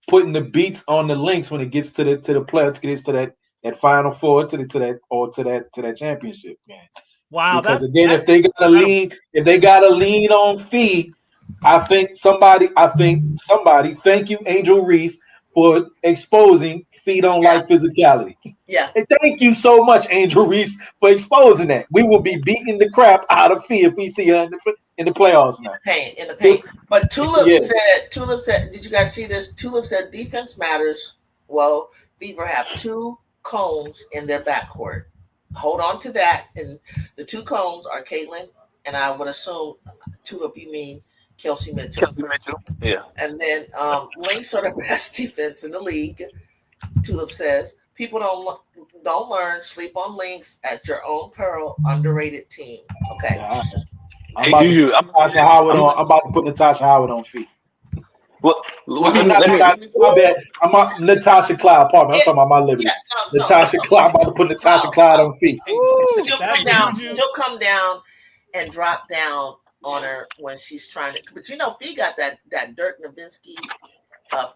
putting the beats on the Lynx when it gets to the playoffs, gets to that Final Four, to that championship game. Wow, Because that's again, if they gotta lean on Fee, I think somebody, thank you, Angel Reese, for exposing Fee don't like physicality. Yeah. And thank you so much, Angel Reese, for exposing that. We will be beating the crap out of Fee if we see her in the playoffs now. In the paint. But Tulip Yeah. said, did you guys see this? Tulip said defense matters. Well, Fever have 2 cones in their backcourt. Hold on to that. And the 2 cones are Caitlin, and I would assume Tulip, you mean Kelsey Mitchell. Kelsey Mitchell. Yeah. And then Lynx are the best defense in the league. Tulip says people don't learn. Sleep on Lynx at your own peril. Underrated team. Okay. Yeah, I'm Hey, about Juju, I'm about to put Natasha Howard on Fee. Well, let me, My bad. I'm not Natasha Clyde. Pardon me. I'm talking about my Liberty. No. Natasha Clyde. I'm about to put Natasha Clyde on Fee. She'll come down. She'll come down and drop down on her when she's trying to. But Fee got that Dirk Nowitzki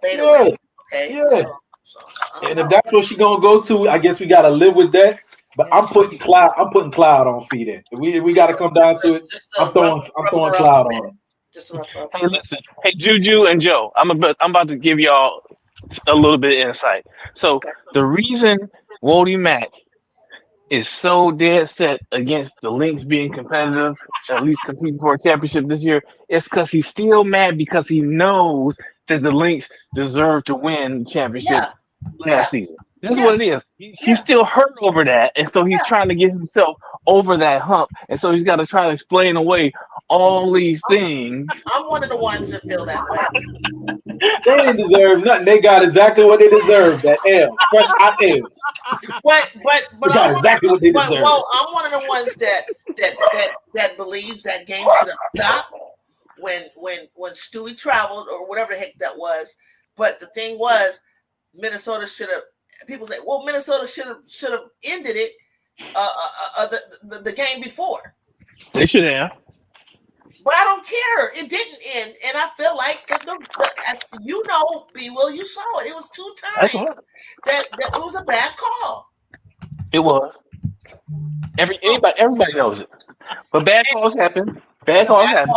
fadeaway. Okay. Yeah. So, And if that's what she's gonna go to, I guess we gotta live with that. But I'm putting Cloud on Fee then. We gotta come down to it. I'm throwing Cloud on her. Just rough up. hey, listen. Hey, Juju and Joe, I'm about to give y'all a little bit of insight. So the reason Wody Mack is so dead set against the Lynx being competitive, at least competing for a championship this year, is because he's still mad because he knows that the Lynx deserve to win the championship last season. That's what it is. He's still hurt over that, and so he's trying to get himself over that hump, and so he's got to try to explain away all these things. I'm one of the ones that feel that way. They didn't deserve nothing. They got exactly what they deserved. That L, fresh hot L's. But They got exactly what they deserved. Well, I'm one of the ones that believes that game should have stopped when Stewie traveled or whatever the heck that was. But the thing was, Minnesota should have. People say, well, Minnesota should have ended it the game before. They should have. But I don't care. It didn't end, and I feel like B. Will, you saw it. It was 2 times that it was a bad call. It was. Everybody knows it. But bad calls happen. Bad calls happen.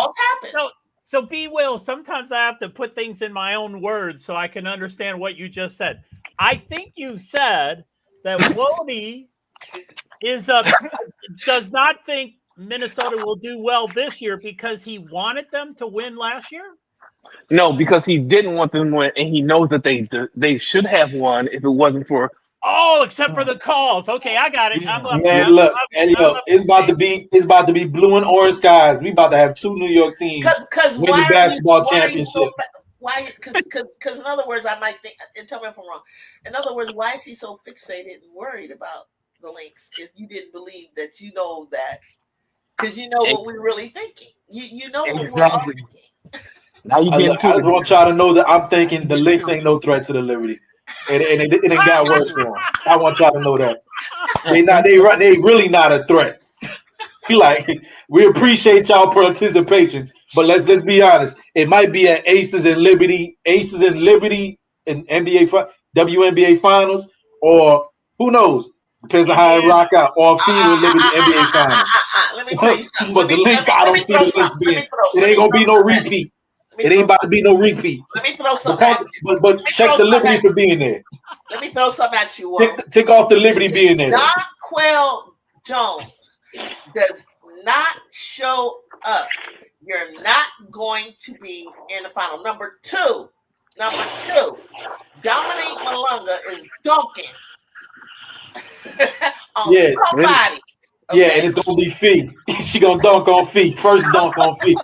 So B. Will, sometimes I have to put things in my own words so I can understand what you just said. I think you said that Wody does not think Minnesota will do well this year because he wanted them to win last year? No, because he didn't want them to win, and he knows that they should have won if it wasn't for. Oh, except for the calls. Okay, I got it. It's about to be blue and orange skies. We about to have 2 New York teams win the basketball championship. Because in other words, I might think, and tell me if I'm wrong. In other words, why is he so fixated and worried about the Lynx if you didn't believe that that? Because what we're really thinking. You know what we're all thinking. Now you I just want y'all to know that I'm thinking the Lynx ain't no threat to the Liberty. And it got worse for them. I want y'all to know that. They really not a threat. We appreciate y'all participation, but let's be honest. It might be an Aces and Liberty in NBA WNBA finals, or who knows? Depends on how it rock out. Or FIBA Liberty NBA finals. Let me tell you something. But the Lynx, I don't see the Lynx being. It ain't gonna be no repeat. It ain't about to be no repeat. Let me throw something at you. But check the Liberty for being there. Let me throw something at you. Tick off the Liberty being there. Donquel Jones does not show up. You're not going to be in the final. Number two, Dominique Malunga is dunking on somebody. Okay? Yeah, and it's gonna be Fee. She gonna dunk on Fee. First dunk on Fee.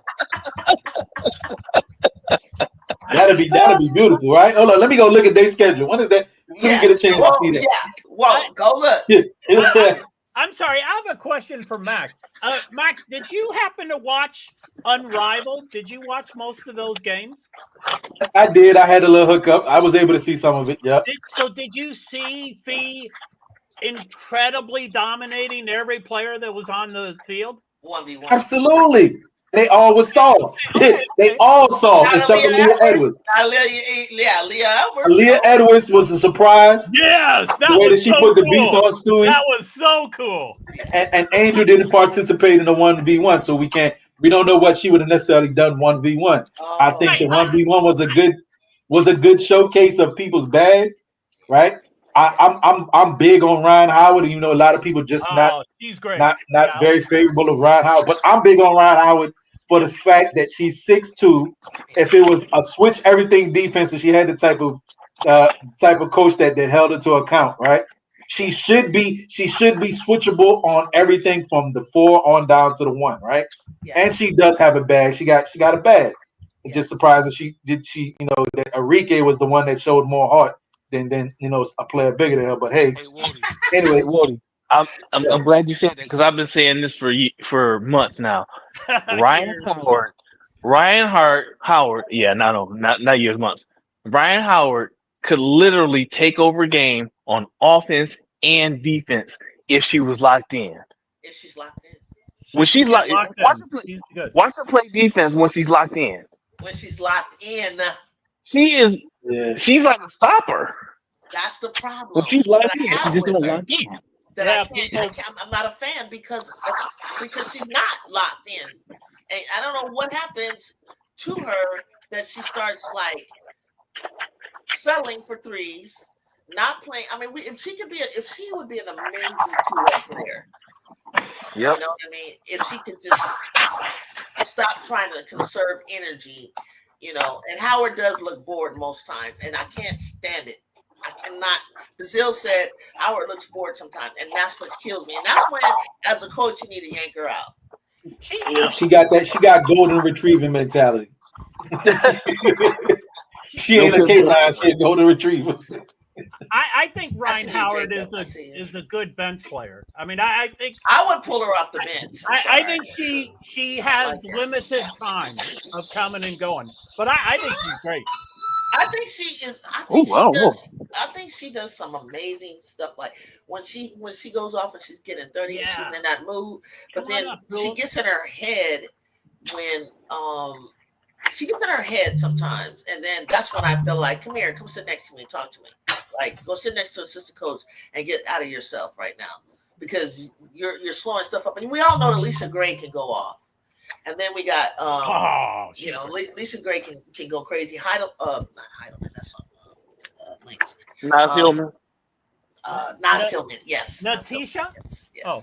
That'll be beautiful, right? Hold on, let me go look at their schedule. When is that? Let me get a chance to see that. Yeah. Whoa, go look. I'm sorry, I have a question for Max. Max, did you happen to watch Unrivaled? Did you watch most of those games? I did. I had a little hookup. I was able to see some of it. Yeah. Did you see Fee incredibly dominating every player that was on the field? 1v1. Absolutely. They all was soft. They all soft, except for Leah Edwards. Leah Edwards. Leah Edwards was a surprise. Yes, that The way was that she so put the cool. beast on Stewie. That was so cool. And Angel didn't participate in the 1v1, so we don't know what she would have necessarily done 1v1. I think the 1v1 was a good showcase of people's bag, right? I'm big on Ryan Howard, and a lot of people just she's great. not very favorable of Ryan Howard, but I'm big on Ryan Howard for the fact that she's 6'2". If it was a switch everything defense, and she had the type of coach that held it to account, right? She should be switchable on everything from the 4 on down to the 1, right? Yeah. And she does have a bag. She got a bag. It's just surprising that Enrique was the one that showed more heart than a player bigger than her. But hey anyway, Wody, I'm glad you said that, because I've been saying this for months now. Ryan Howard, yeah, not years, months. Ryan Howard could literally take over a game on offense and defense if she was locked in. If she's locked in. When she's locked in, watch her play defense when she's locked in. When she's locked in. She's like a stopper. That's the problem. When she's locked in, she just don't lock in. I'm not a fan because she's not locked in. And I don't know what happens to her that she starts like settling for threes, not playing. I mean, if she would be an amazing two-way player. Yep. You know what I mean? If she could just stop trying to conserve energy, and Howard does look bored most times, and I can't stand it. I cannot. Brazil said Howard looks bored sometimes, and that's what kills me. And that's when, as a coach, you need to yank her out. She got that. She got golden retrieving mentality. She ain't a K-line. She a golden retriever. I think Ryan Howard is a good bench player. I mean, I think I would pull her off the bench. I think she has limited time of coming and going, but I think she's great. I think she is. I think she does some amazing stuff. Like when she goes off and she's getting 30, and she's in that mood. But then she gets in her head when she gets in her head sometimes, and then that's when I feel like, come here, come sit next to me, talk to me. Like go sit next to an assistant coach and get out of yourself right now, because you're slowing stuff up. And we all know that Lisa Gray can go off. And then we got, Lisa Gray can go crazy. Not Heidelman, that's on links. Nas Hillman. Nas Hillman, yes. Natisha? Yes. Oh.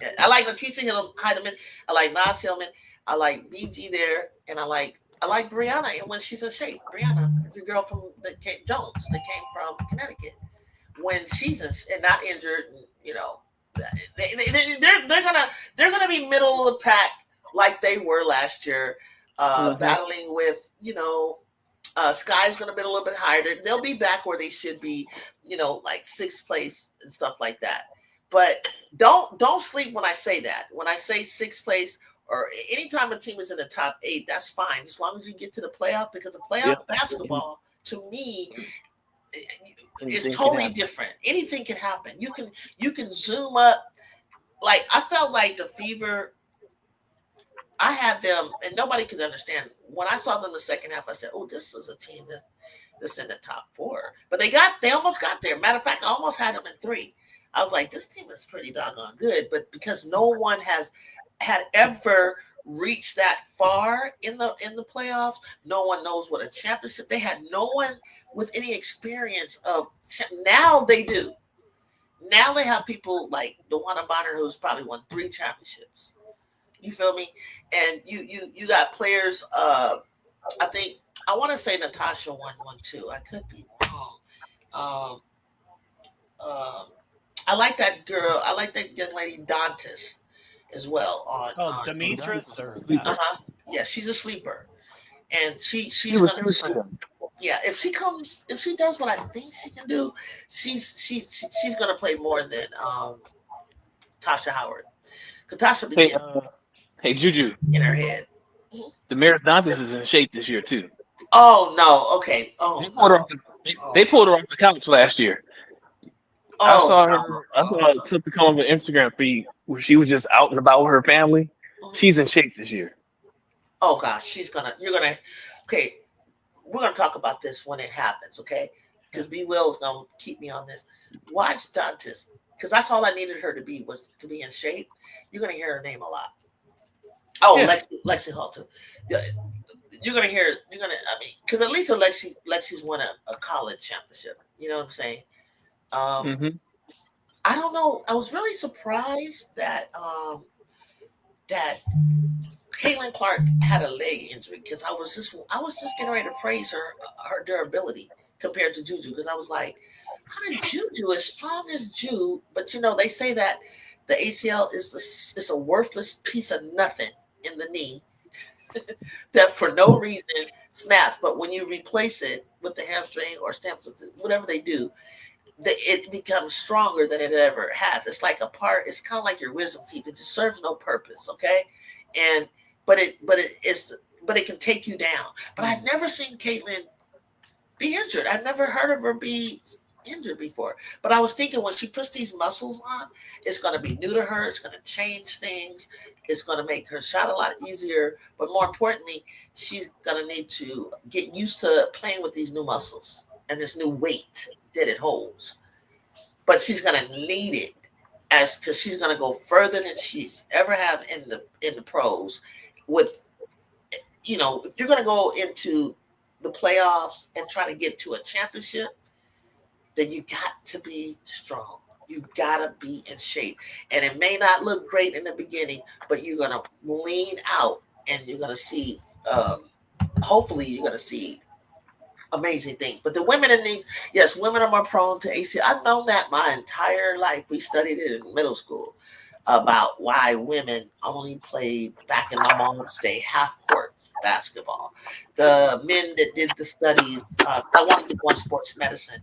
Yeah, I like Natisha Heidelman. I like Nas Hillman. I like BG there. And I like Brianna when she's in shape. Brianna, the girl from Jones that came from Connecticut. When she's and not injured, they're gonna be middle of the pack, like they were last year, battling with, Sky's going to be a little bit higher. They'll be back where they should be, like 6th place and stuff like that. But don't sleep when I say that. When I say 6th place, or anytime a team is in the top 8, that's fine, as long as you get to the playoff, because the playoff basketball, to me, is totally different. Anything can happen. You can zoom up. Like, I felt like the Fever, I had them, and nobody could understand. When I saw them in the second half, I said, "Oh, this is a team that's in the top 4." But they almost got there. Matter of fact, I almost had them in 3. I was like, this team is pretty doggone good. But because no one had ever reached that far in the playoffs, no one knows what a championship. They had no one with any experience of. Now they do. Now they have people like DeWanna Bonner, who's probably won 3 championships. You feel me? And you got players. I want to say Natasha won 1 too. I could be wrong. I like that girl. I like that young lady Dantas as well. Demetrius. Yeah, she's a sleeper, and she's gonna. Yeah, if she does what I think she can do, she's gonna play more than Tasha Howard. Tasha Hey, Juju. In her head. Damaris Dantas is in shape this year too. Oh no! Okay. Oh, they pulled her off the couch last year. I saw her something come on the Instagram feed where she was just out and about with her family. She's in shape this year. Oh gosh, okay, we're gonna talk about this when it happens, okay? Because B Will's gonna keep me on this. Watch Dantas, because that's all I needed her to be, was to be in shape. You're gonna hear her name a lot. Oh, Yeah. Lexi Hall too. Yeah, I mean, because at least Lexi's won a college championship. You know what I'm saying? Mm-hmm. I don't know. I was really surprised that that Caitlin Clark had a leg injury, because I was just getting ready to praise her durability compared to Juju, because I was like, how did Juju, as strong as Juju, but they say that the ACL is a worthless piece of nothing in the knee that for no reason snaps, but when you replace it with the hamstring or stamps, whatever they do, it becomes stronger than it ever has. It's like it's kind of like your wisdom teeth. It just serves no purpose, okay? But it can take you down. But I've never seen Caitlin be injured. I've never heard of her be injured before. But I was thinking, when she puts these muscles on, it's going to be new to her. It's going to change things. It's going to make her shot a lot easier. But more importantly, she's going to need to get used to playing with these new muscles and this new weight that it holds. But she's going to need it, because she's going to go further than she's ever have in the pros. With, if you're going to go into the playoffs and try to get to a championship, then you got to be strong. You got to be in shape. And it may not look great in the beginning, but you're going to lean out, and you're going to see, hopefully you're going to see amazing things. But the women in these, yes, women are more prone to ACL. I've known that my entire life. We studied it in middle school about why women only played, back in my mom's day, half court basketball. The men that did the studies, I wanted to go on sports medicine.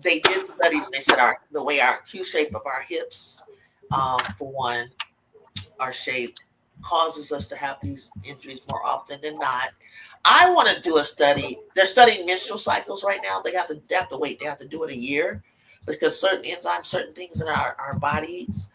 They did studies. They said the way our Q shape of our hips, for one, are shaped, causes us to have these injuries more often than not. I want to do a study. They're studying menstrual cycles right now. They have to wait. They have to do it a year, because certain enzymes, certain things in our bodies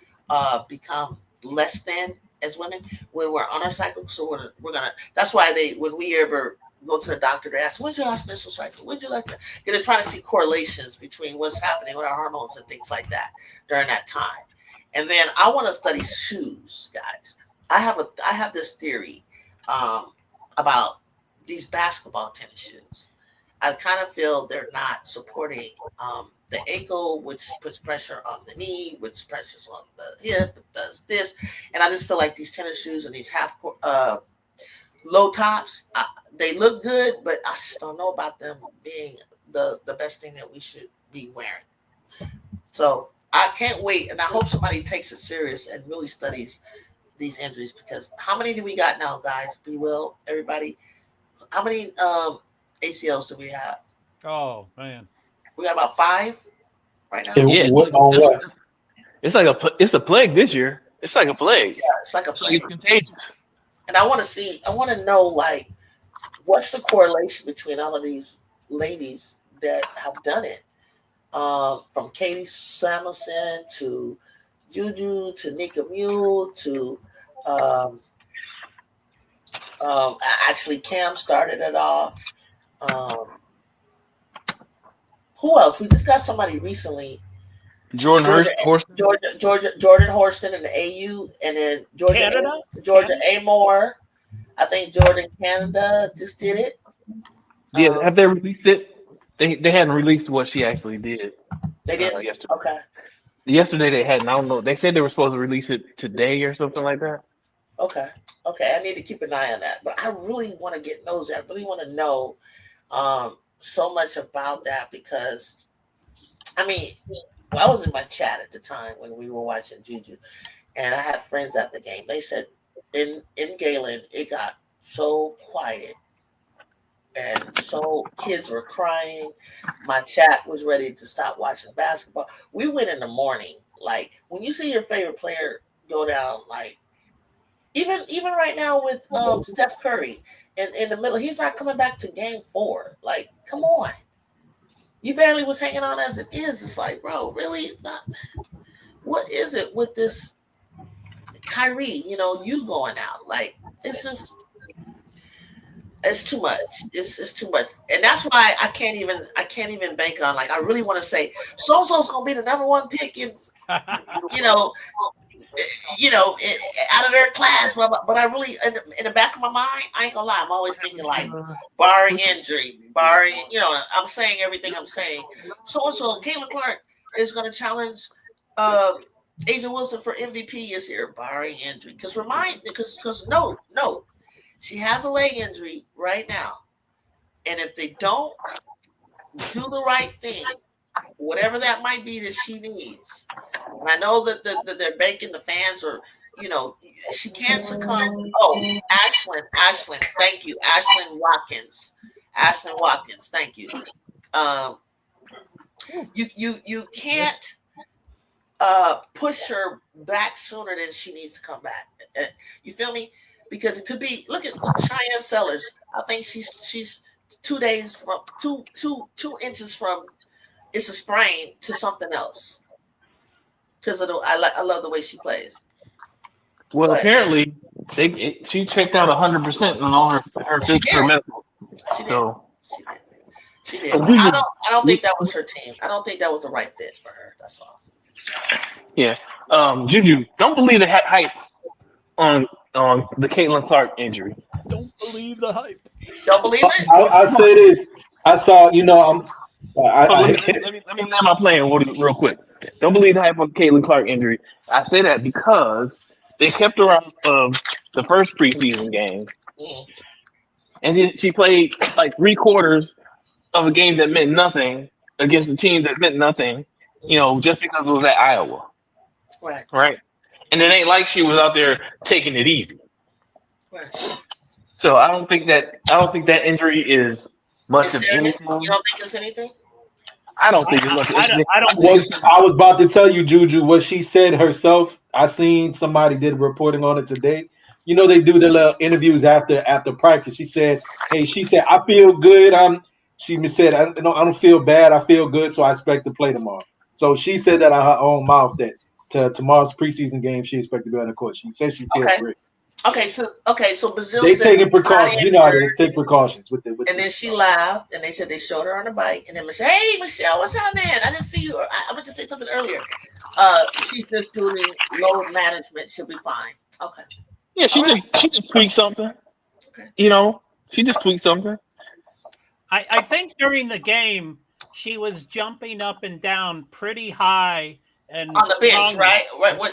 become less than, as women, when we're on our cycle. So we're gonna. That's why when we ever go to the doctor, they ask, "When's your last menstrual cycle? When'd you like that?" They're trying to see correlations between what's happening with our hormones and things like that during that time. And then I want to study shoes, guys. I have this theory about these basketball tennis shoes. I kind of feel they're not supporting the ankle, which puts pressure on the knee, which pressures on the hip, it does this. And I just feel like these tennis shoes and these low tops, they look good, but I just don't know about them being the best thing that we should be wearing. So I can't wait, and I hope somebody takes it serious and really studies these injuries, because how many do we got now, guys? Be well, everybody. How many ACLs do we have? Oh man, we got about 5 right now. Yeah, What? it's a plague this year. It's like a plague. Yeah, it's like a It's like it's plague. contagious. And I want to know, like, what's the correlation between all of these ladies that have done it? From Katie Samuelson to Juju to Nika Mule to actually Cam started it off. Who else? We just got somebody recently. Jordan Horston. Jordan Horston in the AU, and then Georgia Amore. I think Jordan Canada just did it. Yeah, have they released it? They hadn't released what she actually did. They did yesterday. Okay. Yesterday they hadn't. I don't know. They said they were supposed to release it today or something like that. Okay. I need to keep an eye on that. But I really want to get nosy. I really want to know so much about that, because, I mean, I was in my chat at the time when we were watching Juju, and I had friends at the game. They said in Galen, it got so quiet, and so kids were crying. My chat was ready to stop watching basketball. We went in the morning. Like, when you see your favorite player go down, like, even right now with Steph Curry in the middle, he's not coming back to game 4. Like, come on. You barely was hanging on as it is. It's like, bro, really? What is it with this Kyrie, you going out? Like, it's just it's too much. It's too much, and that's why I can't even bank on, like, I really want to say so and so's gonna be the number one pick in, you know, out of their class. But I really, in the back of my mind, I ain't gonna lie, I'm always thinking, like, barring injury, I'm saying everything I'm saying. So and so, Caitlin Clark is gonna challenge Agent Wilson for MVP this year, barring injury. Because no. She has a leg injury right now. And if they don't do the right thing, whatever that might be that she needs, and I know that they're banking the fans, or, she can't succumb. Oh, Ashlyn, thank you. Ashlyn Watkins, thank you. You can't push her back sooner than she needs to come back. You feel me? Because it could be, look at Cheyenne Sellers. I think she's 2 days from 2 inches from it's a sprain to something else. Because I love the way she plays. Well, apparently she checked out 100% on all her physical medical. She did. So she did. I don't think that was her team. I don't think that was the right fit for her. That's all. Yeah. Juju, don't believe the hype on the Caitlin Clark injury. Don't believe the hype. Don't believe it? I say this. I saw, let me land my plan real quick. Don't believe the hype on Caitlin Clark injury. I say that because they kept her out of the first preseason game. And then she played like 3/4 of a game that meant nothing against a team that meant nothing, just because it was at Iowa. Right? And it ain't like she was out there taking it easy. Right. So I don't think that injury is much of anything. You don't think it's anything? I don't think it's much. I was about to tell you, Juju, what she said herself. I seen somebody did reporting on it today. They do the little interviews after practice. She said, I feel good. She said, I don't feel bad. I feel good, so I expect to play tomorrow. So she said that out of her own mouth that to tomorrow's preseason game, she expects to be on the court. She said she feels great. So Brazil they said taking precautions. You know how they take precautions with and then she laughed, and they said they showed her on the bike, and then Michelle, hey Michelle, what's happening? I didn't see you. I meant to say something earlier. She's just doing load management. She'll be fine. Okay. Yeah, she just tweaked something. Okay. She just tweaked something. I think during the game she was jumping up and down pretty high and on the bench, right?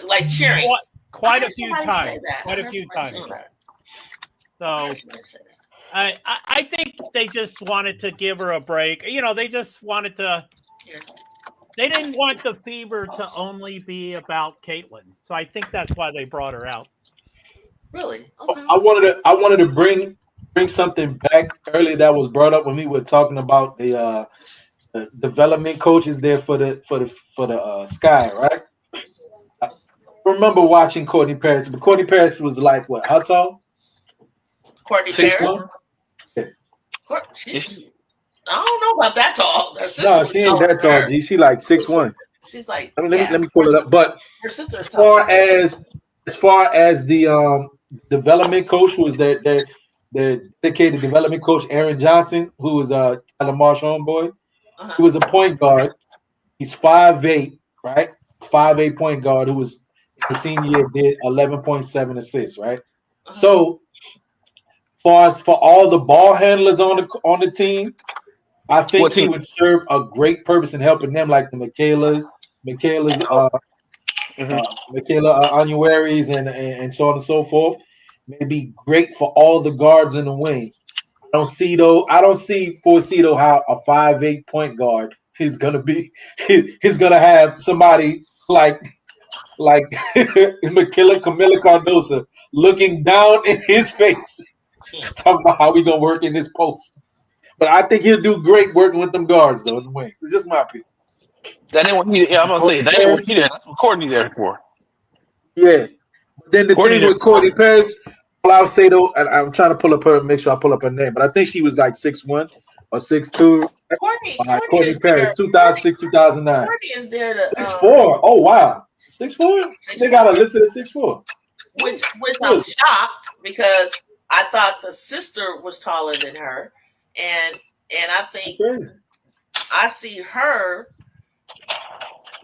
Like cheering. Quite a few times. So I think they just wanted to give her a break. They just wanted to. They didn't want the fever to only be about Caitlin, so I think that's why they brought her out. Really? Okay. I wanted to bring something back earlier that was brought up when we were talking about the development coaches there for the Sky, right? I remember watching Courtney Paris, but Courtney Paris was like what? How tall? Courtney Paris. I don't know about that tall. Her sister. No, she ain't that tall. G. She like 6'1". She's like. Let me pull it up. But her sister is as far as the development coach, who was the dedicated development coach, Aaron Johnson, who was Tyler Marsh homeboy. He was a point guard. He's 5'8", right? 5'8" point guard who was the senior year did 11.7 assists, right? So, for all the ball handlers on the team, I think he would serve a great purpose in helping them, like the Michaela Anuaries and so on and so forth. Maybe great for all the guards in the wings. I don't see foresee how a 5'8" point guard is gonna be. He's gonna have somebody like Camila Cardosa looking down in his face, talking about how we gonna work in this post. But I think he'll do great working with them guards though in the wings. It's just my opinion. That ain't what he. Yeah, I'm gonna say that ain't what he did. That's what Courtney there for. Yeah. But then the thing with Courtney Paris. I'll say though, and I'm trying to pull up her, make sure I pull up her name, but I think she was like 6'1" or 6'2". Courtney Paris, 2006, 2009. Courtney is there to 6'4". Oh wow, 6'4". They got her listed at 6'4". which I'm shocked because I thought the sister was taller than her, and I think I see her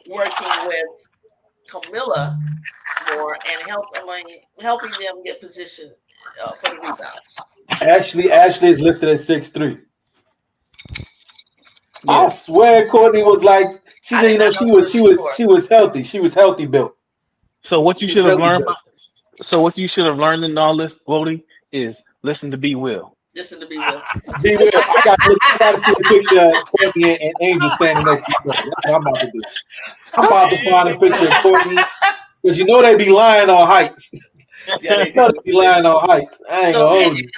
working with Camilla more and helping them get position for the rebounds. Ashley is listed at 6'3". I swear Courtney was like she was healthy. She was healthy built. So what you should have learned in all this, Wody, is listen to Be Will. Listen to Be Will. Be Will. I got to see a picture of Courtney and Angel standing next to each other. That's what I'm about to do. I'm about to find a picture of Courtney because you know they be lying on heights. Yeah, they be lying on heights.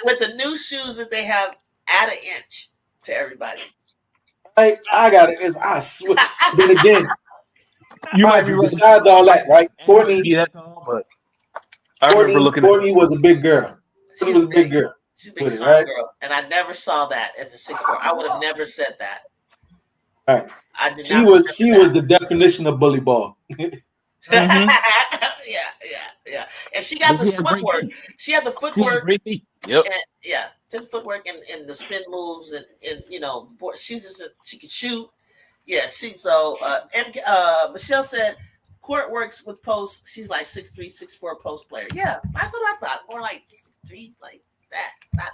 With the new shoes that they have, add an inch to everybody. I got it. I swear. Then again, you might be right. Besides all that, right? Courtney, that tall, but I remember looking. Courtney was a big girl. She was a big girl. She's a big strong girl, and I never saw that at the 6'4". I would have never said that. All right. I did she was the definition of bully ball. Yeah. And she got the footwork. She had the footwork. Yep. And, the footwork and the spin moves and she can shoot. Yeah. Michelle said Court works with post. She's like 6'3", 6'4" post player. Yeah, that's what I thought. More like 6'3", like that. Not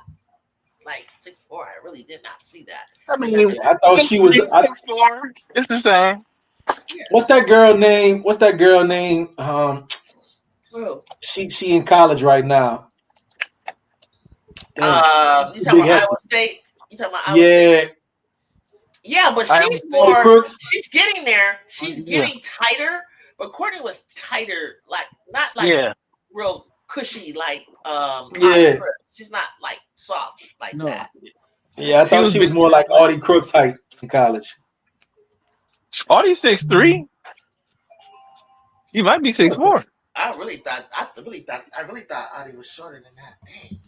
like 6'4". I really did not see that. I mean, I thought she was 6'4". It's the same. Yeah. What's that girl name? She in college right now. You talking about Iowa State? You talking about Iowa State? Yeah, but she's more. She's getting there. She's getting tighter. But Courtney was tighter, like not like real cushy, like she's not like soft like that. Yeah, I thought she was more like Audie Crooks height in college. Audie 6'3". She might be 6'4". I really thought Audie was shorter than that. Dang.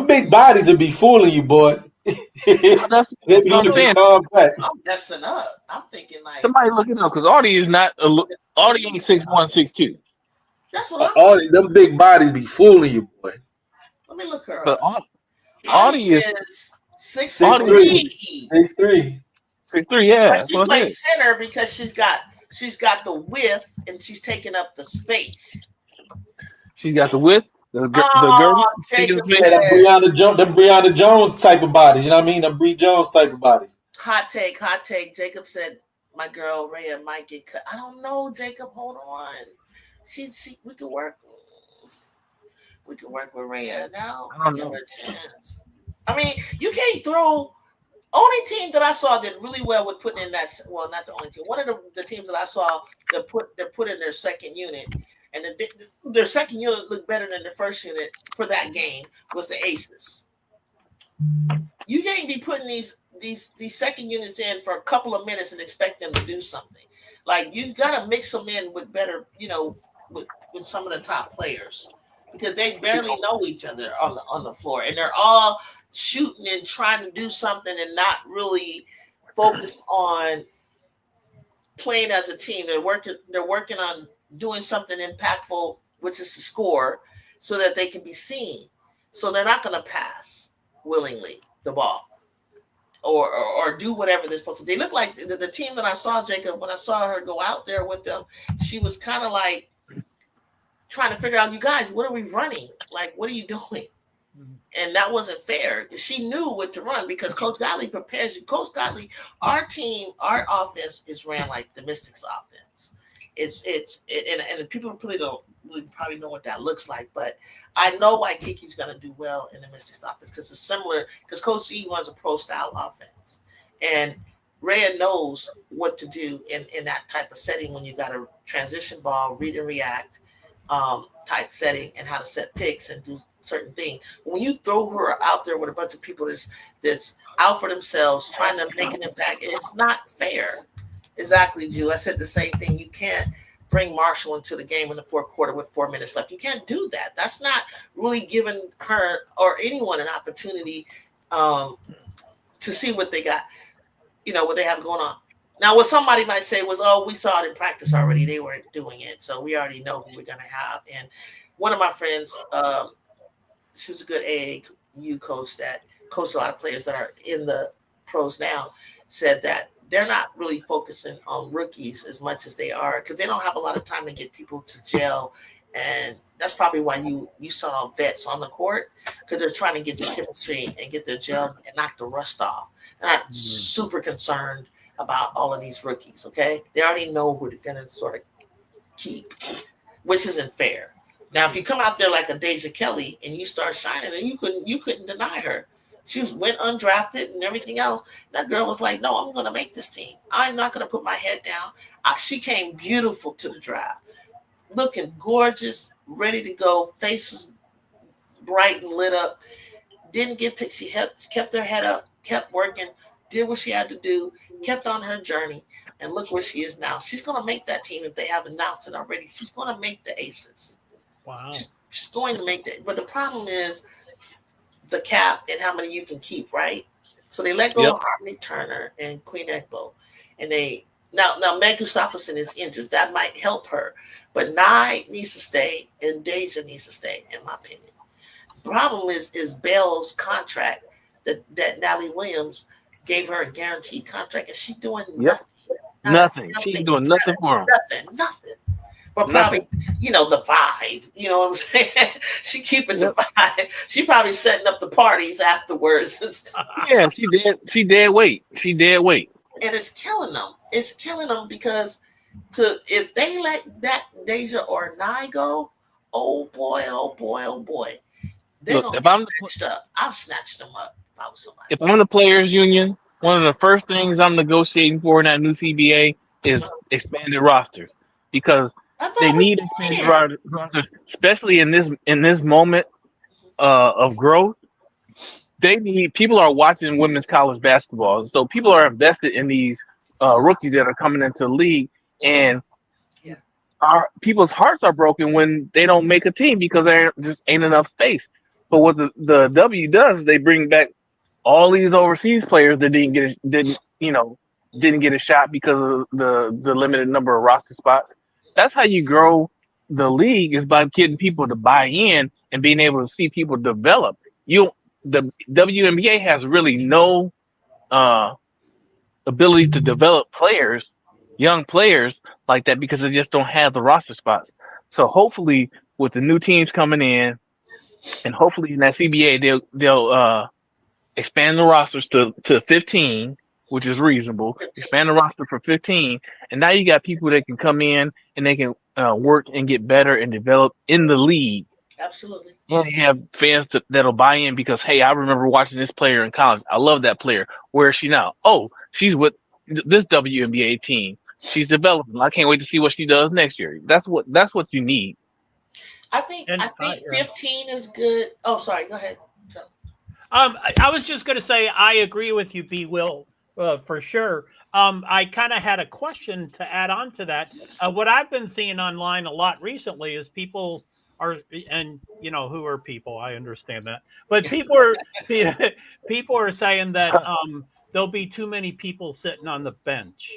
Big bodies would be fooling you, boy. That's what I'm saying. I'm messing up. I'm thinking like somebody look it up because Audie is not Audie ain't 6'1", 6'2". That's what I'm thinking. Them big bodies be fooling you, boy. Let me look her but up. Audie is 6'3". 6'3". 6'3", yeah. But she plays center because she's got the width and she's taking up the space. She's got the width. The girl, Jacob, them Brianna Jones type of bodies. You know what I mean? Them Bree Jones type of bodies. Hot take. Jacob said my girl Rayah might get cut. I don't know, Jacob. Hold on. We could work. We could work with Rayah now. I don't know. Give her a chance. I mean, you can't throw. Only team that I saw did really well with putting in that. Well, not the only team. One of the teams that I saw that put in their second unit. And their second unit looked better than their first unit for that game was the Aces. You can't be putting these second units in for a couple of minutes and expect them to do something. Like you got to mix them in with better, with some of the top players because they barely know each other on the floor and they're all shooting and trying to do something and not really focused on playing as a team. They're working on doing something impactful, which is to score, so that they can be seen. So they're not going to pass willingly the ball or do whatever they're supposed to. They look like the team that I saw, Jacob, when I saw her go out there with them, she was kind of like trying to figure out, you guys, what are we running? Like, what are you doing? And that wasn't fair. She knew what to run because Coach Godley prepares you. Coach Godley, our offense is ran like the Mystics offense. And people probably don't probably know what that looks like, but I know why Kiki's going to do well in the Mystics offense because it's similar. Because Coach E runs a pro style offense, and Rayah knows what to do in that type of setting when you got a transition ball, read and react type setting, and how to set picks and do certain things. When you throw her out there with a bunch of people that's out for themselves, trying to make an impact, it's not fair. Exactly, Jew. I said the same thing. You can't bring Marshall into the game in the fourth quarter with 4 minutes left. You can't do that. That's not really giving her or anyone an opportunity to see what they got, what they have going on. Now, what somebody might say was, "Oh, we saw it in practice already. They weren't doing it, so we already know who we're going to have." And one of my friends, she was a good AAU coach that coached a lot of players that are in the pros now, said that they're not really focusing on rookies as much as they are because they don't have a lot of time to get people to gel. And that's probably why you saw vets on the court, because they're trying to get the chemistry and get their gel and knock the rust off. They're not super concerned about all of these rookies, okay? They already know who they're going to sort of keep, which isn't fair. Now, if you come out there like a Deja Kelly and you start shining, then you couldn't deny her. She went undrafted and everything else. That girl was like, "No, I'm going to make this team. I'm not going to put my head down." She came beautiful to the draft, looking gorgeous, ready to go. Face was bright and lit up. Didn't get picked. She kept her head up, kept working, did what she had to do, kept on her journey, and look where she is now. She's going to make that team if they haven't announced it already. She's going to make the Aces. Wow. She's going to make that. But the problem is the cap and how many you can keep, right? So they let go of Harmony Turner and Queen Egbo. And now Meg Gustafsson is injured. That might help her. But Nye needs to stay and Deja needs to stay, in my opinion. The problem is Belle's contract that Natalie Williams gave her a guaranteed contract, and she's doing nothing. She's doing nothing for him. Nothing. But probably, the vibe. You know what I'm saying? She keeping the vibe. She probably setting up the parties afterwards and stuff. Yeah, she did. She dead weight. And it's killing them. It's killing them because if they let that Deja or Nye go, oh boy, they're gonna be snatched up. I'll snatch them up if I was somebody. If I'm the players union, one of the first things I'm negotiating for in that new CBA is expanded rosters, because they need expanded rosters, especially in this moment of growth. People are watching women's college basketball, so people are invested in these rookies that are coming into the league, and people's hearts are broken when they don't make a team because there just ain't enough space. But what the W does, they bring back all these overseas players that didn't get a shot because of the limited number of roster spots. That's how you grow the league, is by getting people to buy in and being able to see people develop. The WNBA has really no ability to develop young players like that, because they just don't have the roster spots. So hopefully with the new teams coming in, and hopefully in that CBA they'll expand the rosters to 15, which is reasonable. Expand the roster for 15, and now you got people that can come in and they can work and get better and develop in the league. Absolutely. And you have fans that'll buy in because, hey, I remember watching this player in college. I love that player. Where is she now? Oh, she's with this WNBA team. She's developing. I can't wait to see what she does next year. That's what you need. I think 15 is good. Oh, sorry. Go ahead. I was just going to say I agree with you, B. Will, for sure. I kind of had a question to add on to that. What I've been seeing online a lot recently is people are, and who are people? I understand that, but people are saying that there'll be too many people sitting on the bench,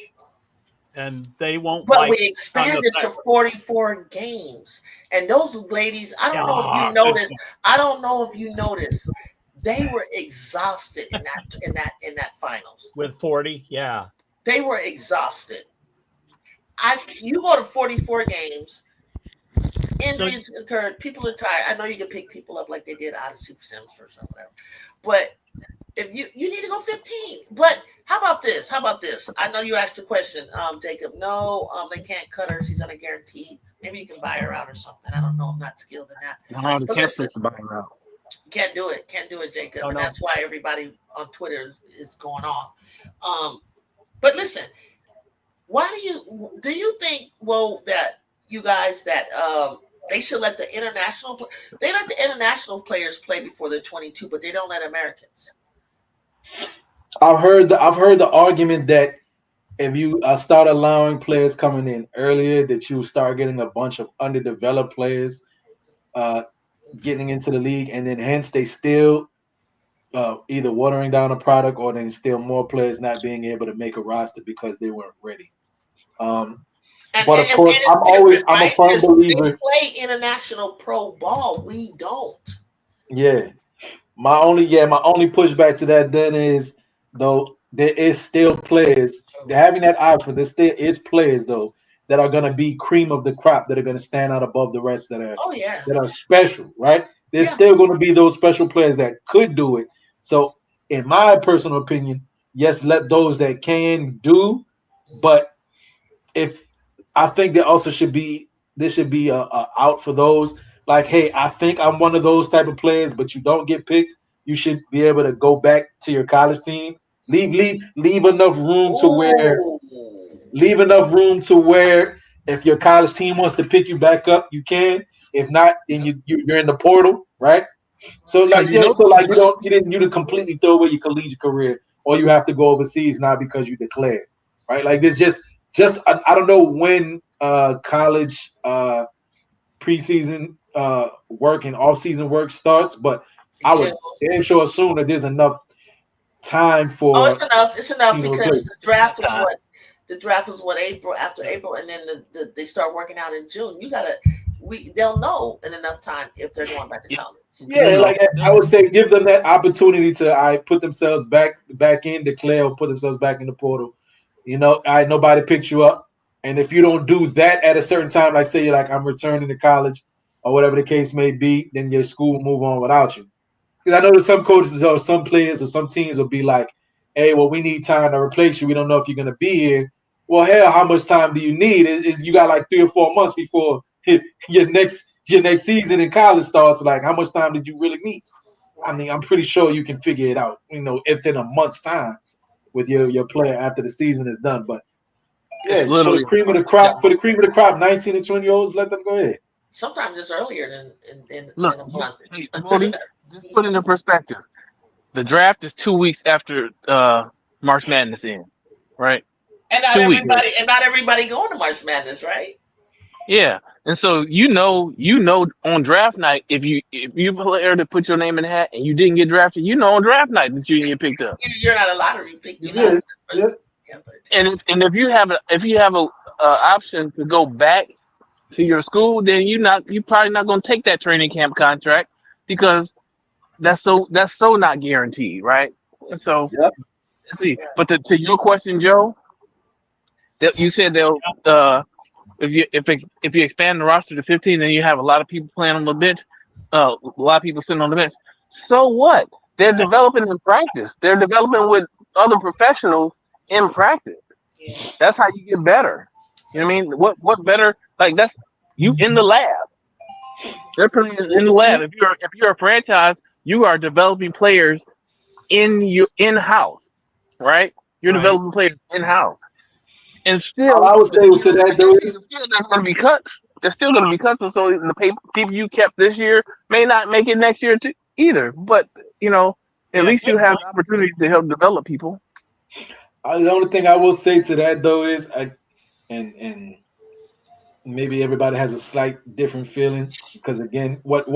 and they won't. But we expanded to 44 games, and those ladies, I don't know if you noticed. I don't know if you noticed. They were exhausted in that finals. With 40, yeah. They were exhausted. You go to 44 games, injuries occurred, people are tired. I know you can pick people up like they did out of Super Sims or something, whatever. But if you need to go 15. But how about this? I know you asked the question, Jacob. No, they can't cut her. She's on a guarantee. Maybe you can buy her out or something. I don't know. I'm not skilled in that. No, they can't buy her out. Can't do it, Jacob. And that's why everybody on Twitter is going off. But listen, why do you think, that you guys that they should let the international players play before they're 22, but they don't let Americans? I've heard the argument that if you start allowing players coming in earlier, that you start getting a bunch of underdeveloped players getting into the league, and then hence they still either watering down a product or then still more players not being able to make a roster because they weren't ready. But of course, it's different, I'm a right? firm Because believer. they play international pro ball. We don't. Yeah, my only pushback to that then is though there is still players having that option. There still is players though that are gonna be cream of the crop that are gonna stand out above the rest Oh yeah, that are special, right? There's yeah. still gonna be those special players that could do it. So, in my personal opinion, yes, let those that can do, but if I think there should be a out for those. Like, hey, I think I'm one of those type of players, but you don't get picked. You should be able to go back to your college team. Leave enough room to where Ooh. if your college team wants to pick you back up, you can. If not, then you're in the portal, right? So like You know, you didn't completely throw away your collegiate career, or you have to go overseas now because you declared, right? Like this just I don't know when college preseason work and off season work starts, but I would damn sure assume that there's enough time for it's enough. It's enough because replacement. the draft was what April after April, and then they start working out in June. They'll know in enough time if they're going back to college. Yeah, like I would say, give them that opportunity to put themselves back in, declare or put themselves back in the portal. You know, nobody picks you up, and if you don't do that at a certain time, like say you're like I'm returning to college or whatever the case may be, then your school will move on without you. Because I know that some coaches or some players or some teams will be like, "Hey, well, we need time to replace you. We don't know if you're going to be here." Well, hell, how much time do you need? Is you got like 3 or 4 months before your next season in college starts. Like, how much time did you really need? I mean, I'm pretty sure you can figure it out, you know, within a month's time with your player after the season is done. But yeah, for the cream of the crop, 19 and 20-year-olds, let them go ahead. Sometimes it's earlier than look, in a month. hey, Modi, just put it into perspective. The draft is 2 weeks after March Madness ends, right? And not everybody going to March Madness, right? Yeah, and so you know on draft night if you player to put your name in the hat and you didn't get drafted, you know on draft night that you didn't get picked up. You're not a lottery pick. You're not. And if you have a option to go back to your school, then you're probably not going to take that training camp contract because that's so not guaranteed, right? And so let's see. But to your question, Joe, that you said they'll if you expand the roster to 15, then you have a lot of people playing on the bench, a lot of people sitting on the bench. So what? They're developing in practice. They're developing with other professionals in practice. Yeah. That's how you get better. You know what I mean? What better? Like that's you in the lab. They're putting it in the lab. If you're a franchise, you are developing players in-house, right? You're developing players in-house. And still, I would say to that though, there's going to be cuts. There's still going to be cuts. So the people you kept this year may not make it next year either. But you know, at least you have the opportunity to help develop people. The only thing I will say to that though is, and maybe everybody has a slight different feeling because again, what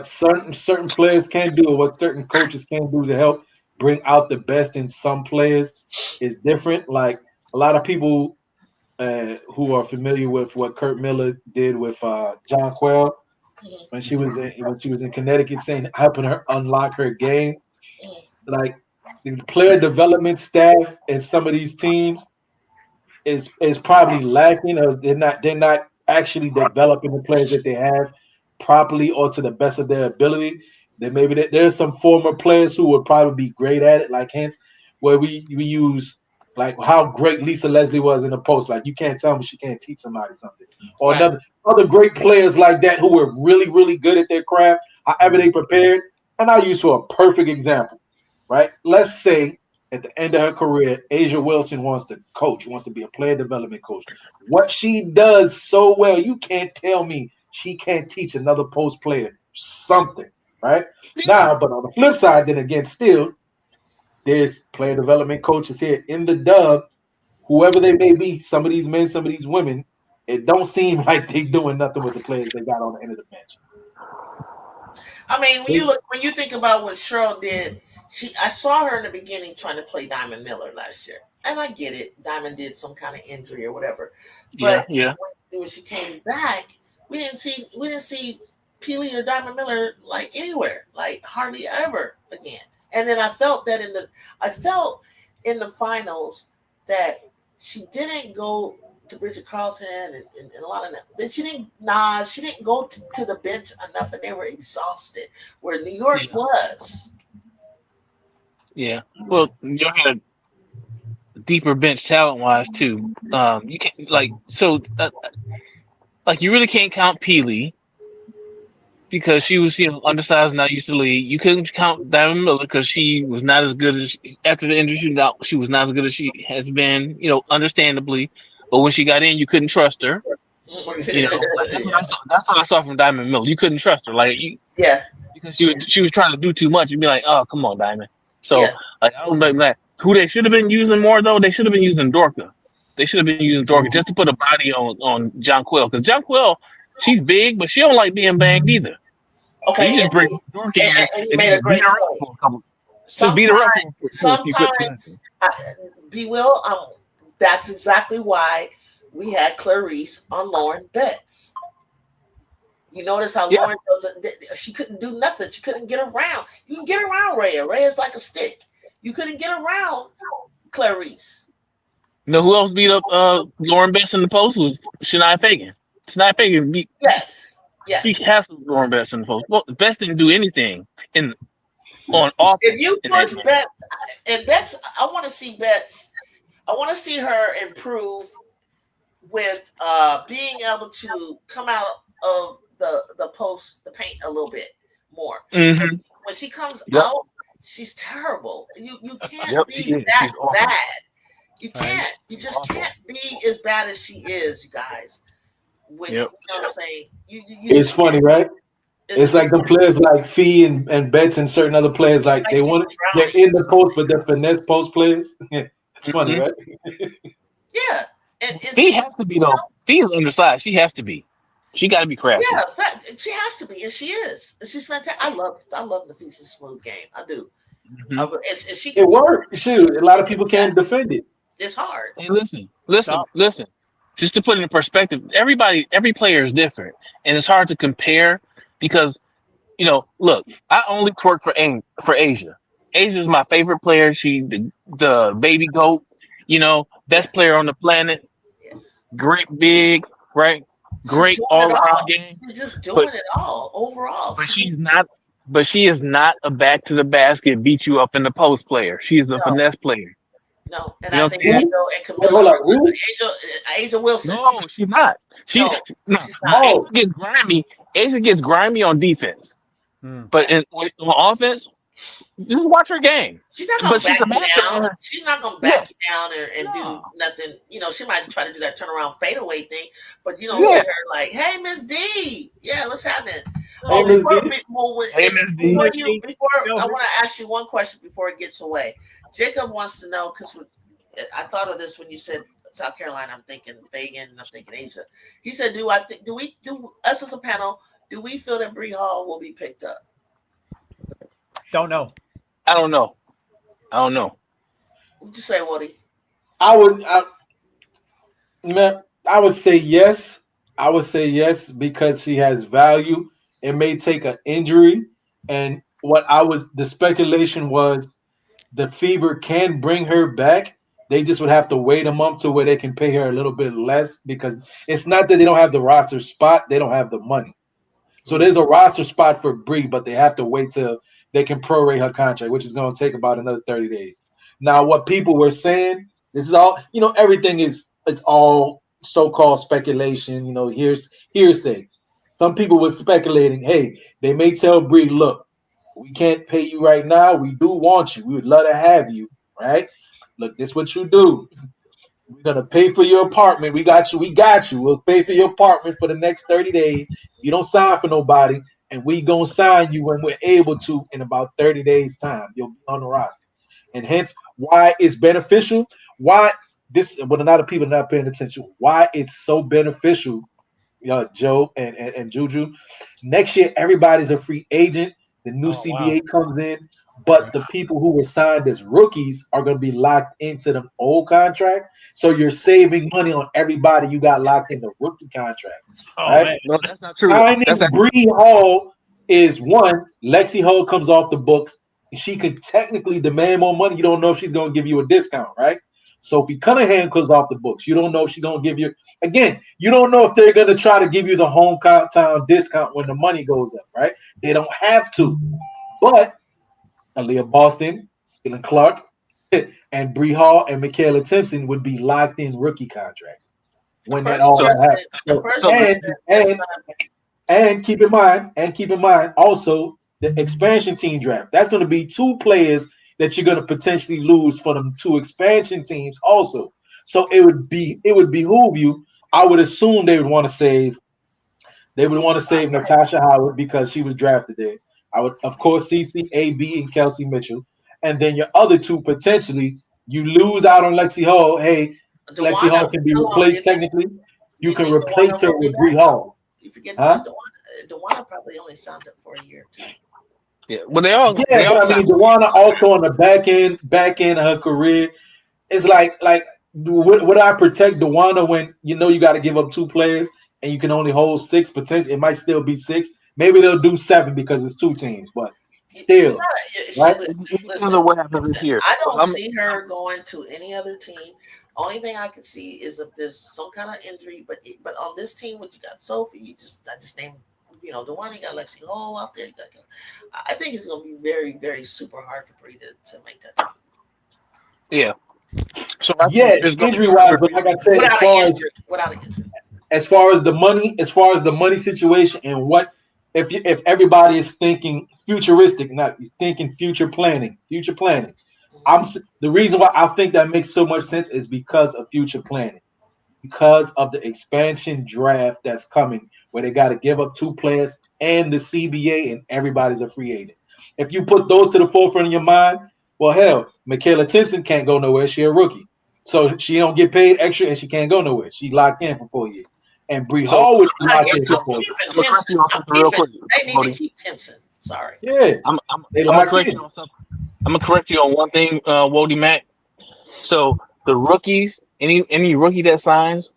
certain players can do or what certain coaches can do to help bring out the best in some players is different. Like a lot of people who are familiar with what Kurt Miller did with John Quell when she was in Connecticut, saying helping her unlock her game. Like the player development staff in some of these teams is probably lacking, or they're not actually developing the players that they have properly or to the best of their ability. Then maybe there's some former players who would probably be great at it, like hence where we use like how great Lisa Leslie was in the post. Like you can't tell me she can't teach somebody something. Or other great players like that who were really, really good at their craft, however they prepared. And I'll use for a perfect example, right? Let's say at the end of her career, Asia Wilson wants to be a player development coach. What she does so well, you can't tell me she can't teach another post player something, right? Now, but on the flip side, then again, still, there's player development coaches here in the dub, whoever they may be, some of these men, some of these women, it don't seem like they doing nothing with the players they got on the end of the bench. I mean, when you think about what Cheryl did I saw her in the beginning trying to play Diamond Miller last year, and I get it. Diamond did some kind of injury or whatever, but Yeah. when she came back, we didn't see Peely or Diamond Miller like anywhere, like hardly ever again. And then I felt in the finals that she didn't go to Bridget Carlton and a lot of them. That she didn't go to the bench enough, and they were exhausted. Where New York was. Yeah. Well, you had a deeper bench talent wise too. You can't like you really can't count Peely because she was undersized and not used to lead. You couldn't count Diamond Miller because she was not as good as after the injury. She was not as good as she has been. Understandably, but when she got in, you couldn't trust her. That's what I saw from Diamond Miller. You couldn't trust her, because she was trying to do too much. You'd be like, oh, come on, Diamond. So I don't know like who they should have been using more though. They should have been using Dorka. They should have been using Dorka just to put a body on Jonquil because Jonquil, she's big, but she don't like being banged either. Okay, so you just bring Dorka in and you made a great point. For a couple. Just beat her up for sometimes, B. Will, that's exactly why we had Clarice on Lauren Betts. You notice how Lauren she couldn't do nothing. She couldn't get around. You can get around Rayah. Rayah's like a stick. You couldn't get around Clarice. You know who else beat up Lauren Betts in the post was Shania Fagan. Shania Fagan beat. Yes. She has Lauren Betts in the post. Well, Betts didn't do anything on offense. If you push Betts, and Betts, I want to see Betts. I want to see her improve with being able to come out of the post, the paint a little bit more. Mm-hmm. When she comes out, she's terrible. You can't be that bad. You can't. You just can't be as bad as she is, you guys. You know what I'm saying? It's funny, right? It's like the players like Fee and Betts and certain other players they're in the post, but they're finesse post players. It's funny, right? Yeah. And Fee has to be though. Fee is undersized. She has to be. She got to be crafty. Yeah, she has to be, and she is. She's fantastic. I love the Feast Smooth game. I do. Mm-hmm. It worked. Shoot, a lot of people can't defend it. It's hard. Hey, listen. Just to put it in perspective, every player is different, and it's hard to compare because, look, I only work for Asia. Asia is my favorite player. She the baby goat, best player on the planet. Great big, right? Great all around game. She's just doing it all overall. But she is not a back to the basket, beat you up in the post player. She's a finesse player. No, and I think Angel and Camilla, Angel Wilson. No, she's not. She's not. Asia gets grimy on defense, but on offense, just watch her game. She's not gonna back you down. She's not gonna back you down and do nothing. She might try to do that turnaround fadeaway thing, but you don't see her like, "Hey, Miss D, what's happening?" Hey, Miss D. Before I want to ask you one question before it gets away. Jacob wants to know because I thought of this when you said South Carolina. I'm thinking Fagan, and I'm thinking Asia. He said, "Do us as a panel? Do we feel that Bree Hall will be picked up?" Don't know. I don't know. What'd you say, Woody? I would say yes. I would say yes because she has value. It may take an injury, and the speculation was the Fever can bring her back. They just would have to wait a month to where they can pay her a little bit less because it's not that they don't have the roster spot; they don't have the money. So there's a roster spot for Bree, but they have to wait till they can prorate her contract, which is going to take about another 30 days. Now, what people were saying, this is all, everything is all so-called speculation. Here's hearsay. Some people were speculating, hey, they may tell Bree, look, we can't pay you right now. We do want you. We would love to have you, right? Look, this is what you do. We're going to pay for your apartment. We got you. We'll pay for your apartment for the next 30 days. You don't sign for nobody, and we going to sign you when we're able to in about 30 days' time. You'll be on the roster. And hence, why it's beneficial, why this, but a lot of people are not paying attention, why it's so beneficial, Joe and Juju. Next year, everybody's a free agent. The new Oh, CBA comes in, but the people who were signed as rookies are going to be locked into them old contracts. So you're saving money on everybody you got locked into rookie contracts, Oh right? man. No, that's not true. Signing That's not Bree Hall is one. Lexi Hall comes off the books. She could technically demand more money. You don't know if she's going to give you a discount, right? Sophie Cunningham comes off the books. You don't know if she's going to give you, again, you don't know if they're going to try to give you the hometown discount when the money goes up, right? They don't have to. But Aaliyah Boston, Dylan Clark, and Bree Hall and Michaela Timpson would be locked in rookie contracts when that all that happens. And keep in mind, also the expansion team draft. That's going to be 2 players that you're going to potentially lose for them 2 expansion teams also. So it would behoove you. I would assume they would want to save Natasha Howard because she was drafted there. I would, of course, CC, AB, and Kelsey Mitchell. And then your other 2 potentially, you lose out on Lexi Hall. Hey, Lexi Hall can be replaced technically. You can replace her with Bree Hall. You forget about Dewana. Dewana probably only signed up for a year too. Yeah, well, they all. Yeah, but I mean, Dewana also on the back end of her career. It's like would I protect Dewana when you know you got to give up 2 players and you can only hold 6 potential? It might still be 6. Maybe they'll do 7 because it's 2 teams, but still, right? Listen, what happens this year. I don't see her going to any other team. Only thing I can see is if there's some kind of injury, but on this team, what you got, Sophie, I just named, Dewana, you got Lexi Hall out there. I think it's going to be very, very super hard for Bree to make that team. Yeah. So injury wise, but like I said, without an injury. As far as the money situation and what if everybody is thinking futuristic, not thinking future planning. The reason why I think that makes so much sense is because of future planning, because of the expansion draft that's coming, where they got to give up 2 players and the CBA, and everybody's a free agent. If you put those to the forefront of your mind, well, hell, Michaela Timpson can't go nowhere. She's a rookie, so she don't get paid extra, and she can't go nowhere. She's locked in for 4 years. And Bree Hall would be locked in for 4 years. They need to keep Timpson. Sorry. Yeah, I'm gonna correct you on something. I'm gonna correct you on one thing, Wody Mac. So the rookies, any rookie that signs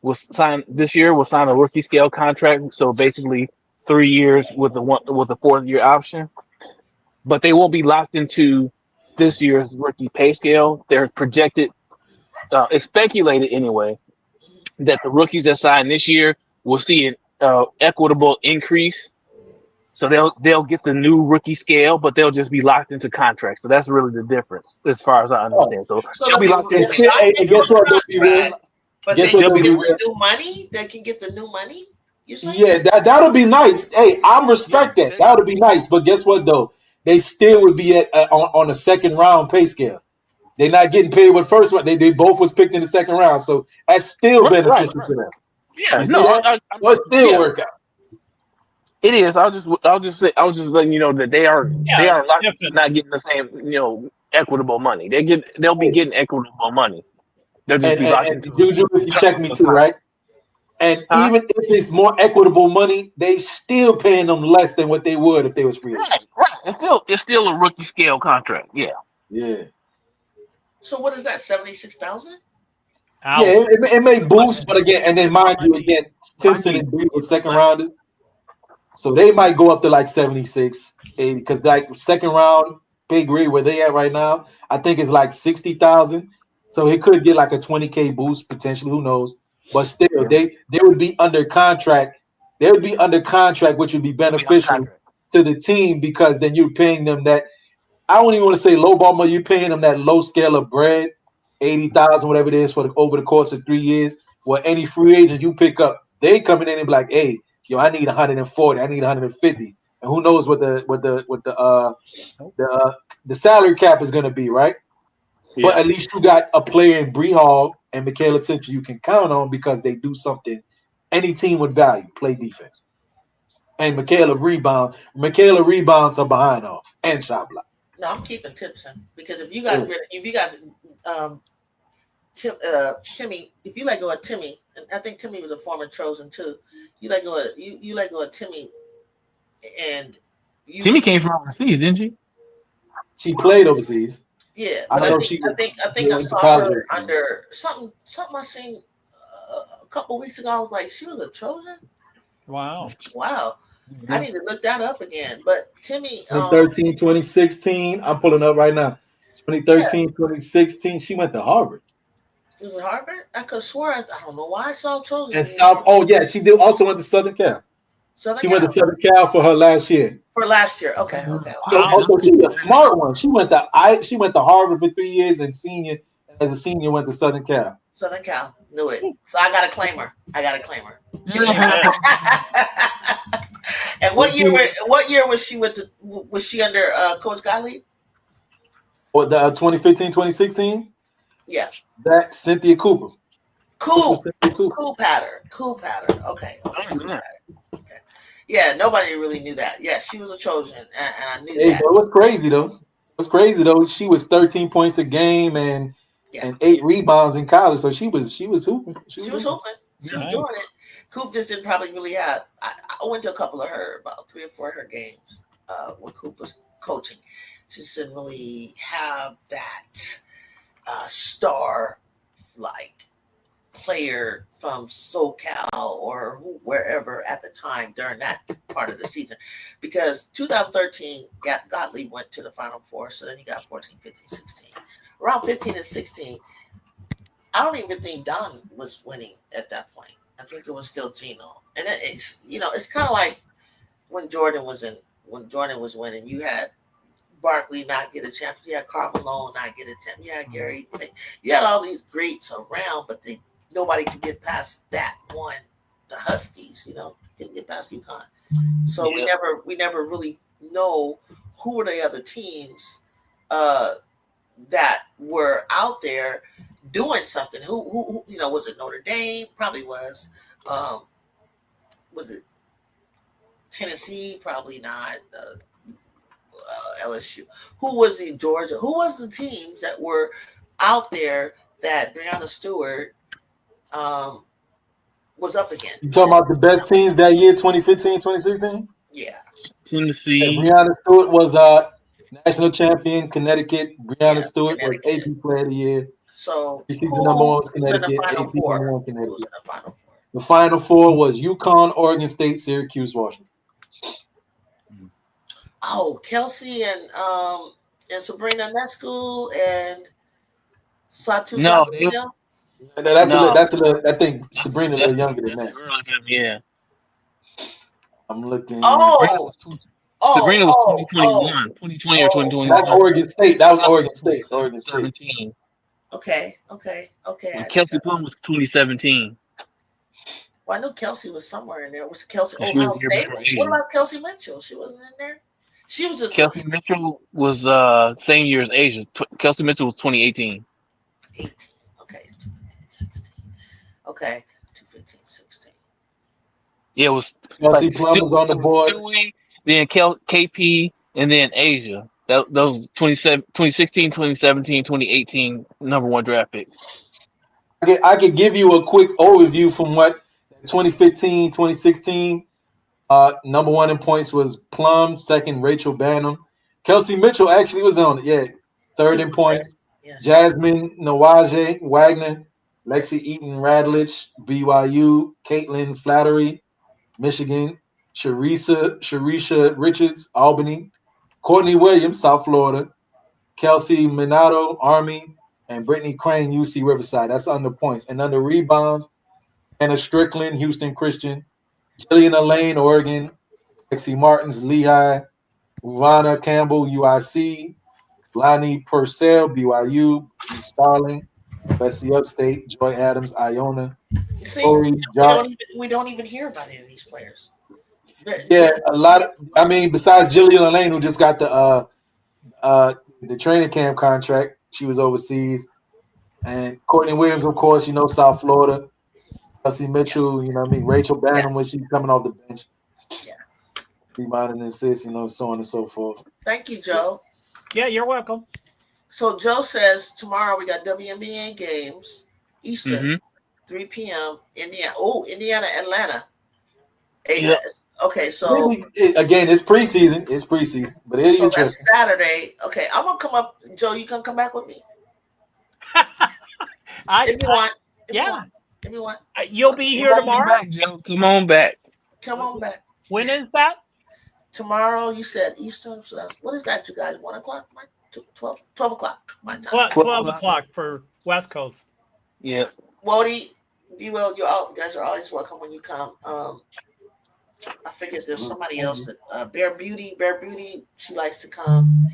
this year will sign a rookie scale contract. So basically 3 years with a 4th year option. But they won't be locked into this year's rookie pay scale. They're projected, it's speculated anyway, that the rookies that sign this year will see an equitable increase. So they'll get the new rookie scale, but they'll just be locked into contracts. So that's really the difference, as far as I understand. So they'll be locked in. Guess what? But they'll get the new money. They can get the new money. Yeah, that'll be nice. Hey, I respect that. That would be nice. But guess what though? They still would be on a 2nd round pay scale. They're not getting paid with first one. They both was picked in the 2nd round, so that's still beneficial to them. Yeah, it still work out. It is. I was just letting you know that they are not getting the same equitable money. They'll be getting equitable money. They'll just be locked into Juju, if you check me too, right? And even if it's more equitable money, they still paying them less than what they would if they was free. Right. It's still a rookie scale contract. Yeah. Yeah. So what is that? 76,000? Yeah, it may boost, but again, and then mind you, Timpson and Bree were 2nd rounders, so they might go up to like 76, 80, because like 2nd round pay grade where they at right now, I think it's like 60,000. So it could get like a 20K boost potentially. Who knows? But still, they would be under contract. They would be under contract, which would be beneficial to the team because then you're paying them that. I don't even want to say low ball money. You're paying them that low scale of bread, 80,000, whatever it is, over the course of 3 years. Well, any free agent you pick up, they coming in and be like, "Hey, I need 140. I need 150." And who knows what the salary cap is going to be, right? Yeah. But at least you got a player in Bree Hall and Michaela Timpson you can count on because they do something any team would value, play defense. And Michaela rebounds are behind off and shot block. No, I'm keeping Timpson because if you got Timmy, if you let go of Timmy, and I think Timmy was a former Trojan too, you let go of Timmy, and Timmy came from overseas, didn't she? She played overseas. Yeah, I but don't know I if she think I went to saw college her overseas. under something I seen a couple weeks ago. I was like, she was a Trojan. Wow. Wow, I need to look that up again. But Timmy, 2013, 2016. I'm pulling up right now. 2013, 2016. She went to Harvard. was it Harvard? I could swear I don't know why I saw Trojan. And South. Oh yeah, she did also went to Southern Cal. Southern She went Cal to Southern Cal for her last year. for last year. Okay. So Wow. also she's a smart one. She went to Harvard for 3 years and as a senior went to Southern Cal. Southern Cal, knew it. So I got to claim her. And what year was she was she under Coach Gottlieb? Or the 2015, 2016? Yeah. That Cynthia Cooper. Cool pattern. Okay. Yeah, nobody really knew that. Yeah, she was a Trojan, and I knew that. It was crazy though. She was 13 points a game and 8 rebounds in college. So she was hooping. She was hooping. She was doing it. Coop just didn't probably really have. I went to a couple of about 3 or 4 of her games when Coop was coaching. She just didn't really have that star like player from SoCal or wherever at the time during that part of the season, because 2013 Gottlieb went to the Final Four, so then you got 14, 15, 16. Around 15 and 16, I don't even think Don was winning at that point. I think it was still Gino, and it's it's kind of like when Jordan was winning. You had Barkley not get a chance. You had Karl Malone not get a chance. You had Gary. You had all these greats around, but nobody could get past that one. The Huskies, couldn't get past UConn. So we never really know who were the other teams that were out there doing something. Who was it Notre Dame? Probably was. Was it Tennessee? Probably not. LSU. Who was in Georgia? Who was the teams that were out there that Breanna Stewart was up against? You talking about the best teams that year, 2015, 2016? Yeah. Tennessee. Breanna Stewart was national champion, Connecticut. Breanna Stewart was AP Player of the Year. So preseason number 1 was Connecticut. AP number 1 Connecticut. Who was in the Final Four? The Final Four was UConn, Oregon State, Syracuse, Washington. Oh, Kelsey and Sabrina in that school and Satu. No, that's I think Sabrina a little younger than that. Yeah. I'm looking. Sabrina was 2021, 2020 or 2021. That's Oregon State. That was Oregon State. Oregon State. 17. Okay. And Kelsey Plum was 2017. Well, I knew Kelsey was somewhere in there. Was Kelsey Ohio State? What about Kelsey Mitchell? She wasn't in there. She was just Kelsey Mitchell was same year as Asia. Kelsey Mitchell was 2018. 18. Okay. 16. Okay. 2015, 16. Yeah, it was Kelsey Plum was on the board. Stewie, then KP, and then Asia. Those 2016, 2017, 2018 number 1 draft picks. I could give you a quick overview from what 2015, 2016. Number 1 in points was Plum. 2nd, Rachel Banham. Kelsey Mitchell actually was on it. Yeah. 3rd in points. Yeah. Jasmine Nawaje Wagner. Lexi Eaton Radlich, BYU. Caitlin Flattery, Michigan. Sharisha Richards, Albany. Courtney Williams, South Florida. Kelsey Minato, Army. And Brittany Crane, UC Riverside. That's under points. And under rebounds, Anna Strickland, Houston Christian. Jillian Elaine, Oregon. Lexi Martins, Lehigh. Ivana Campbell, UIC. Lonnie Purcell, BYU. Starling, USC Upstate. Joy Adams, Iona. See, we don't even hear about any of these players. Yeah, a lot of. Besides Jillian Elaine, who just got the training camp contract, she was overseas, and Courtney Williams, of course, South Florida. Kelsey Mitchell, Rachel Banham when she's coming off the bench. Yeah. Rebounding and assists, so on and so forth. Thank you, Joe. Yeah, you're welcome. So Joe says tomorrow we got WNBA games, Eastern, 3 p.m. Indiana. Oh, Indiana, Atlanta. Okay, so Again, it's preseason. It's preseason, but it's so that's interesting. Saturday. Okay, I'm gonna come up. Joe, you can come back with me if you want. If you yeah. want. If you want, You'll be here tomorrow. Back, Joe. Come on back. come on back. When is that? Tomorrow, you said Eastern. So that's, what is that, you guys? 1 o'clock? 12 o'clock my time. 12 o'clock for West Coast. Yeah. Wody, you guys are always welcome when you come. I figured there's somebody else that Bear Beauty, she likes to come.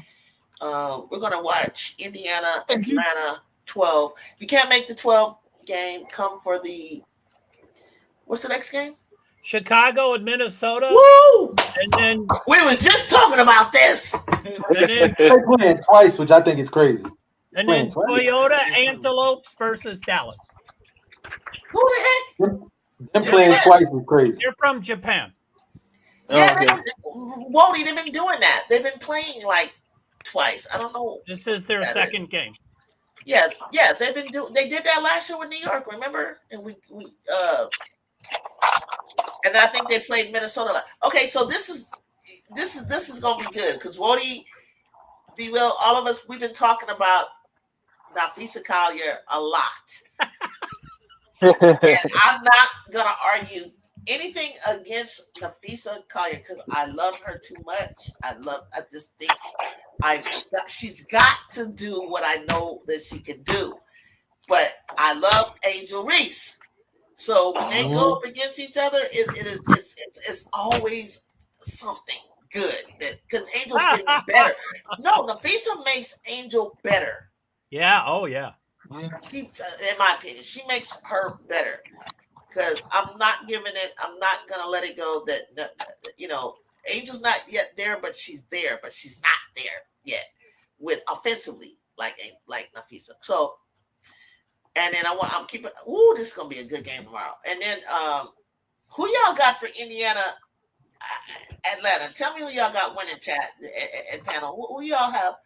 We're gonna watch Indiana, Atlanta 12. If you can't make the 12 game, come for the what's the next game? Chicago and Minnesota. Woo! And then We was just talking about this. They're playing twice, which I think is crazy. And then Toyota Antelopes versus Dallas. Who the heck? Them playing twice is crazy. You're from Japan. Yeah, Wody, they've been doing that. They've been playing like twice. I don't know. This is their second game. Yeah, they've been doing. They did that last year with New York, remember? And we and I think they played Minnesota. Okay, so this is gonna be good because Wody, be well, all of us we've been talking about Nafisa Collier a lot. And I'm not gonna argue anything against Nafisa Collier because I love her too much. I just think she's got to do what I know that she can do. But I love Angel Reese. So when they go up against each other, it's always something good because Angel's getting better. No, Nafisa makes Angel better. Yeah. Oh yeah. She, in my opinion, she makes her better because I'm not giving it. I'm not gonna let it go. That Angel's not yet there, but she's there, but she's not there yet with offensively like Nafisa. So, and then I'm keeping. Ooh, this is gonna be a good game tomorrow. And then who y'all got for Indiana, Atlanta? Tell me who y'all got winning, chat and panel. Who y'all have?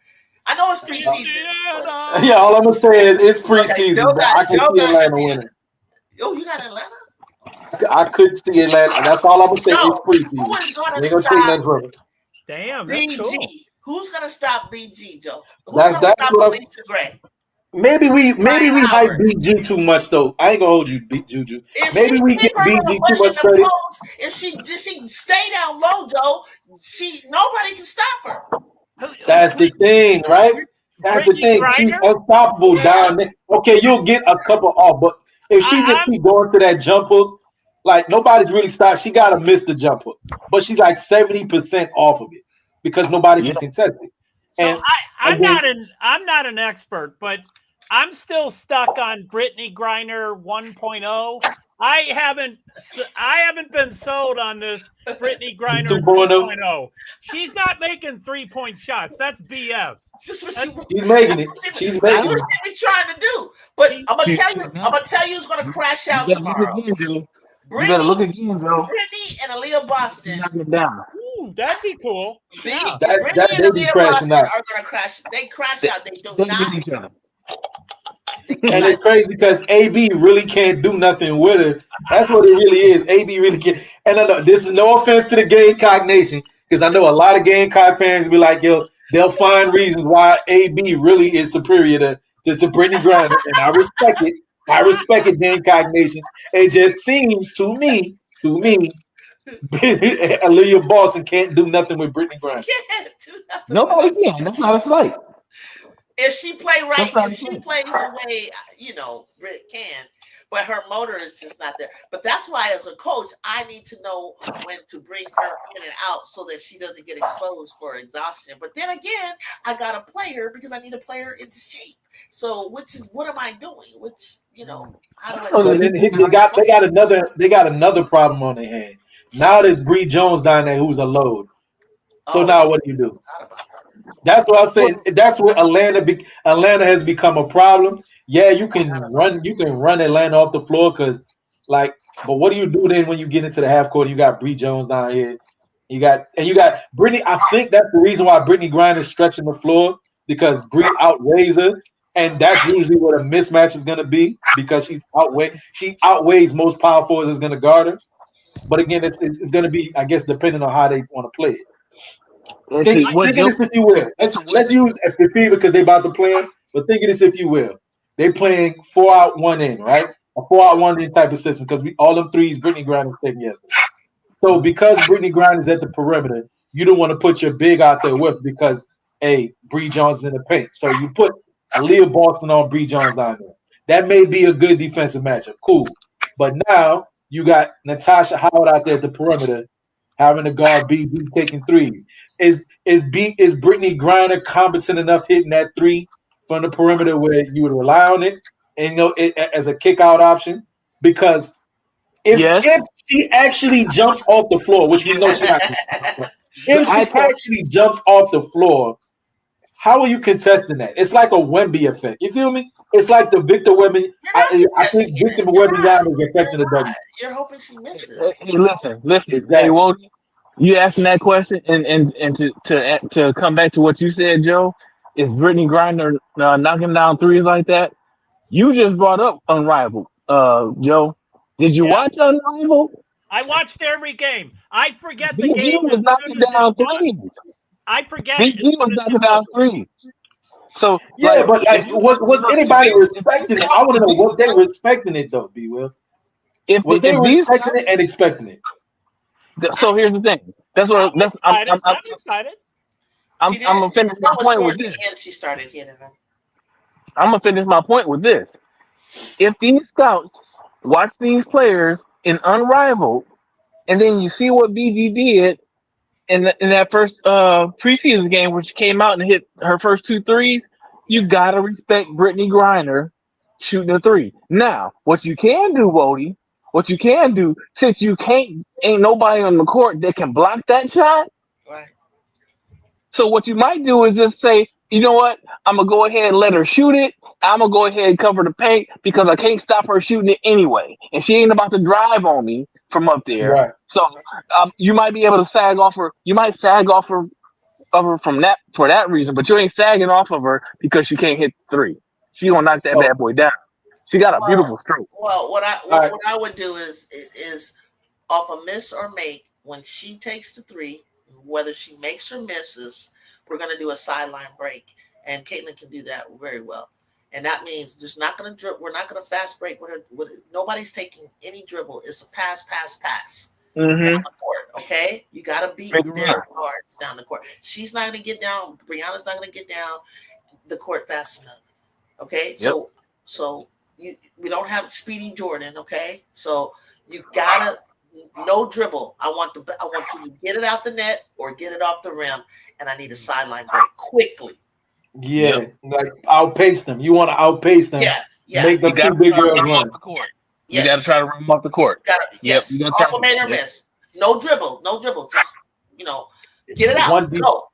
I know it's preseason. But... Yeah, all I'm gonna say is it's preseason. Okay, I can see Atlanta winning. Yo, you got Atlanta? I could see Atlanta. That's all I'm gonna say. It's preseason. Who is gonna stop? Damn, BG. Cool. Who's gonna stop BG, Joe? That's what Aneesa Gray? Maybe we hype BG too much though. I ain't gonna hold you, Juju. Maybe we give BG too much credit. If she stay down low, Joe, nobody can stop her. That's the thing, right? That's the thing. She's unstoppable down there. Okay, you'll get a couple off, but if she just keep going to that jump hook, like nobody's really stopped. She gotta miss the jump hook, but she's like 70% off of it because nobody can contest it. And I'm not an expert, but I'm still stuck on Brittany Griner 1.0. I haven't been sold on this Brittany Griner 2.0. She's not making 3-point shots. That's BS. She's making it. She's making it. She's trying to do. But I'm gonna tell you who's gonna crash out tomorrow. You gotta look again, Joe. Brittany and Aaliyah Boston. Knock it down. Ooh, that'd be cool. Yeah. They be crashing out. Are gonna crash. They crash out. They do not. Each other. And it's crazy because AB really can't do nothing with her. That's what it really is. AB really can't. And I know this is no offense to the Gamecock Nation because I know a lot of Gamecock fans be like, yo, they'll find reasons why AB really is superior to Brittany Griner, and I respect it. I respect it, Gamecock Nation. It just seems to me, Aaliyah Boston can't do nothing with Brittany Griner. Nobody can. That's not a slight. If she play right, if she plays the way Britt can, but her motor is just not there. But that's why, as a coach, I need to know when to bring her in and out so that she doesn't get exposed for exhaustion. But then again, I got to play her because I need to play her into shape. So, what am I doing? How do I? They got another problem on their hand. Now there's Bree Jones down there who's a load. So now what do you do? That's what I'm saying. That's where Atlanta has become a problem. Yeah, you can run Atlanta off the floor but what do you do then when you get into the half court? You got Bree Jones down here. You got Brittany. I think that's the reason why Brittany Griner is stretching the floor because Bree outweighs her, and that's usually what a mismatch is going to be because she outweighs most power forwards is going to guard her. But again, it's going to be, I guess, depending on how they want to play it. And Think to what of Joe, this if you will. Let's use the Fever because they about to play them. But think of this if you will. They playing 4 out, 1 in, right? A 4 out, 1 in type of system because we all them threes Brittany Griner was taking yesterday. So because Brittany Griner is at the perimeter, you don't want to put your big out there with because Bree Jones is in the paint. So you put Aaliyah Boston on Bree Jones down there. That may be a good defensive matchup. Cool. But now you got Natasha Howard out there at the perimeter having to guard BB taking threes. Is Brittany Griner competent enough hitting that three from the perimeter where you would rely on it and it as a kick out option? Because if she actually jumps off the floor, which we know she's not, if she actually jumps off the floor, how are you contesting that? It's like a Wemby effect. You feel me? It's like the Victor Wemby. I think Victor Wemby line is affecting the W. You're hoping she misses. Hey, listen. Exactly. Hey, Wody, you asking that question, and to come back to what you said, Joe, is Brittany Griner knocking down threes like that? You just brought up Unrivaled, Joe. Did you watch Unrivaled? I watched every game. I forget the BG game. was knocking down threes. I forget. BG was knocking down threes. So yeah, but like, was anybody respecting it? I want to know, was they respecting it though, B. Will? Was they respecting it and expecting it? So here's the thing. I'm excited. I'm gonna finish my point with this. She started hitting them. I'm gonna finish my point with this. If these scouts watch these players in Unrivaled, and then you see what BG did in that first preseason game, where she came out and hit her first 2 threes, you gotta respect Brittany Griner shooting a 3. Now, what you can do, Wody, since ain't nobody on the court that can block that shot. Right. So what you might do is just say, you know what? I'm gonna go ahead and let her shoot it. I'm gonna go ahead and cover the paint because I can't stop her shooting it anyway, and she ain't about to drive on me from up there. Right. So you might be able to sag off her. You might sag off her from that for that reason, but you ain't sagging off of her because she can't hit 3. She gonna knock that bad boy down. She got a beautiful stroke. Well, what I would do is off a miss or make when she takes the 3, whether she makes or misses, we're gonna do a sideline break, and Caitlin can do that very well. And that means just not gonna dribble. We're not gonna fast break with her. Nobody's taking any dribble. It's a pass down the court. Okay, you gotta beat their guards down the court. She's not gonna get down. Brianna's not gonna get down the court fast enough. Okay, so we don't have Speedy Jordan. Okay, so you gotta no dribble. I want you to get it out the net or get it off the rim, and I need a sideline break quickly. Yeah, like outpace them. You want to outpace them. Yeah. Make them too big girls run. Off the court. You got to try to run them off the court. Yes. You Off a man or miss. No dribble. Just get it out. Go.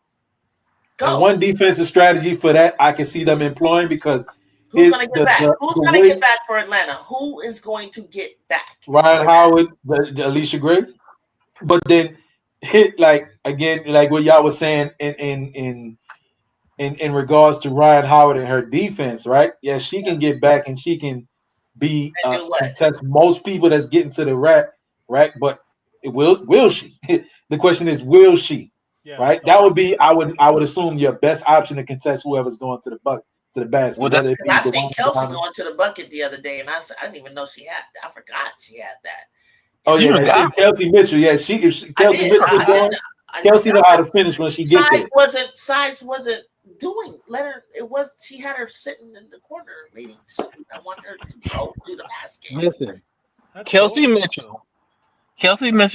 And one defensive strategy for that I can see them employing because who's going to get back? Who's going to get back for Atlanta? Who is going to get back? Ryan Howard, the Alicia Gray. But then hit like what y'all was saying in regards to Ryan Howard and her defense, right? Yeah, she can get back and she can be contest most people that's getting to the rack, right? But will she? The question is, will she? Yeah, right? That would be I would assume your best option to contest whoever's going to the bucket to the basket. Well, I seen Kelsey going to the bucket the other day, and I didn't even know she had. I forgot she had that. Oh yeah, Kelsey Mitchell. Yeah, Kelsey Mitchell was going. Kelsey know how to finish when she gets there. Size wasn't doing. She had her sitting in the corner waiting. I want her to go to the basket. Listen, Kelsey Mitchell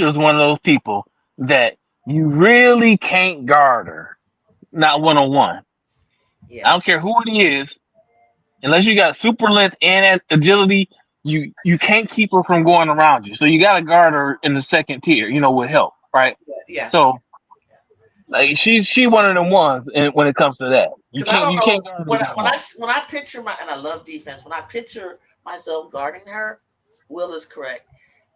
is one of those people that you really can't guard her, not one-on-one. Yeah. I don't care who it is, unless you got super length and agility, you can't keep her from going around you. So you got to guard her in the second tier, with help, right? Yeah. So, like she one of them ones, and when it comes to that, you can't guard her. When I picture and I love defense. When I picture myself guarding her, Will is correct.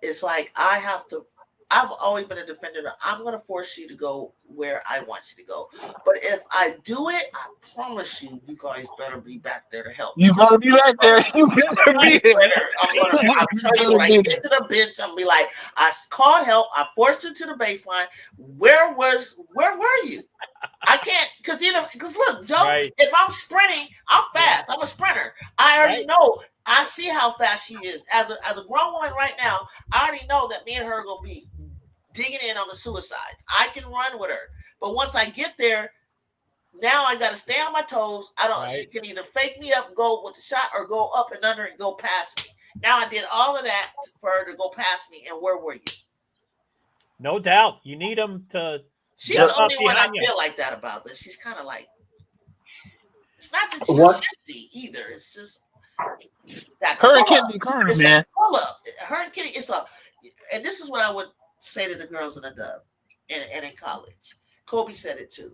It's like I have to I've always been a defender. I'm going to force you to go where I want you to go. But if I do it, I promise you, you guys better be back there to help me. You better be right there. You better be there. I'll tell you, like, get to the bench. I'm gonna be like, I called help. I forced you to the baseline. Where were you? I can't, because look, Joe, Right. if I'm sprinting, I'm fast. I'm a sprinter. I already know. I see how fast she is. As a grown woman right now, I already know that me and her are gonna be digging in on the suicides. I can run with her, but once I get there, now I got to stay on my toes. I don't. She can either fake me up, go with the shot, or go up and under and go past me. Now I did all of that for her to go past me. And where were you? No doubt. You need them to. She's the only one I feel like that about. That she's kind of like. It's not that she's shifty either. It's just that her and Kennedy Carter, man. Pull up. Her and Kennedy. It's a. And this is what I would say to the girls in the dub, and in college. Kobe said it too.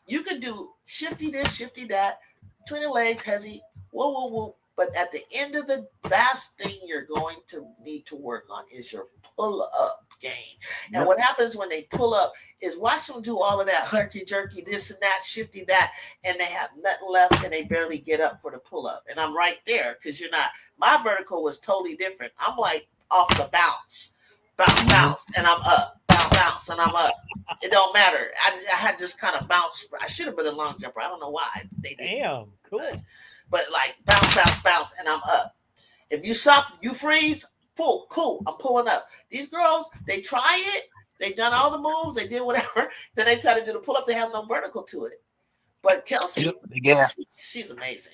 You can do shifty this, shifty that, between the legs, hezzy, whoa, whoa, whoa. But at the end of the last thing you're going to need to work on is your pull-up game. And what happens when they pull up is watch them do all of that herky-jerky, this and that, shifty that, and they have nothing left and they barely get up for the pull-up. And I'm right there because you're not. My vertical was totally different. I'm like off the bounce, and I'm up. Bounce and I'm up. It don't matter. I had this kind of bounce. I should have been a long jumper. I don't know why they didn't. Damn, cool. But like bounce, and I'm up. If you stop, you freeze. Cool. I'm pulling up. These girls, they try it. They done all the moves. They did whatever. Then they try to do the pull up. They have no vertical to it. But Kelsey, she's amazing.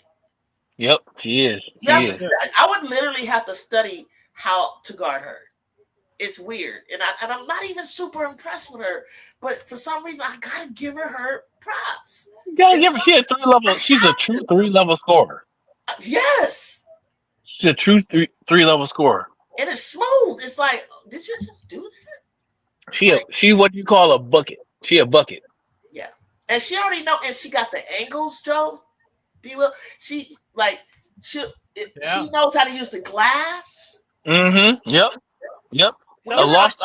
Yep, she is. I would literally have to study how to guard her. It's weird, and I'm not even super impressed with her. But for some reason, I gotta give her props. You gotta give her. She's a true 3-level scorer. Yes, she's a true 3-level scorer. And it's smooth. It's like, did you just do that? She what you call a bucket. She a bucket. Yeah, and she already know, and she got the angles, Joe. She knows how to use the glass. Mm-hmm. Yep. When a lost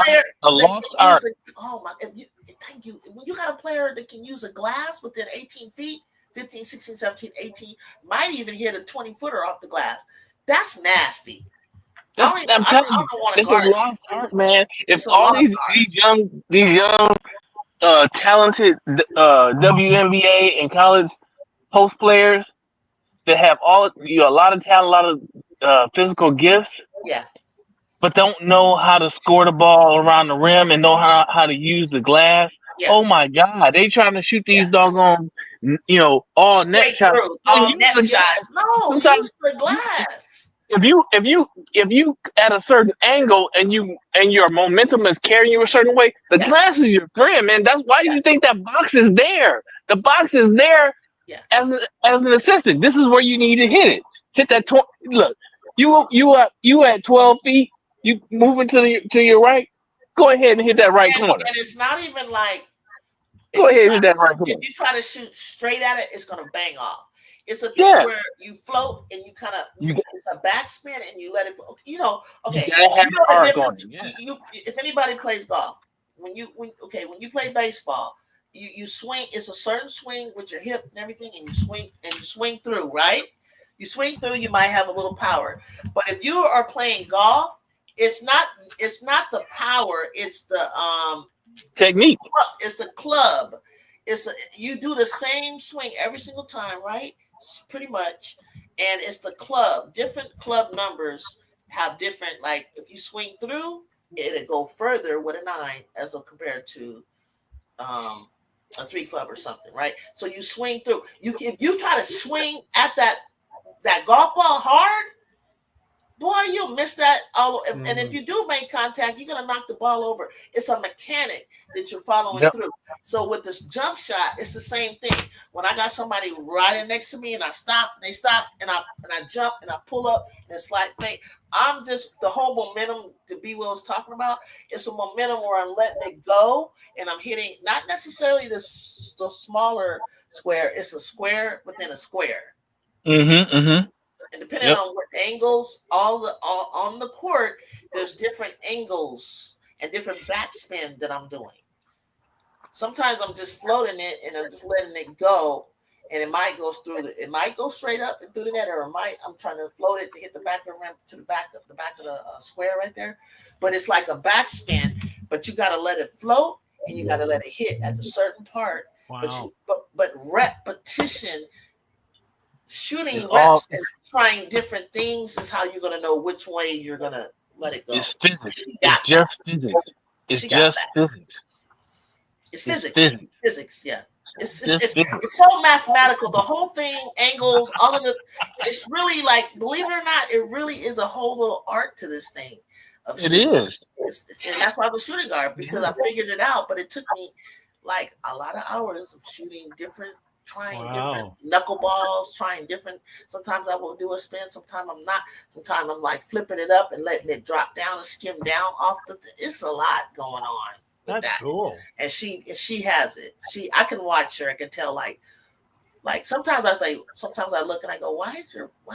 art. Thank you. When you got a player that can use a glass within 18 feet, 15, 16, 17, 18, might even hit a 20-footer off the glass. That's nasty. I'm telling you, it's a lost art, man. If all these young, talented WNBA and college post players that have a lot of talent, a lot of physical gifts, but don't know how to score the ball around the rim and know how to use the glass. Yeah. Oh my God, they trying to shoot these doggone, all net shots. All net shots. No, use the glass. If you at a certain angle and your momentum is carrying you a certain way, the glass is your friend, man. That's why you think that box is there. The box is there as an assistant. This is where you need to hit it. Hit that. Look, you at 12 feet. You moving to your right. Go ahead and hit that right corner. And it's not even like. Go ahead and hit that right corner. If you try to shoot straight at it, it's gonna bang off. It's a thing where you float and you kind of. It's a backspin and you let it. Okay. You gotta have if anybody plays golf, when you play baseball, you swing. It's a certain swing with your hip and everything, and you swing through, right? You swing through. You might have a little power, but if you are playing golf. It's not the power. It's the technique. It's the club. You do the same swing every single time, right? Pretty much, and it's the club. Different club numbers have different. Like if you swing through, it'll go further with a 9 as compared to a 3 club or something, right? So you swing through. If you try to swing at that golf ball hard. Boy, you'll miss that. And if you do make contact, you're going to knock the ball over. It's a mechanic that you're following through. So with this jump shot, it's the same thing. When I got somebody riding next to me and I stop, and they stop, and I jump, and I pull up, and it's like, I'm just, the whole momentum that B. Will is talking about, it's a momentum where I'm letting it go, and I'm hitting, not necessarily the smaller square, it's a square within a square. Mm-hmm. And depending on what angles, on the court, there's different angles. and different backspin that I'm doing. Sometimes I'm just floating it and I'm just letting it go, and it might go it might go straight up and through the net, or I'm trying to float it to hit the back of the rim to the back of the square right there. But it's like a backspin, but you got to let it float and you got to let it hit at a certain part. Wow. But repetition, shooting It's reps and trying different things is how you're gonna know which way you're gonna let it go. It's physics. She It's got just physics. It's She got just that. physics. It's physics. physics. Physics, yeah. It's Just physics. so mathematical. The whole thing, angles, all of it. It's really like, believe it or not, it really is a whole little art to this thing. It is. And that's why I was a shooting guard, because I figured it out. But it took me like a lot of hours of shooting different, trying different knuckleballs, trying different. Sometimes I will do a spin, sometimes I'm not. Sometimes I'm like flipping it up and letting it drop down and skim down off the. It's a lot going on. That's cool. And she has it. I can watch her. I can tell like sometimes I look and I go, why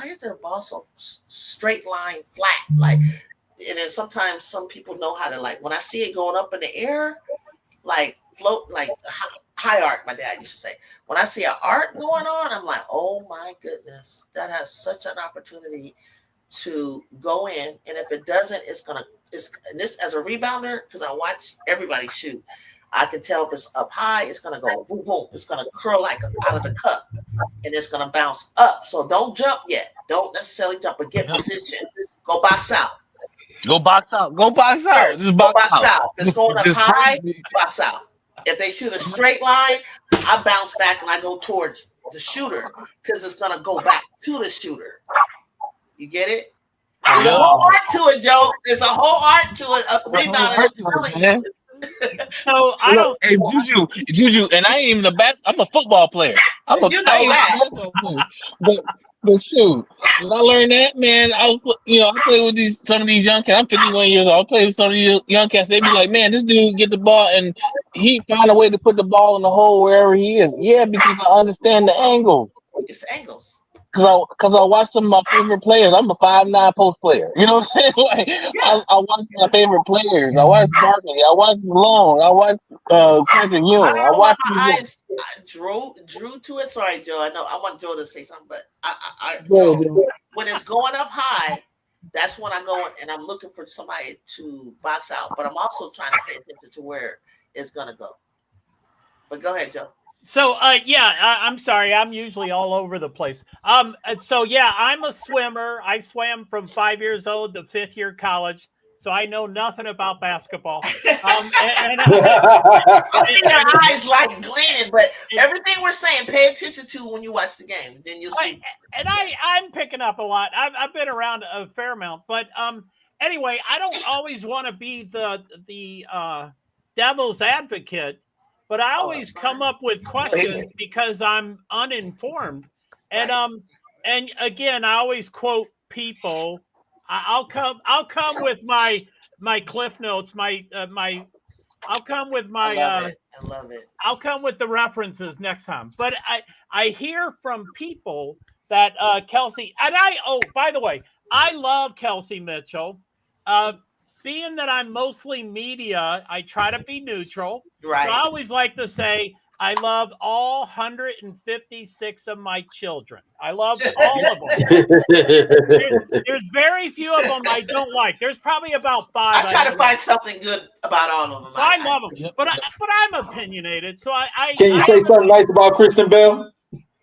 is their ball so straight line flat? Like, and then sometimes some people know how to, like, when I see it going up in the air, like float, like high arc, my dad used to say. When I see an arc going on, I'm like, oh my goodness, that has such an opportunity to go in. And if it doesn't, and this as a rebounder, because I watch everybody shoot, I can tell if it's up high, it's gonna go boom, boom. It's gonna curl like out of the cup, and it's gonna bounce up. So don't jump yet. Don't necessarily jump, but get position. Go box out. Go box out. Go box out. Just box out. If it's going up high, box out. If they shoot a straight line, I bounce back and I go towards the shooter, because it's gonna go back to the shooter. You get it? There's a whole art to it, Joe. There's a whole art to it. A rebound. So I don't. Hey, Juju, and I ain't even I'm a football player. I ain't a basketball player. But shoot, when I learned that, man, I play with some of these young cats. I'm 51 years old. I play with some of these young cats. They be like, man, this dude get the ball and he find a way to put the ball in the hole wherever he is. Yeah, because I understand the angles. It's angles. Because I watch some of my favorite players. I'm a 5'9" post player. You know what I'm saying? Like, I watch my favorite players. I watch Barkley. I watch Malone. I watch Kendrick Young. I don't know why my eyes drew to it. Sorry, Joe. I know I want Joe to say something, but Joe, when it's going up high, that's when I go and I'm looking for somebody to box out. But I'm also trying to pay attention to where it's gonna go. But go ahead, Joe. So, I'm sorry. I'm usually all over the place. I'm a swimmer. I swam from 5 years old to 5th year college. So I know nothing about basketball. I see their eyes like gleaming, but everything we're saying, pay attention to when you watch the game. Then you'll see. I'm picking up a lot. I've been around a fair amount, but anyway, I don't always want to be the devil's advocate. But I always come up with questions because I'm uninformed, and again, I always quote people. I'll come with my cliff notes. I'll come with my. I love it. I'll come with the references next time. But I hear from people that Kelsey and by the way, I love Kelsey Mitchell. Being that I'm mostly media, I try to be neutral. Right. So I always like to say I love all 156 of my children. I love all of them. There's very few of them I don't like. There's probably about 5. I try to find something good about all of them. So I love them, but I'm opinionated. So I can you say something nice about Kristen Bell?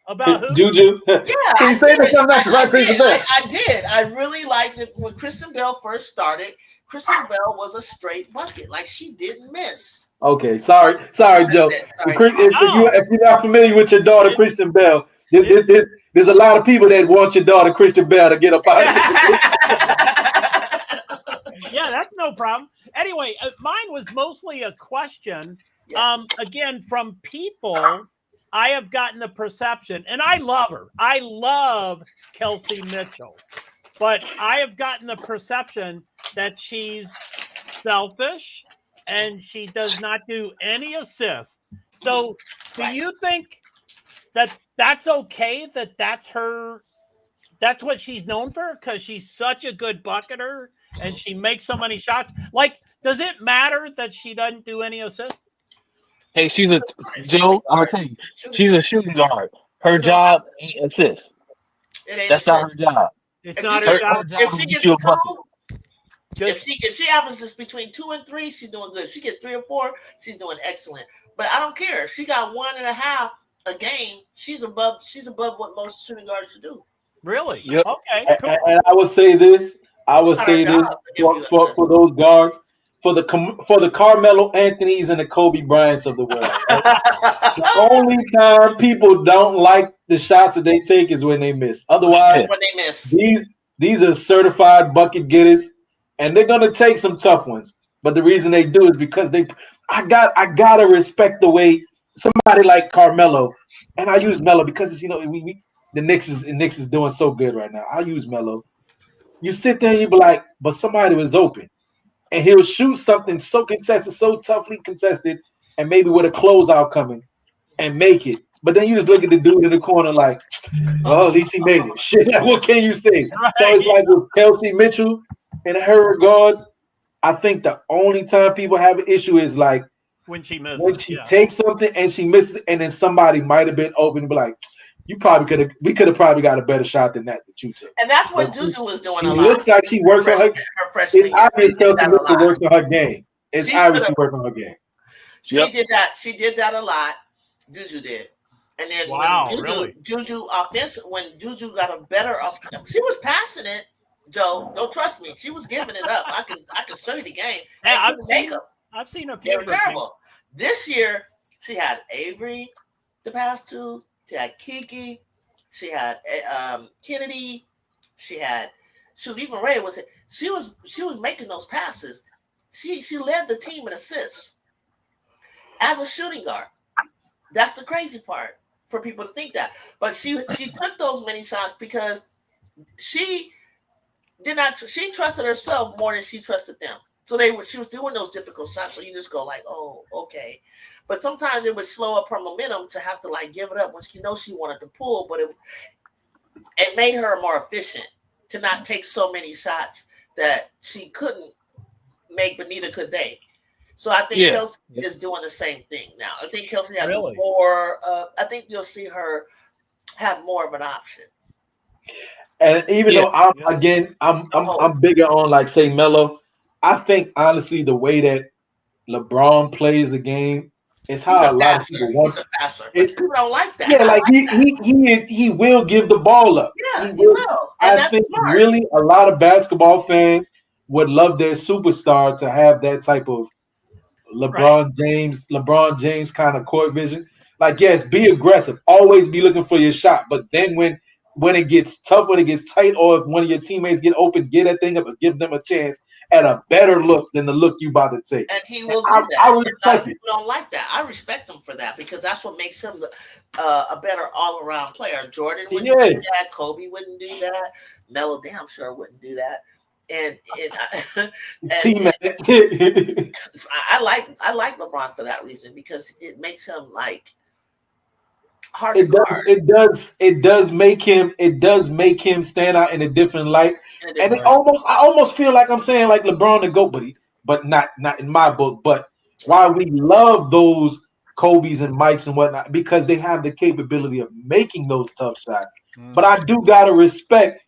About who? Juju. Yeah, can you say something nice about Kristen Bell? I did. I really liked it when Kristen Bell first started. Kristen Bell was a straight bucket, like she didn't miss. Okay, sorry, Joe. If you're not familiar with your daughter, Kristen Bell, there's a lot of people that want your daughter, Kristen Bell, to get up out of it. Yeah, that's no problem. Anyway, mine was mostly a question. Again, from people, I have gotten the perception, and I love her. I love Kelsey Mitchell. But I have gotten the perception that she's selfish and she does not do any assists. So do you think that that's okay, that's what she's known for, because she's such a good bucketer and she makes so many shots? Like Does it matter that she doesn't do any assists? Hey, Joe. I'm gonna tell you, she's a shooting guard. Her It don't job matter. ain't assist. It ain't That's not her assist. job. It's If not you her get, Her job. job if is she to get gets you a bucket. two, Does- if she averages between 2 and 3, she's doing good. She get 3 or 4, she's doing excellent. But I don't care. If she got 1.5 a game, she's above what most shooting guards should do. Really? Yep. Okay, And, cool. and I would say this. I would It's not her say this job to give you assists. for those guards, for the Carmelo Anthonys and the Kobe Bryants of the world. Right? The only time people don't like the shots that they take is when they miss. Otherwise, Yeah. When they miss. these are certified bucket getters, and they're gonna take some tough ones. But the reason they do is because I gotta respect the way somebody like Carmelo, and I use Melo because it's, the Knicks is doing so good right now. I use Melo. You sit there and you be like, but somebody was open, and he'll shoot something so contested, so toughly contested, and maybe with a closeout coming and make it. But then you just look at the dude in the corner like, well, at least he made it. Shit, what can you say? Right. So it's like with Kelsey Mitchell, in her regards, I think the only time people have an issue is like When she misses. when she Yeah. takes something and she misses, it, and then somebody might have been open and be like, we could have probably got a better shot than that you took. And that's what But Juju was doing She a lot. looks like she works on her. Her freshman It's year. obvious She did Kelsey that a Mitchell lot. works on her game. It's She obvious she should've- works on her game. Yep. She did that a lot. Juju did. And then Wow, when really? Juju when Juju got a better she was passing it, Joe. Don't trust me. She was giving it up. I can show you the game. They Yeah, couldn't make them. I've seen a They few were of those things. terrible. This year, she had Avery to pass to. She had Kiki. She had Kennedy. She had even Rayah was. She was making those passes. She led the team in assists as a shooting guard. That's the crazy part for people to think that. But she took those many shots because she trusted herself more than she trusted them. So she was doing those difficult shots. So you just go like, oh, okay. But sometimes it would slow up her momentum to have to like give it up when she knows she wanted to pull, but it made her more efficient to not take so many shots that she couldn't make, but neither could they. So I think Kelsey is doing the same thing now. I think Kelsey has more. I think you'll see her have more of an option. And even though I'm bigger on like say Melo, I think honestly the way that LeBron plays the game is how a lot of people want. He's a passer. But people don't like that. Yeah, like he will give the ball up. Yeah, he will. And I think smart. really a lot of basketball fans would love their superstar to have that type of LeBron James kind of court vision. Like, yes, be aggressive. Always be looking for your shot. But then when it gets tough, when it gets tight, or if one of your teammates get open, get that thing up and give them a chance at a better look than the look you about to take. And he will do that. I a lot respect of people don't like that. I respect him for that because that's what makes him a better all-around player. Jordan wouldn't do that. Kobe wouldn't do that. Melo damn sure wouldn't do that. And I like LeBron for that reason because it makes him like hard to guard. It does make him stand out in a different light. And I almost feel like I'm saying like LeBron the GOAT, but not in my book. But why we love those Kobe's and Mikes and whatnot because they have the capability of making those tough shots. But I do gotta respect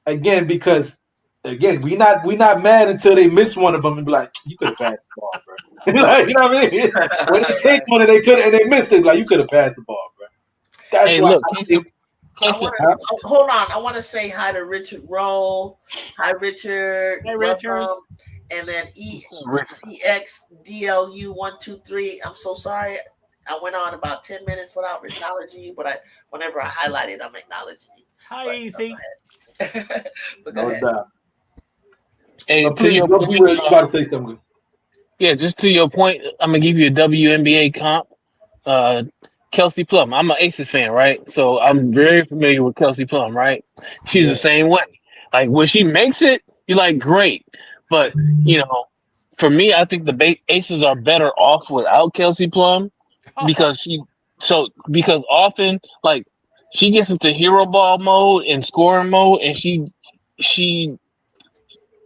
again because. Again, we not mad until they miss one of them and be like, you could have passed the ball, bro. Like, you know what I mean? When they take one and they missed it, like you could have passed the ball, bro. That's why I think. Hold on, I want to say hi to Richard Rowe. Hi, Richard. Hey, Richard. And then ECXDLU123. I'm so sorry. I went on about 10 minutes without acknowledging you, but whenever I highlight it, I'm acknowledging you. Hi, Easy. But go ahead. Hey, to your point, you were about to say something. Yeah, just to your point, I'm gonna give you a WNBA comp. Kelsey Plum. I'm an Aces fan, right? So I'm very familiar with Kelsey Plum, right? She's the same way. Like when she makes it, you're like, great. But for me, I think the Aces are better off without Kelsey Plum because often like she gets into hero ball mode and scoring mode, and she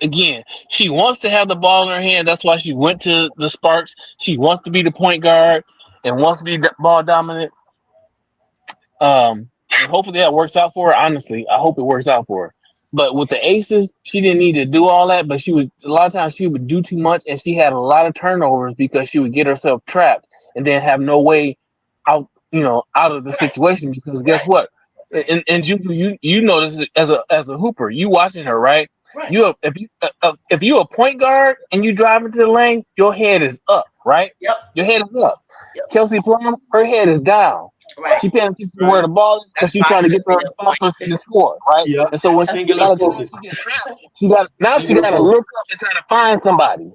again, she wants to have the ball in her hand. That's why she went to the Sparks. She wants to be the point guard and wants to be ball dominant. And hopefully that works out for her. Honestly, I hope it works out for her. But with the Aces, she didn't need to do all that. But she would a lot of times she would do too much, and she had a lot of turnovers because she would get herself trapped and then have no way out. Out of the situation because guess what? And Juju, you know this as a hooper. You watching her, right? Right. If you a point guard and you drive into the lane, your head is up, right? Yep. Your head is up. Yep. Kelsey Plum, her head is down. Right. She paying attention to where the ball is because That's she's why trying to I get to her couldn't spot so she can score, right? Yeah. And so when she Singular focus. gets trapped, she got to look up and try to find somebody.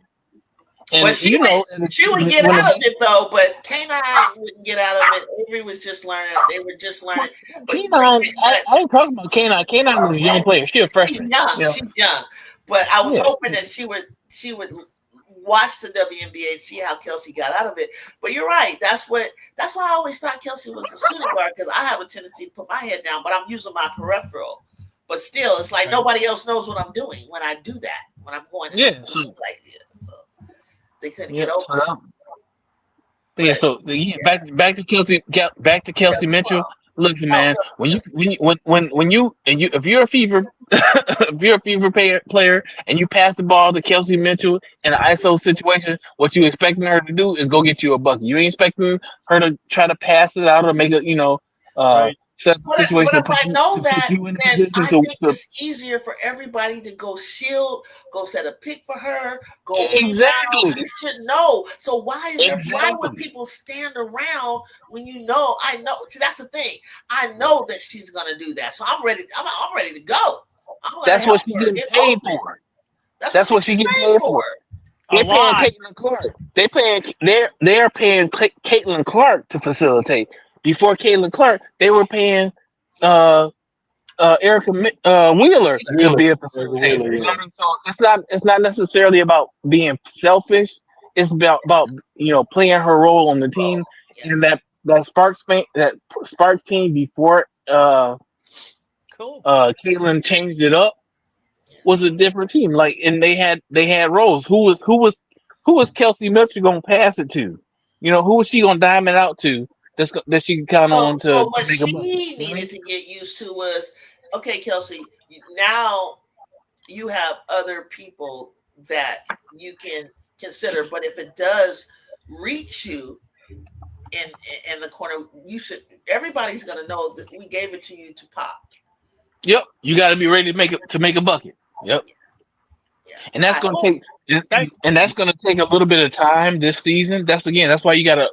And But she would get out of it though, but K9 wouldn't get out of it. Avery was just learning. They were just learning. But K9, I ain't talking about K9. K9 was a young player. She's a freshman. She's young. But I was hoping that she would watch the WNBA and see how Kelsey got out of it. But you're right. That's why I always thought Kelsey was a shooting guard because I have a tendency to put my head down, but I'm using my peripheral. But still, it's like nobody else knows what I'm doing when I do that. When I'm going, so they couldn't get over it. So back to Kelsey. Back to Kelsey Mitchell. Look, man, if you're a fever player and you pass the ball to Kelsey Mitchell in an ISO situation, what you expecting her to do is go get you a bucket. You ain't expecting her to try to pass it out or make a set situation. But if I know that, then I think it's easier for everybody to go shield, go set a pick for her, go exactly. You should know. So why would people stand around when I know? See, that's the thing. I know that she's gonna do that, so I'm ready. I'm ready to go. That's what she's getting paid for. That's what she's getting paid for. They're paying Caitlin Clark. They're paying Caitlin Clark to facilitate. Before Caitlin Clark, they were paying Erica Wheeler to be a facilitator. So it's not necessarily about being selfish. It's about playing her role on the team. And that Sparks team before Caitlin changed it up was a different team. Like, and they had roles. Who was Kelsey Mitchell gonna pass it to? Who was she gonna dime it out to? That she can count on to. So what she needed to get used to was, okay, Kelsey, now you have other people that you can consider, but if it does reach you in the corner, everybody's gonna know that we gave it to you to pop. Yep, you got to be ready to make a bucket. Yep, and that's gonna take a little bit of time this season. That's why you gotta.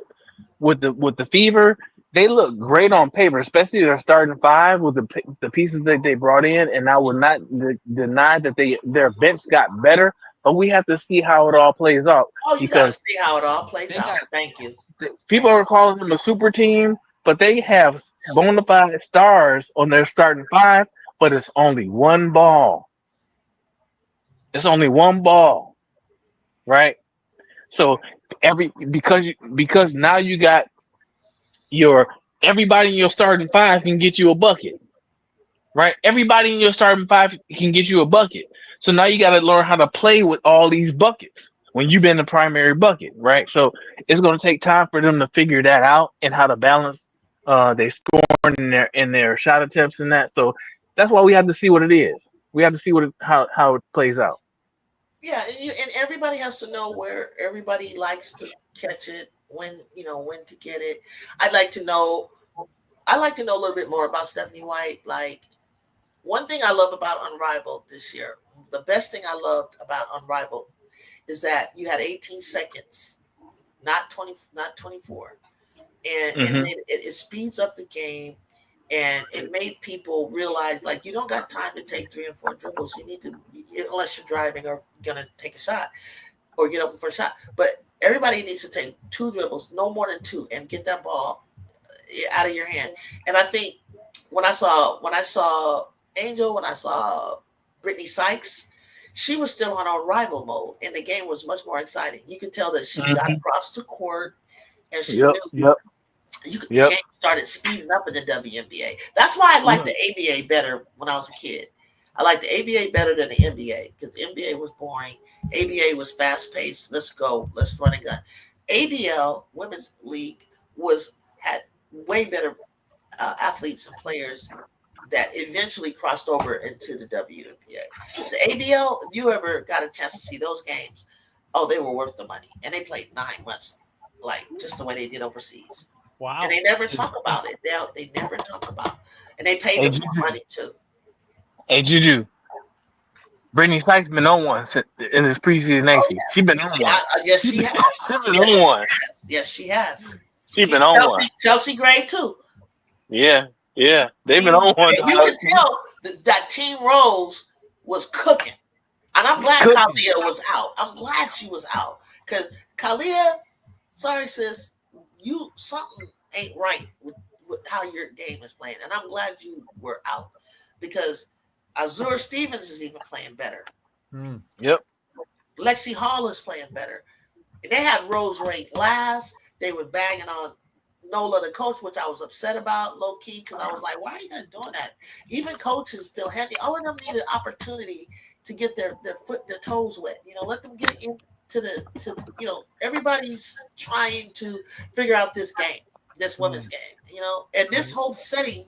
With the Fever, they look great on paper, especially their starting five with the pieces that they brought in. And I will not deny that their bench got better, but we have to see how it all plays out. Oh, you got to see how it all plays out. Thank you. People are calling them a super team, but they have bona fide stars on their starting five, but it's only one ball. It's only one ball, right? So because now you got everybody in your starting five can get you a bucket, right? Everybody in your starting five can get you a bucket. So now you got to learn how to play with all these buckets when you've been the primary bucket, right? So it's going to take time for them to figure that out and how to balance they scoring in their shot attempts and that. So that's why we have to see what it is. We have to see how it plays out. Yeah, and everybody has to know where everybody likes to catch it, when to get it. I'd like to know a little bit more about Stephanie White. Like, one thing I love about Unrivaled this year, the best thing I loved about Unrivaled is that you had 18 seconds, not 20, not 24. And it speeds up the game. And it made people realize, like, you don't got time to take 3 and 4 dribbles. You need to, unless you're driving or going to take a shot or get open for a shot. But everybody needs to take 2 dribbles, no more than 2, and get that ball out of your hand. And I think when I saw Angel, when I saw Brittany Sykes, she was still on a rival mode, and the game was much more exciting. You could tell that she got across the court, and she knew. The game started speeding up in the WNBA. That's why I liked the ABA better when I was a kid. I like the ABA better than the NBA because the NBA was boring. ABA was fast paced. Let's go. Let's run a gun. ABL Women's League had way better athletes and players that eventually crossed over into the WNBA. The ABL, if you ever got a chance to see those games, oh, they were worth the money, and they played 9 months, like just the way they did overseas. Wow. And they never talk about it. They never talk about, and they paid them more money too. Hey Juju, Brittany Sykes been on one in this preseason action. She been on one. Yes, she has. She been on one. Yes, she has. She been on one. Chelsea Gray too. Yeah. They've been on one. You can tell that Team Rose was cooking. And I'm glad Kalia was out. I'm glad she was out. Because Kalia, sorry sis, something ain't right with how your game is playing. And I'm glad you were out. Because Azure Stevens is even playing better. Yep. Lexi Hall is playing better. And they had Rose Ray Glass. They were banging on Nola, the coach, which I was upset about, low key, because I was like, why are you guys doing that? Even coaches feel handy. All of them need an opportunity to get their toes wet. Let them get into everybody's trying to figure out this game, this women's game, and this whole setting.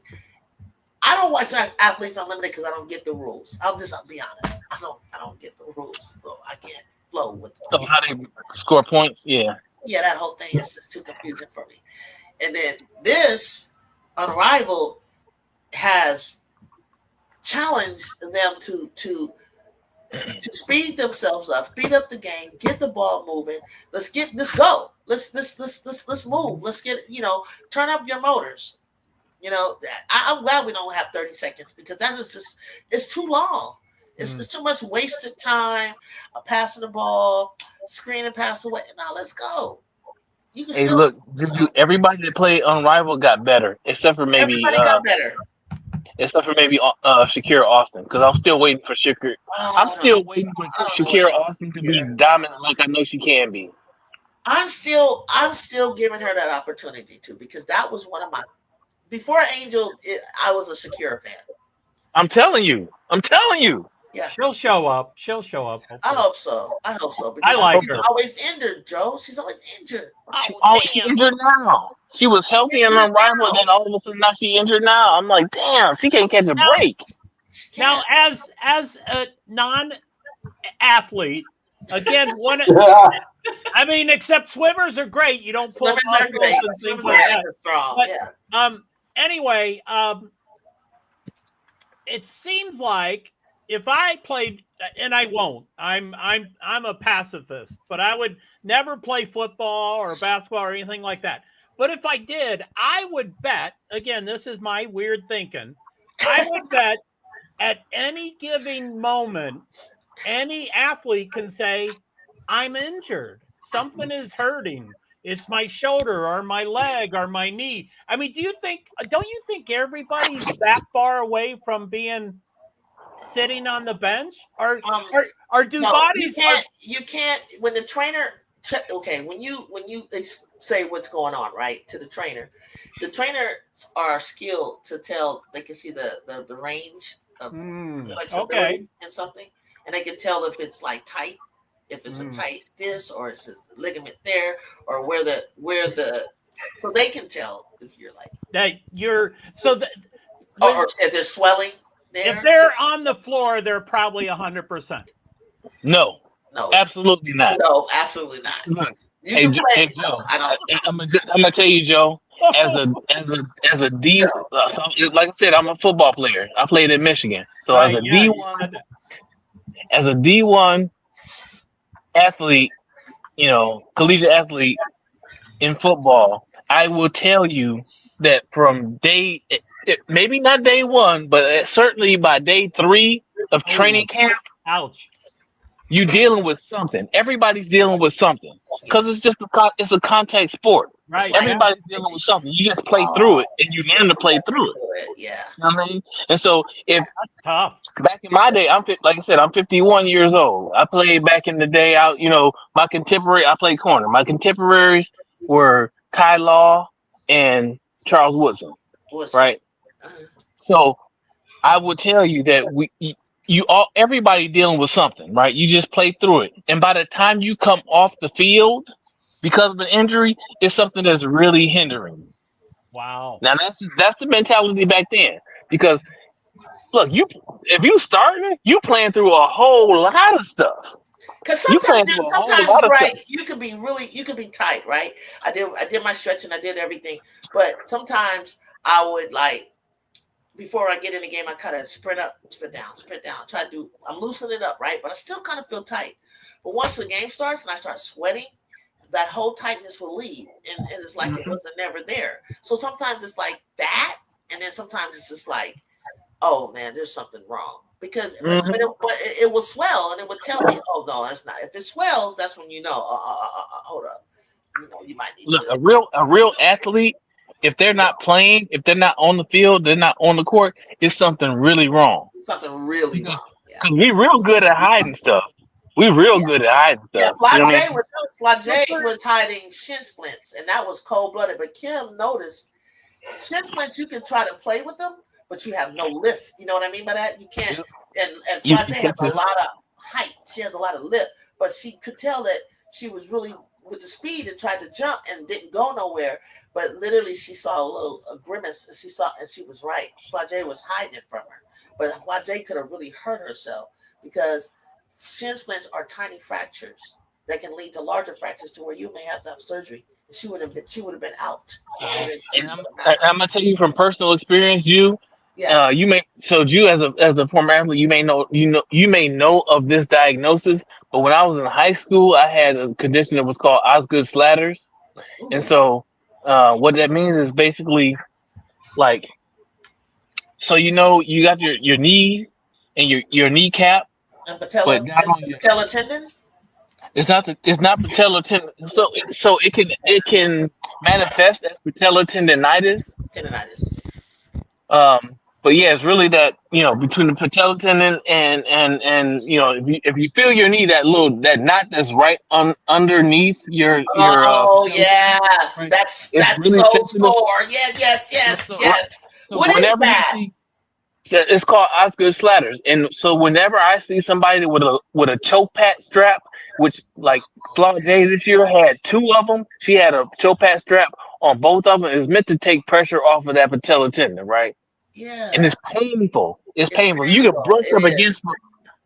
I don't watch Athletes Unlimited because I don't get the rules. I'll be honest. I don't get the rules, so I can't flow with them. So how they score points? Yeah, that whole thing is just too confusing for me. And then this Unrivaled has challenged them to speed themselves up, speed up the game, get the ball moving. Let's go. Let's move. Let's get turn up your motors. I'm glad we don't have 30 seconds because that is just it's too long. It's too much wasted time. Passing the ball, screen and pass away. Now let's go. You can look, everybody that played Unrivaled got better, except for maybe everybody got better. Except for maybe Shakira Austin, because I'm still waiting for Shakira. I'm still waiting for Shakira Austin to be dominant like I know she can be. I'm still giving her that opportunity too, because that was one of my before Angel. I was a Shakira fan. I'm telling you. Yeah, she'll show up. Hopefully. I hope so. Because I like she's her. always injured, Joe. She's always injured. She's injured now. She was healthy and Unrivaled, and then all of a sudden now she's injured now. I'm like, damn, she can't catch a break. Now, as a non-athlete, again, I mean, except swimmers are great. You don't pull Swimmers are great. Swimmers are strong. But, anyway, it seems like if I played, and I won't, I'm a pacifist, but I would never play football or basketball or anything like that. But if I did, I would bet, again, this is my weird thinking, I would bet at any given moment, any athlete can say, I'm injured. Something is hurting. It's my shoulder or my leg or my knee. I mean, don't you think everybody's that far away from being sitting on the bench? Or do bodies? You can't when the trainer. Okay, when you say what's going on, right, to the trainers are skilled to tell. They can see the range of flexibility in something, and they can tell if it's like tight, if it's a tight this, or it's a ligament there, or where the so they can tell if you're like that you're or if there's swelling there. If they're on the floor, they're probably 100%. No, absolutely not. No, absolutely not. Look, Joe, I'm gonna tell you, Joe. As a D, like I said, I'm a football player. I played in Michigan, so as a D1 athlete, collegiate athlete in football, I will tell you that from maybe not day one, but certainly by day 3 of training camp, ouch. You dealing with something. Everybody's dealing with something because it's just it's a contact sport. Right. Everybody's dealing with something. You just play through it, and you learn to play through it. Yeah. You know what I mean? And so, if tough. Back in my day, like I said, I'm 51 years old. I played back in the day out. My contemporary. I played corner. My contemporaries were Kai Law and Charles Woodson. Right. So, I would tell you that everybody dealing with something, right? You just play through it, and by the time you come off the field because of an injury, it's something that's really hindering you. Wow. Now that's the mentality back then. Because look, if you starting, you playing through a whole lot of stuff. Because You playing through a whole lot of right, stuff. you could be tight, right? I did my stretching, I did everything, but sometimes I would like before I get in the game, I kind of sprint up, sprint down, try to do. I'm loosening it up, right? But I still kind of feel tight. But once the game starts and I start sweating, that whole tightness will leave, and it's like it wasn't never there. So sometimes it's like that, and then sometimes it's just like, oh man, there's something wrong. Because but it will swell and it would tell me, oh no, it's not. If it swells, that's when you know. Hold up, you know, you might need. Look, a real athlete, if they're not playing, if they're not on the field, they're not on the court, it's something really wrong. Something really wrong. Yeah. We real good at hiding stuff. We real good at hiding stuff. Yeah, you know what I mean? was hiding shin splints, and that was cold blooded. But Kim noticed shin splints. You can try to play with them, but you have no lift. You know what I mean by that? You can't. And Flagey has a lot of height. She has a lot of lift, but she could tell that she was really with the speed and tried to jump and didn't go nowhere. But literally, she saw a grimace, and she was right. Flagey was hiding it from her, but Flagey could have really hurt herself because shin splints are tiny fractures that can lead to larger fractures to where you may have to have surgery. She would have been out. And I'm gonna tell you from personal experience, you. Yeah. You as a former athlete, you may know of this diagnosis. But when I was in high school, I had a condition that was called Osgood Slatters, and so what that means is basically like, so you got your knee and your kneecap, and patella tendon. It's not patella tendon. So it can manifest as patella tendinitis. But yeah, it's really that, between the patella tendon and if you feel your knee, that knot that's right underneath your yeah, right? that's really so sensitive. sore. Yes. So What is that? It's called Osgood Slatters, and so whenever I see somebody with a choke pad strap, which like Flagey this year had 2 of them, she had a choke pad strap on both of them. It's meant to take pressure off of that patella tendon, right? Yeah. And it's painful. It's painful. You can brush up against.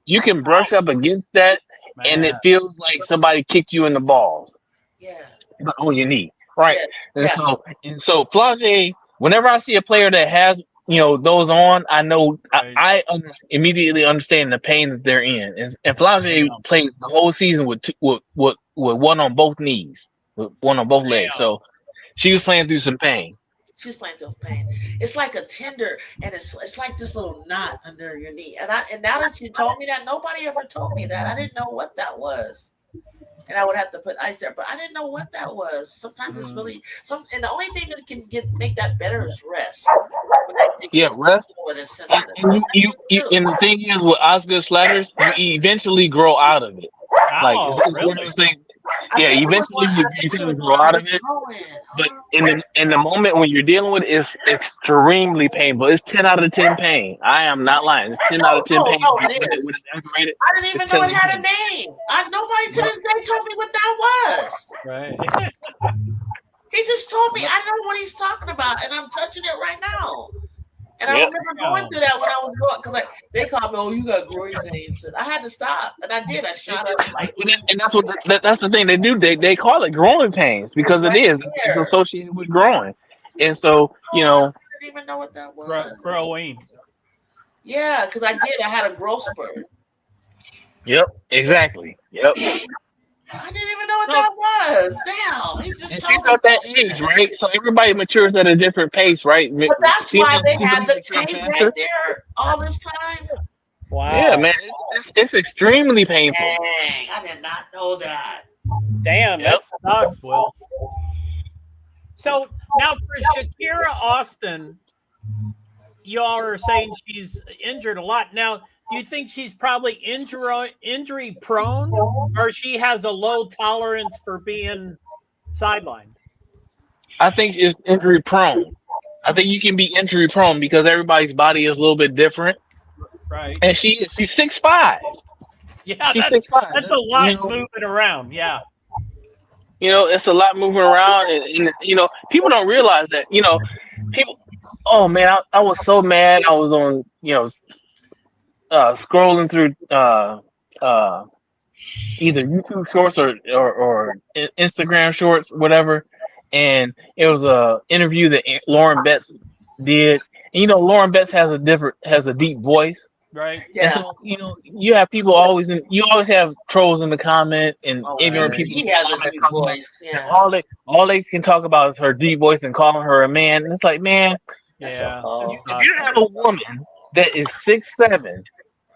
You can brush up against that, and it feels like somebody kicked you in the balls. Yeah. But on your knee, right? Yeah. And so Flagey, whenever I see a player that has those on, I know I immediately understand the pain that they're in. And Flagey played the whole season with one on both knees, with one on both legs. So she was playing through some pain. She's playing through pain. It's like a tender, and it's like this little knot under your knee. And now that you told me that, nobody ever told me that. I didn't know what that was. And I would have to put ice there, but I didn't know what that was. Sometimes it's really and the only thing that can make that better is rest. Yeah, rest. And the thing is with Osgood Slatters, you eventually grow out of it. It's one of those things. Yeah, eventually you kind of grow out of it. But in the moment when you're dealing with it, it's extremely painful. It's 10 out of 10 pain. I am not lying. It's 10 out of 10 pain. I didn't even know it had a name. Nobody to this day told me what that was. Right. He just told me. I know what he's talking about, and I'm touching it right now. And I remember going through that when I was growing, because they called me, "Oh, you got growing pains," and I had to stop, and I did. I shot up and that's the thing they do. They call it growing pains because it's associated with growing, and so I didn't even know what that was. Growing. Yeah, because I did. I had a growth spurt. Yep. Exactly. Yep. I didn't even know what that was. Damn, he just told me. At that age, right? So everybody matures at a different pace, right? But that's why they had the tape right there all this time. Wow. Yeah, man, it's extremely painful. Dang, I did not know that. Damn, that sucks, Will. So now for Shakira Austin, y'all are saying she's injured a lot. Now, do you think she's probably injury prone, or she has a low tolerance for being sidelined? I think it's injury prone. I think you can be injury prone because everybody's body is a little bit different. Right. and she's 6'5". Yeah, She's that's 6'5". that's a lot moving around. Yeah. It's a lot moving around, and people don't realize that. People. Oh man, I was so mad. I was on, scrolling through uh, either YouTube Shorts or Instagram Shorts, whatever, and it was a interview that Lauren Betts did. And Lauren Betts has a deep voice. Right. And Yeah. so, you have people you always have trolls in the comment and Oh, ignorant Right. people in he the has a comments deep talking about, voice. and Yeah. all they can talk about is her deep voice and calling her a man. And it's like, man, That's so Yeah. cold. if you have a woman that is 6'7",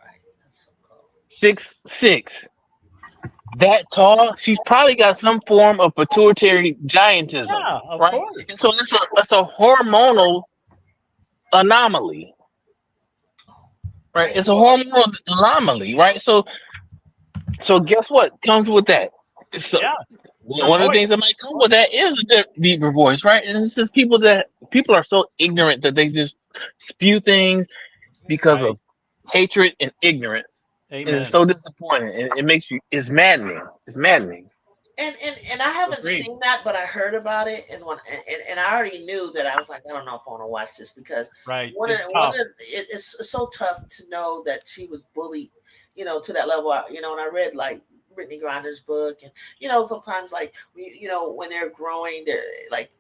Right. That's so cold. 6'6", that tall, she's probably got some form of pituitary giantism, Yeah, of right? course. And so it's a hormonal anomaly, right? Right. It's a hormonal anomaly, right? So guess what comes with that? So Yeah. one of the things that might come with that is a deeper voice, right? And it's just people are so ignorant that they just spew things because Right. of hatred and ignorance, and it's Amen. so disappointing. And it's maddening. It's maddening. And I haven't Agreed. seen that, but I heard about it, and I already knew that. I was like, I don't know if I want to watch this, because Right. It's tough. it's so tough to know that she was bullied, to that level. And I read like Brittany Griner's book, and sometimes like when they're growing, they're like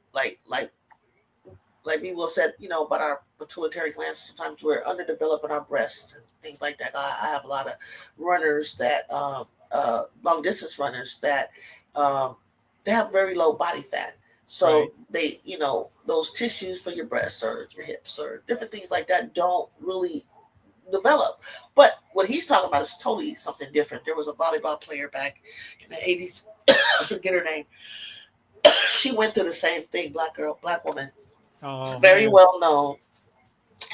people said, about our pituitary glands. Sometimes we're underdeveloped in our breasts and things like that. I have a lot of runners that long distance runners that they have very low body fat. So Right. they, those tissues for your breasts or your hips or different things like that don't really develop. But what he's talking about is totally something different. There was a volleyball player back in the 80s. I forget her name. She went through the same thing. Black girl, black woman, Oh, very man. well known.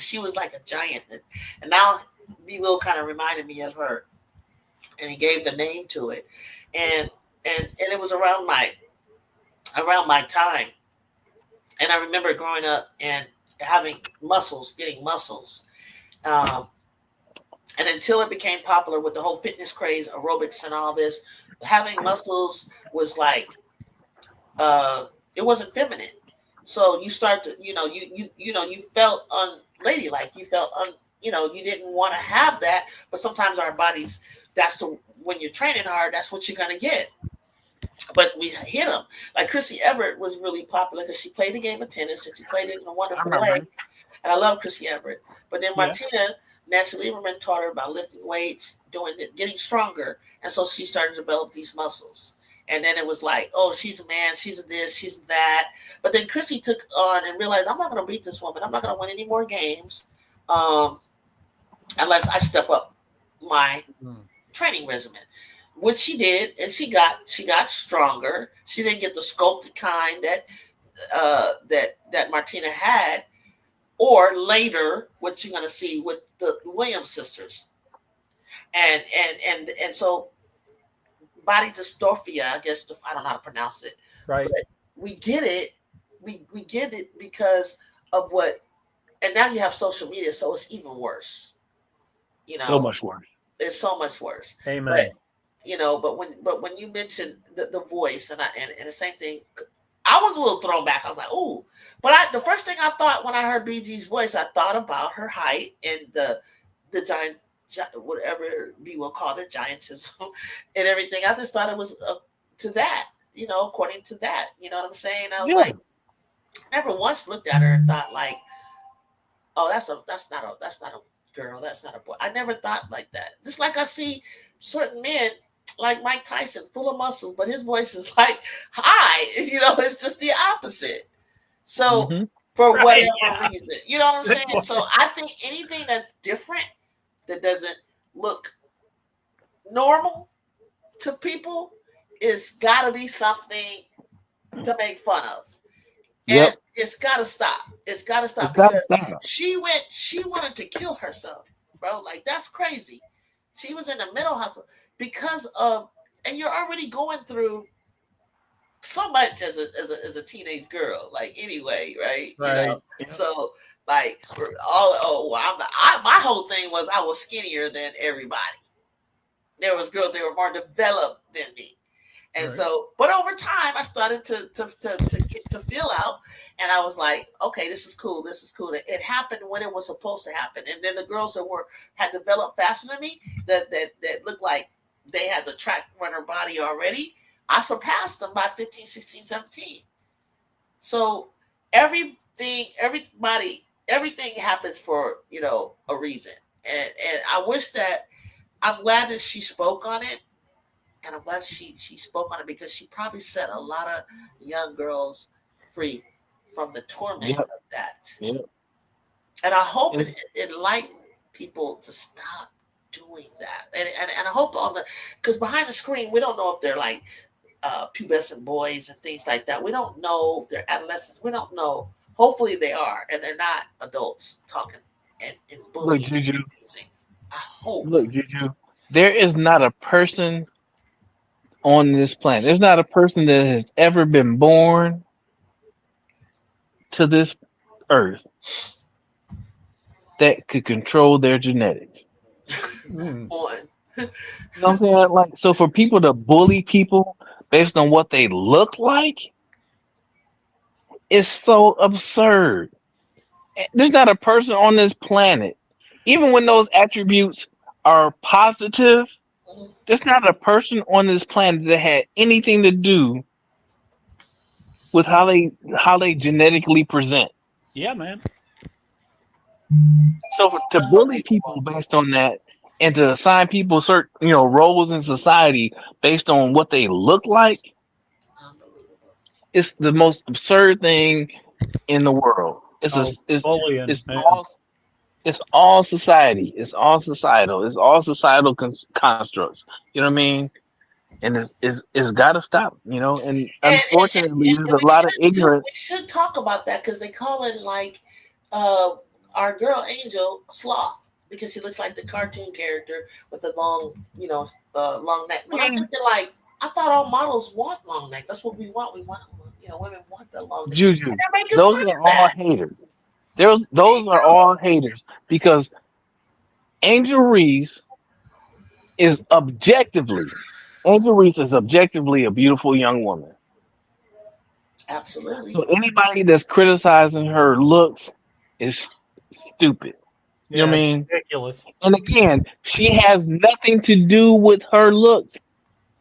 She was like a giant, and now B. Will kind of reminded me of her, and he gave the name to it, and it was around my time, and I remember growing up and having muscles, getting muscles, um, and until it became popular with the whole fitness craze, aerobics, and all this, having muscles was like it wasn't feminine. So you start to, you felt unladylike. You felt you didn't want to have that. But sometimes our bodies, when you're training hard, that's what you're gonna get. But we hit them. Like Chrissy Everett was really popular because she played the game of tennis and she played it in a I wonderful remember. way. And I love Chrissy Everett. But then Yeah. Nancy Lieberman taught her about lifting weights, getting stronger, and so she started to develop these muscles. And then it was like, oh, she's a man, she's a this, she's that. But then Chrissy took on and realized, I'm not going to beat this woman. I'm not going to win any more games unless I step up my training regimen, which she did, and she got stronger. She didn't get the sculpted kind that Martina had, or later what you're going to see with the Williams sisters, and so body dysmorphia, I guess, I don't know how to pronounce it, Right. but we get it. We get it because of what, and now you have social media, so it's even worse. So much worse. It's so much worse. Amen. But when you mentioned the voice, and the same thing, I was a little thrown back. I was like, "Ooh!" But the first thing I thought when I heard BG's voice, I thought about her height and the giant, whatever we will call it, giantism, and everything. I just thought it was to that, according to that. You know what I'm saying? I was like, never once looked at her and thought like, "Oh, that's not a girl, that's not a boy." I never thought like that. Just like I see certain men like Mike Tyson, full of muscles, but his voice is like high. It's just the opposite. So for whatever reason, you know what I'm saying? So I think anything that's different, that doesn't look normal to people, is got to be something to make fun of. And it's got to stop. It's got to stop because she wanted to kill herself, bro. Like, that's crazy. She was in a mental hospital because of, and you're already going through so much as a teenage girl, like, anyway, right? Right. So Like my whole thing was I was skinnier than everybody. There was girls that were more developed than me. And Right. so, but over time, I started to get to feel out, and I was like, okay, this is cool. This is cool. It happened when it was supposed to happen, and then the girls that had developed faster than me, that looked like they had the track runner body already, I surpassed them by 15, 16, 17. So everything happens for a reason, and I wish that I'm glad that she spoke on it. And I'm glad she spoke on it because she probably set a lot of young girls free from the torment of that. Yep. And I hope it enlightened people to stop doing that. And I hope because behind the screen, we don't know if they're like pubescent boys and things like that. We don't know if they're adolescents. We don't know. Hopefully they are, and they're not adults talking and bullying and teasing. I hope. Look, Juju, there is not a person on this planet. There's not a person that has ever been born to this earth that could control their genetics. Mm. On. You know what I'm saying? Like, so for people to bully people based on what they look like is so absurd. There's not a person on this planet, even when those attributes are positive, there's not a person on this planet that had anything to do with how they genetically present. Yeah, man. So to bully people based on that and to assign people certain roles in society based on what they look like, it's the most absurd thing in the world. Bullying, It's man. all society. It's all societal. It's all societal constructs. You know what I mean? And it's got to stop. And unfortunately, And there's a lot of ignorance. we should talk about that because they call it like our girl Angel Sloth because she looks like the cartoon character with the long, long neck. But I'm thinking like I thought all models want long neck. That's what we want. We want, women want the long neck. Juju, those are all haters. Those are all haters because Angel Reese is objectively a beautiful young woman. Absolutely. So anybody that's criticizing her looks is stupid. You know what I mean? Ridiculous. And again, she has nothing to do with her looks.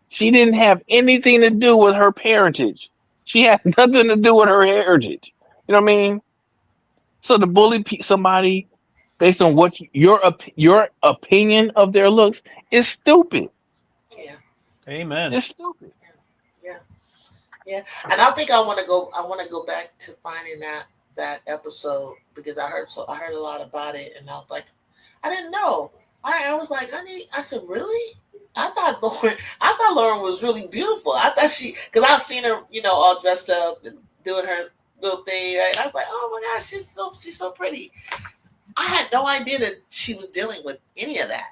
She didn't have anything to do with her parentage. She has nothing to do with her heritage. You know what I mean? So to bully somebody based on what your opinion of their looks is stupid. Yeah. Amen. It's stupid. Yeah. And I think I want to go back to finding that episode because I heard a lot about it and I was like, I didn't know. I was like, I said, really? I thought Lauren was really beautiful. I thought because I've seen her, all dressed up and doing her little thing, right? And I was like, oh my gosh, she's so pretty. I had no idea that she was dealing with any of that.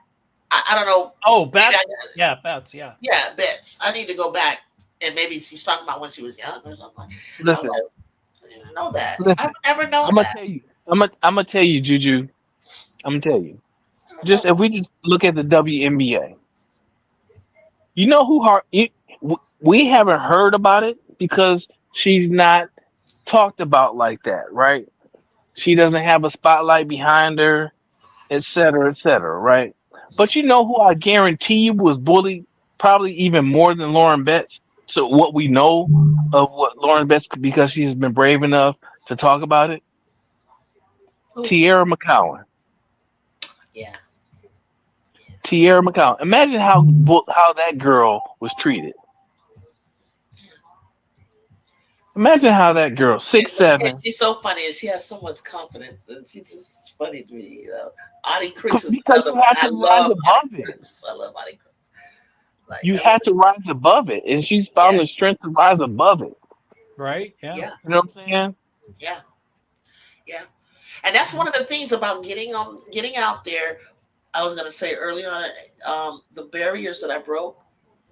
I don't know. Oh, Bets. Yeah, Bets. Yeah. Yeah, Bets. I need to go back and maybe she's talking about when she was young or something. Listen, I didn't know that. listen, I would never know I'm that. gonna tell you, Juju. I'm gonna tell you. Just if we just look at the WNBA, you know who we haven't heard about it because she's not talked about like that, right? She doesn't have a spotlight behind her, et cetera, right? But you know who I guarantee you was bullied probably even more than Lauren Betts. So what we know of what Lauren Betts because she has been brave enough to talk about it, Tierra McCowan. Yeah. Tierra McCowan. Imagine how that girl was treated. Imagine how that girl, 6'7". She's so funny and she has so much confidence and she's just funny to me. Audie Cricks is because you have to rise above it. I love Audie Cricks. Like, you have to rise above it, and she's found the strength to rise above it. Right? Yeah. You know what I'm saying? Yeah. And that's one of the things about getting out there. I was going to say early on, the barriers that I broke,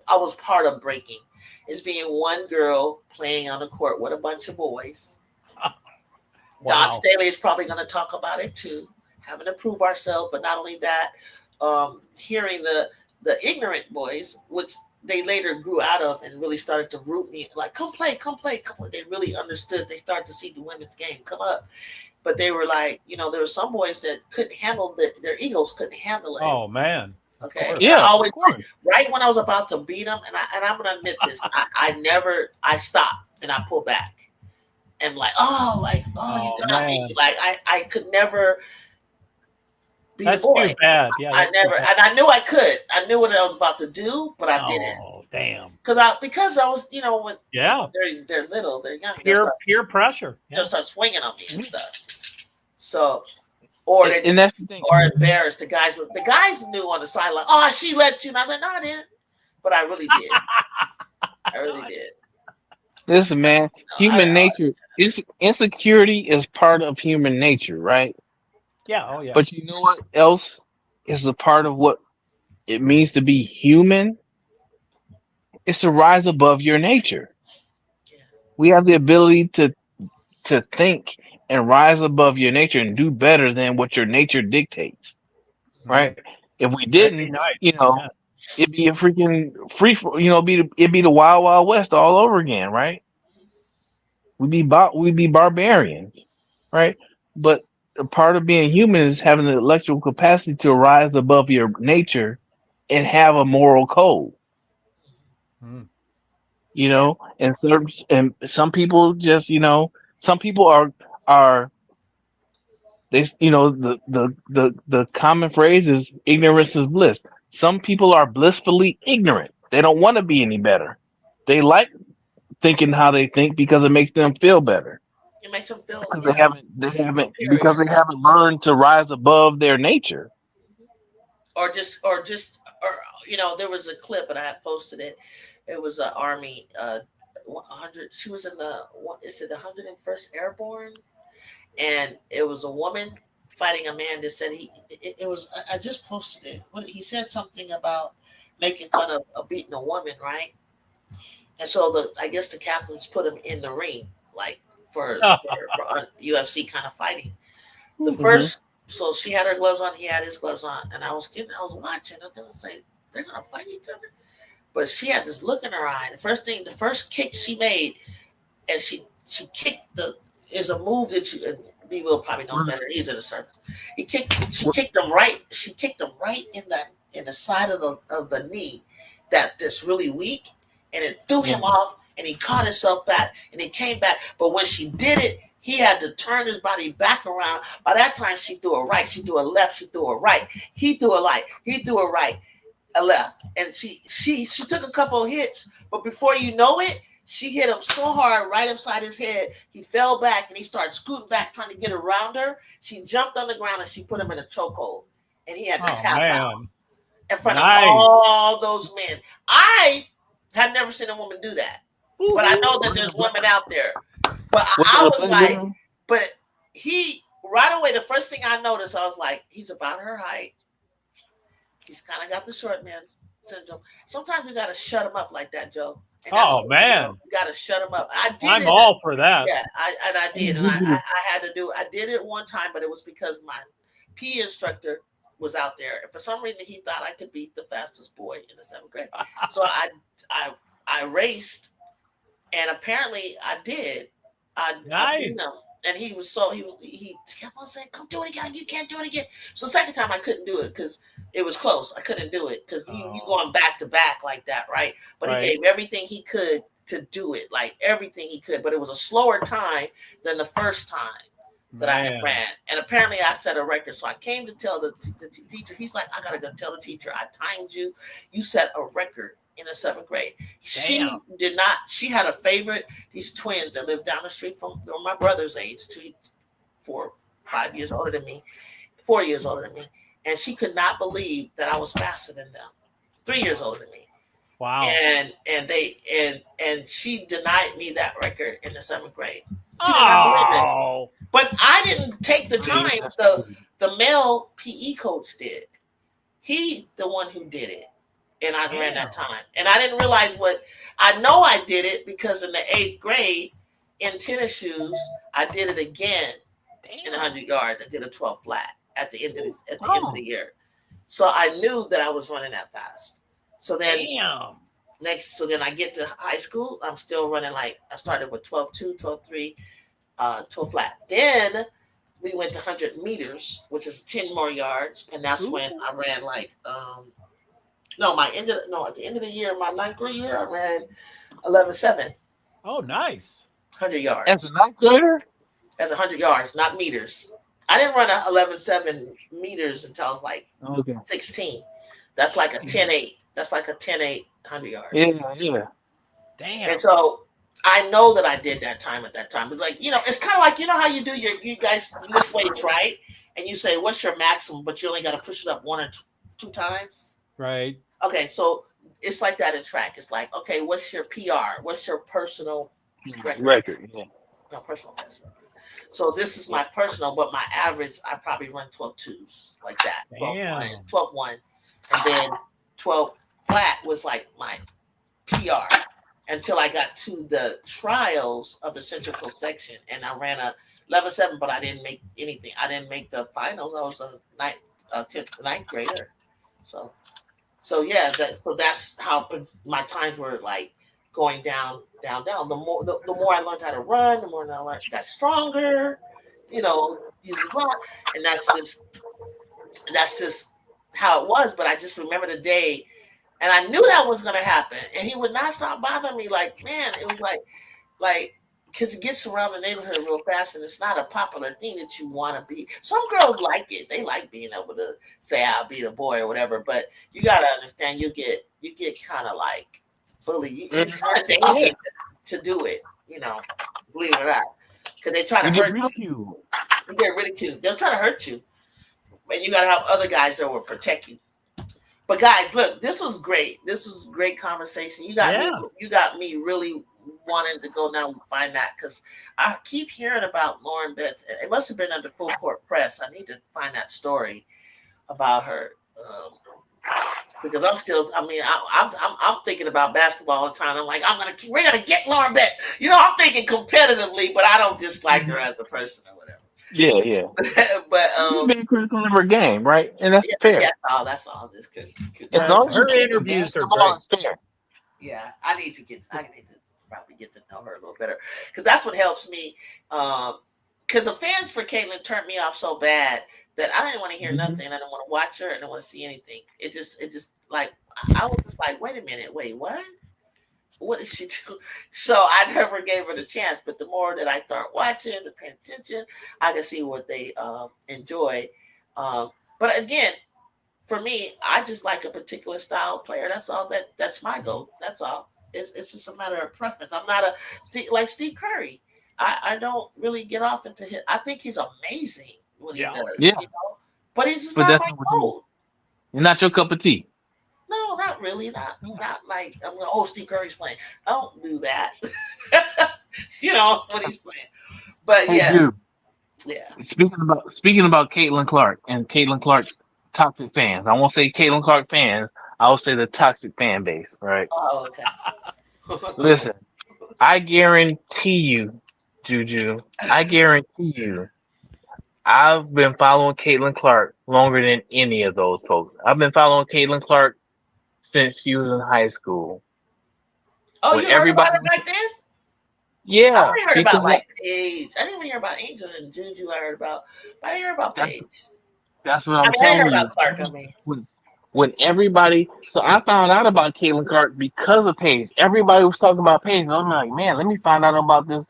I was part of breaking. Is being one girl playing on the court with a bunch of boys. Don Staley is probably going to talk about it too, having to prove ourselves. But not only that, hearing the ignorant boys, which they later grew out of and really started to root me, like, come play. They really understood. They started to see the women's game come up. But they were like, there were some boys that couldn't handle their egos, couldn't handle it. Oh, man. Okay. Yeah. I always, right when I was about to beat them, and I'm going to admit this, I stopped and I pulled back. And you got me. Like, I could never be That's a boy. too bad. Yeah, I never, and I knew I could. I knew what I was about to do, but I didn't. Oh, damn. Because I was, when they're little, they're young. Peer pressure. They'll start swinging on me and stuff. So, or they that's the thing. Or embarrassed. The guys knew on the sideline. Oh, she let you. And I was like, no, I didn't. But I really did. I really did. Listen, man, human nature is insecurity is part of human nature, right? Yeah, oh yeah. But you know what else is a part of what it means to be human? It's to rise above your nature. Yeah. We have the ability to think and rise above your nature and do better than what your nature dictates, right? If we didn't, it'd be a freaking it'd be the wild, wild west all over again, right? We'd be barbarians, right? But a part of being human is having the intellectual capacity to rise above your nature and have a moral code. Mm. And some people just, some people are they, the common phrase is ignorance is bliss. Some people are blissfully ignorant. They don't want to be any better. They like thinking how they think because it makes them feel better. It makes them feel because they haven't learned to rise above their nature. Or there was a clip and I had posted it. It was an Army 100. She was in the 101st Airborne, and it was a woman fighting a man that said it was. I just posted it. He said something about making fun of beating a woman, right? And so I guess the captains put him in the ring, like for UFC kind of fighting. The first, so she had her gloves on, he had his gloves on, and I was watching. I was gonna say they're gonna fight each other, but she had this look in her eye. The first kick she made, and she kicked is a move that B will probably know better. He's in the service. She kicked him right. She kicked him right in the side of the knee, that's really weak. And it threw him off, and he caught himself back, and he came back. But when she did it, he had to turn his body back around. By that time, she threw a right, she threw a left, she threw a right. He threw a right, he threw a right, a left. And she took a couple of hits, but before you know it, she hit him so hard right upside his head, he fell back, and he started scooting back, trying to get around her. She jumped on the ground, and she put him in a chokehold, and he had to tap out in front of all those men. I had never seen a woman do that, but I know that there's women out there. But I was like, but he right away. The first thing I noticed, I was like, he's about her height. He's kind of got the short man syndrome. Sometimes you got to shut him up like that, Joe. Oh man, you got to shut him up. I'm all for that. Yeah, I did, and I had to do. I did it one time, but it was because my PE instructor was out there, and for some reason he thought I could beat the fastest boy in the 7th grade. So I raced, and apparently I did. I beat him, and he kept on saying, "Come do it again! You can't do it again." So second time I couldn't do it because it was close. I couldn't do it because you going back to back like that, right? But he gave everything he could to do it, like everything he could. But it was a slower time than the first time that I had ran, and apparently I set a record. So I came to tell the teacher. He's like, "I gotta go tell the teacher. I timed you. You set a record in the 7th grade." She did not. She had a favorite. These twins that lived down the street from my brother's age, 5 years older than me, 4 years older than me, and she could not believe that I was faster than them. 3 years older than me. Wow. And she denied me that record in the 7th grade. She did not believe it. But I didn't take the time. The male PE coach did. He the one who did it. And I ran that time. And I didn't realize I know I did it because in the 8th grade in tennis shoes, I did it again in Damn. 100 yards. I did a 12 flat at the end of Oh. the year. So I knew that I was running that fast. So then Damn. I get to high school. I'm still running like I started with 12.2, 12.3, 12 flat. Then we went to 100 meters, which is 10 more yards, and that's when I ran like at the end of the year, my ninth grade year, I ran 11.7, Oh, nice. 100 yards. As a ninth grader? As 100 yards, not meters. I didn't run a 11.7 meters until I was like 16. That's like a 10.8. That's like a 10.8 100 yards. Yeah. Damn. And so I know that I did that time at that time. But like, it's kind of like, how you do you guys lift weights, right? And you say, what's your maximum? But you only got to push it up one or two times. Right. Okay, so it's like that in track. It's like, okay, what's your PR? What's your personal record? Yeah. No, personal best record. So this is my personal, but my average, I probably run 12.2s like that. 12.1. And then 12 flat was like my PR until I got to the trials of the Central Coast section. And I ran a 11.7, but I didn't make anything. I didn't make the finals. I was a ninth grader. So yeah, that's how my times were like going down. The more I learned how to run, the more I got stronger, using a lot. And that's just how it was. But I just remember the day, and I knew that was gonna happen. And he would not stop bothering me. Like, man, it was like because it gets around the neighborhood real fast, and it's not a popular thing that you want to be. Some girls like it; they like being able to say I'll be the boy or whatever. But you gotta understand, you get kind of like bullied. It's kind of dangerous to do it, believe it or not, because they try to hurt you. You get ridiculed. They'll try to hurt you, and you gotta have other guys that will protect you. But guys, look, this was great. This was a great conversation. You got me really wanting to go now and find that, because I keep hearing about Lauren Betts. It must have been under Full Court Press. I need to find that story about her, because I'm still. I mean, I'm thinking about basketball all the time. I'm like, we're gonna get Lauren Betts. I'm thinking competitively, but I don't dislike her as a person or whatever. Yeah. But you've been critical of her game, right? And that's fair. That's all. This her interviews are great. Fair. Yeah, I need to probably get to know her a little better, because that's what helps me. Because the fans for Caitlin turned me off so bad that I didn't want to hear nothing. I didn't want to watch her. I didn't want to see anything. It just like I was just like, wait a minute, wait, what? What did she do? So I never gave her the chance. But the more that I start watching, and paying attention, I can see what they enjoy. But again, for me, I just like a particular style player. That's all. That's my goal. That's all. It's just a matter of preference. I'm not like Steve Curry. I don't really get off into him. I think he's amazing when he does. Yeah. But he's just not my goal. You're not your cup of tea. No, not really. Not like I'm going, Steve Curry's playing. I don't do that. When he's playing. But Dude, yeah. Speaking about Caitlin Clark and Caitlin Clark's toxic fans. I won't say Caitlin Clark fans. I will say the toxic fan base, right? Oh, okay. Listen, I guarantee you, Juju, I've been following Caitlin Clark longer than any of those folks. I've been following Caitlin Clark since she was in high school. Oh, you heard about her back then? Yeah. I heard about like Paige. I didn't even hear about Angel and Juju. I didn't hear about Paige. That's what I'm telling I heard you. about Clark. When everybody, so I found out about Caitlin Clark because of Paige. Everybody was talking about Paige. And I'm like, man, let me find out about this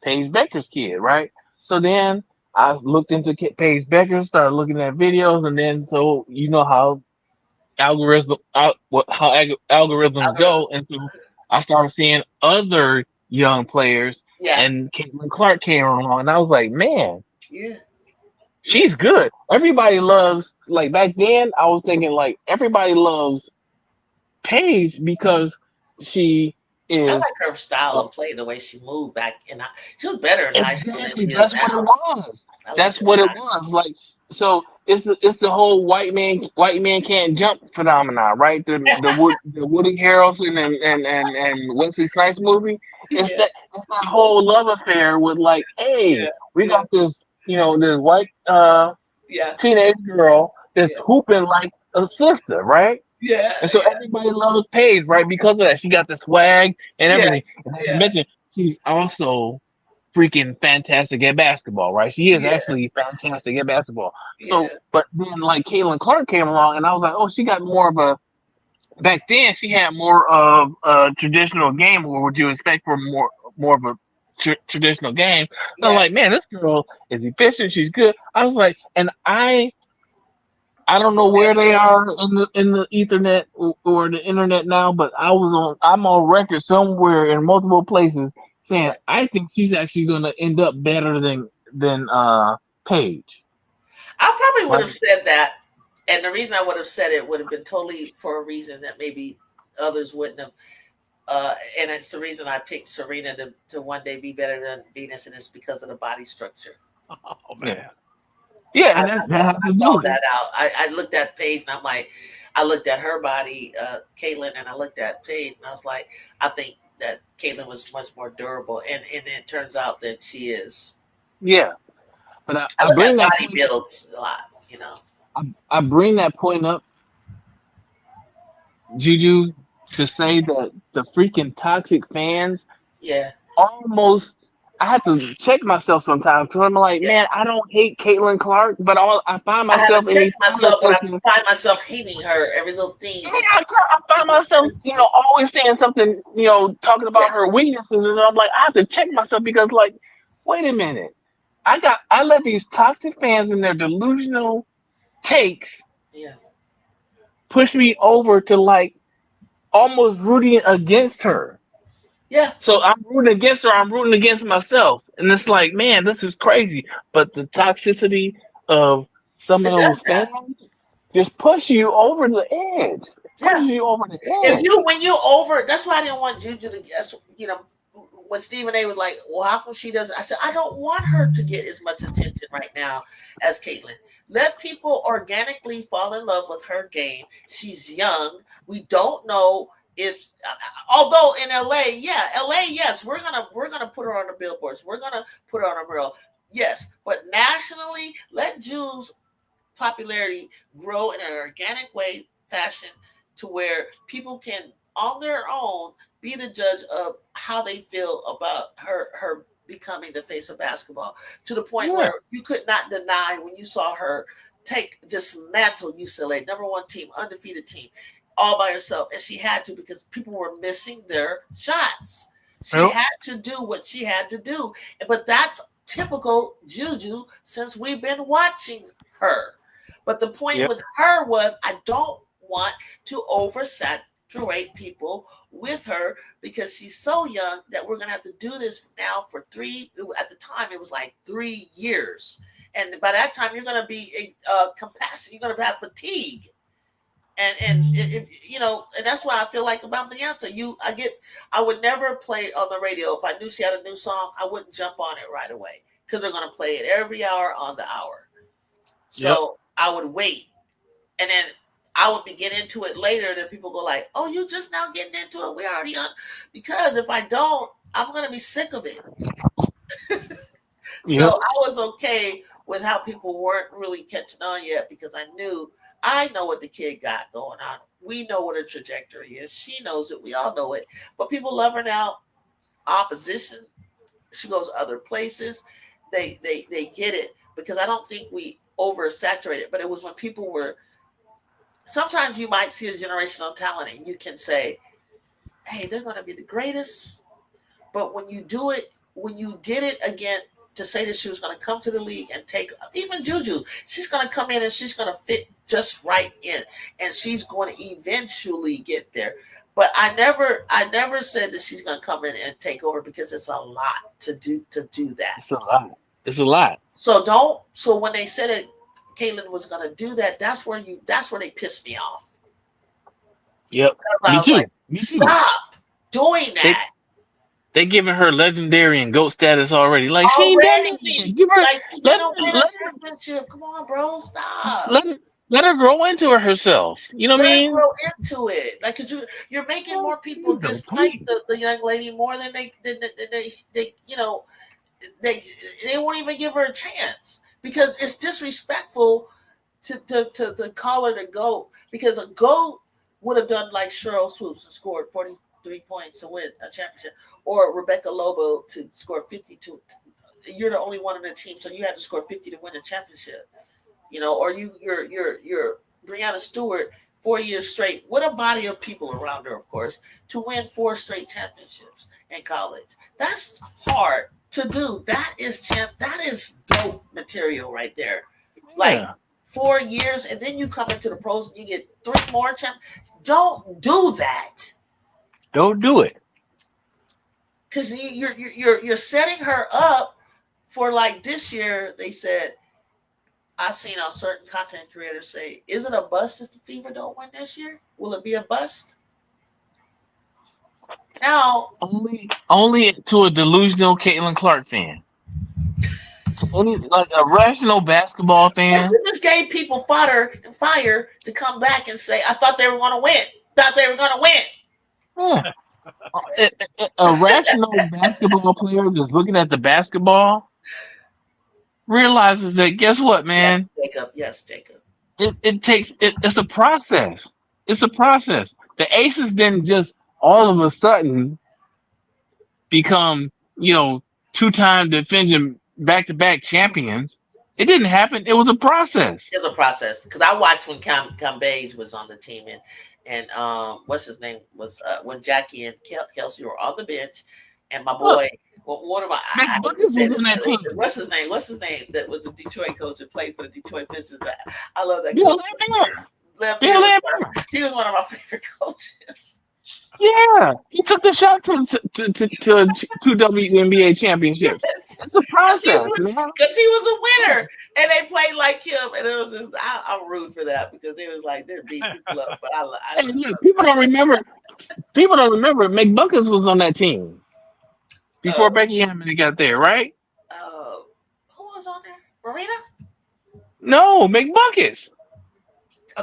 Paige Becker's kid, right? So then I looked into Paige Becker, started looking at videos, and then how algorithms go, and so I started seeing other young players, and Caitlin Clark came along, and I was like, man, she's good. Everybody loves, like back then, I was thinking like everybody loves Paige because she is. I like her style of play, the way she moved back, and she was better in high school than she is That's now. what it was. That's what it was. Like, so it's the whole white man can't jump phenomenon, right? The Woody Harrelson and Wesley Snipes movie. It's that whole love affair with like, hey, we got this this white Yeah. teenage girl that's Yeah. hooping like a sister, right? Yeah. And so everybody loves Paige, right? Because of that. She got the swag and Yeah. everything. And as you Yeah. mentioned, she's also freaking fantastic at basketball, right? She is Yeah. actually fantastic at basketball. Yeah. So, but then like Caitlin Clark came along, and I was like, oh, she got more of a. Back then, she had more of a traditional game, or would you expect for more of a traditional game? And I'm Yeah. like, man, this girl is efficient. She's good. I was like, and I don't know where they are in the Ethernet or the internet now, but I'm on record somewhere in multiple places saying Yeah. I think she's actually going to end up better than Paige. I probably would Right? have said that, and the reason I would have said it would have been totally for a reason that maybe others wouldn't have. And it's the reason I picked Serena to one day be better than Venus, and it's because of the body structure. Oh man. Yeah, I, and that has to do called with it. that out. I looked at Paige and I'm like, I looked at her body, Caitlin, and I looked at Paige and I was like, I think that Caitlin was much more durable, and it turns out that she is. Yeah, but I I look at bring that body point. builds a lot, I bring that point up, Juju, to say that the freaking toxic fans Yeah, almost. I have to check myself sometimes because I'm like, yeah. man, I don't hate Caitlin Clark, but I find I myself haven't in checked these comment myself, but I sections. find myself hating her every little thing. Yeah, I find myself, always saying something, talking Yeah, about her weaknesses, and I'm like, I have to check myself because, like, wait a minute, I let these toxic fans and their delusional takes yeah, push me over to like almost rooting against her. yeah. So I'm rooting against her. I'm rooting against myself, and it's like, man, this is crazy. But the toxicity of some of It does those that. fans just push you over the edge. It Yeah. pushes you over the If edge. when you over, that's why I didn't want Juju to guess. When Stephen A was like, "Well, how come she doesn't?" I said, "I don't want her to get as much attention right now as Caitlyn. Let people organically fall in love with her game. She's young. We don't know if, although in LA, yeah, LA, yes, we're gonna put her on the billboards. We're gonna put her on a mural, yes. But nationally, let Jules popularity grow in an organic way fashion to where people can on their own be the judge of how they feel about her becoming the face of basketball, to the point Yeah. where you could not deny when you saw her dismantle UCLA, number one team, undefeated team, all by herself. And she had to, because people were missing their shots. She Yep. had to do what she had to do. But that's typical Juju since we've been watching her. But the point Yep. with her was, I don't want to oversaturate people with her because she's so young that we're going to have to do this now for at the time, it was like 3 years. And by that time, you're going to be compassion. You're going to have fatigue. And and that's why I feel like about Beyonce. I would never play on the radio. If I knew she had a new song, I wouldn't jump on it right away because they're going to play it every hour on the hour. Yep. So I would wait, and then I would be getting into it later. Then people go like, "Oh, you just now getting into it? We already on." Because if I don't, I'm gonna be sick of it. So Yep. I was okay with how people weren't really catching on yet because I know what the kid got going on. We know what her trajectory is. She knows it. We all know it. But people love her now. Opposition. She goes other places. They get it because I don't think we oversaturated. But it was when people were. Sometimes you might see a generational talent and you can say, "Hey, they're going to be the greatest." But when you did it again, to say that she was going to come to the league and take, even Juju, she's going to come in and she's going to fit just right in, and she's going to eventually get there. But I never said that she's going to come in and take over because it's a lot to do that. It's a lot. It's a lot. So when they said that Caitlyn was going to do that, that's where they pissed me off. Yep. I Me was too. like, Me too. stop doing that. They giving her legendary and GOAT status already. Like she ain't done nothing yet. Give her Like, you let didn't win a let championship. Come on, bro, stop. let her, let her grow into it herself. You know what I Let her mean? grow into it. Like, cause you're making more people dislike the young lady more than they they won't even give her a chance because it's disrespectful to call her the GOAT, because a GOAT would have done like Cheryl Swoops and scored 43 points to win a championship, or Rebecca Lobo to score 52. You're the only one on the team, so you had to score 50 to win a championship. Or you're Breanna Stewart 4 years straight with a body of people around her, of course, to win 4 straight championships in college. That's hard to do. That is GOAT material right there. Like 4 years, and then you come into the pros and you get 3 more champions. Don't do that. Don't do it. Because you're setting her up for, like, this year. They said, I've seen on certain content creators say, is it a bust if the Fever don't win this year? Will it be a bust? Now, only to a delusional Caitlin Clark fan. Like a rational basketball fan. You just gave people fodder and fire to come back and say, I thought they were going to win. Yeah. A rational basketball player just looking at the basketball realizes that, guess what, man? Yes, Jacob. It's a process. It's a process. The Aces didn't just all of a sudden become, 2-time defending back-to-back champions. It didn't happen. It was a process. It was a process, because I watched when Cambage was on the team, and what's his name was when Jackie and Kelsey were on the bench, and my boy, one of my what's his name? That was the Detroit coach that played for the Detroit Pistons. I love that. Bill Lambert. He was one of my favorite coaches. Yeah, he took the shot to 2 WNBA championships. Yes. It's a process, because he was a winner, and they played like him, and it was just I'm rude for that, because it was like they're beating people up. But people don't remember. People don't remember. McBuckets was on that team before Becky Hammond got there, right? Who was on there? Marina? No, McBuckets.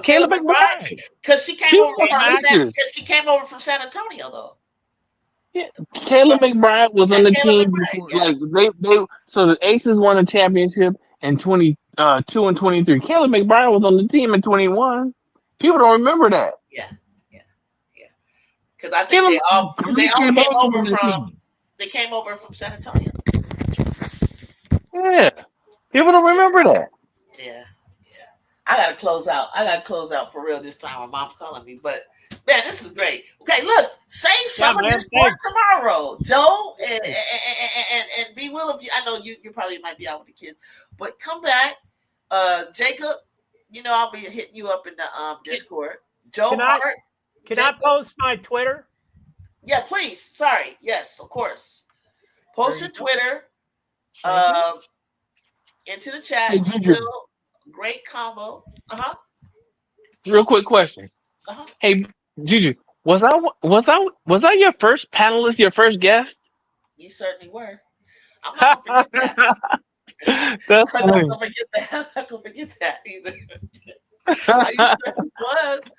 Caleb McBride, because she came over from San Antonio, though. Yeah, Caleb McBride was on the team before, like so the Aces won a championship in 22 and 23. Caleb McBride was on the team in 21. People don't remember that. Yeah. Because I think they all came over from San Antonio. Yeah, people don't remember that. Yeah. I gotta close out for real this time. My mom's calling me, but man, this is great. Okay, look, save some of this for tomorrow, Joe, and be will if you. I know you probably might be out with the kids, but come back, Jacob. I'll be hitting you up in the Discord. Joe Hart. Can I post my Twitter? Yeah, please. Sorry. Yes, of course. Post your Twitter into the chat. Hey, Juju. Great combo. Real quick question. Hey, Juju, was I your first panelist, your first guest? You certainly were. I'm not gonna forget that. That's I'm not gonna forget that either. You certainly was.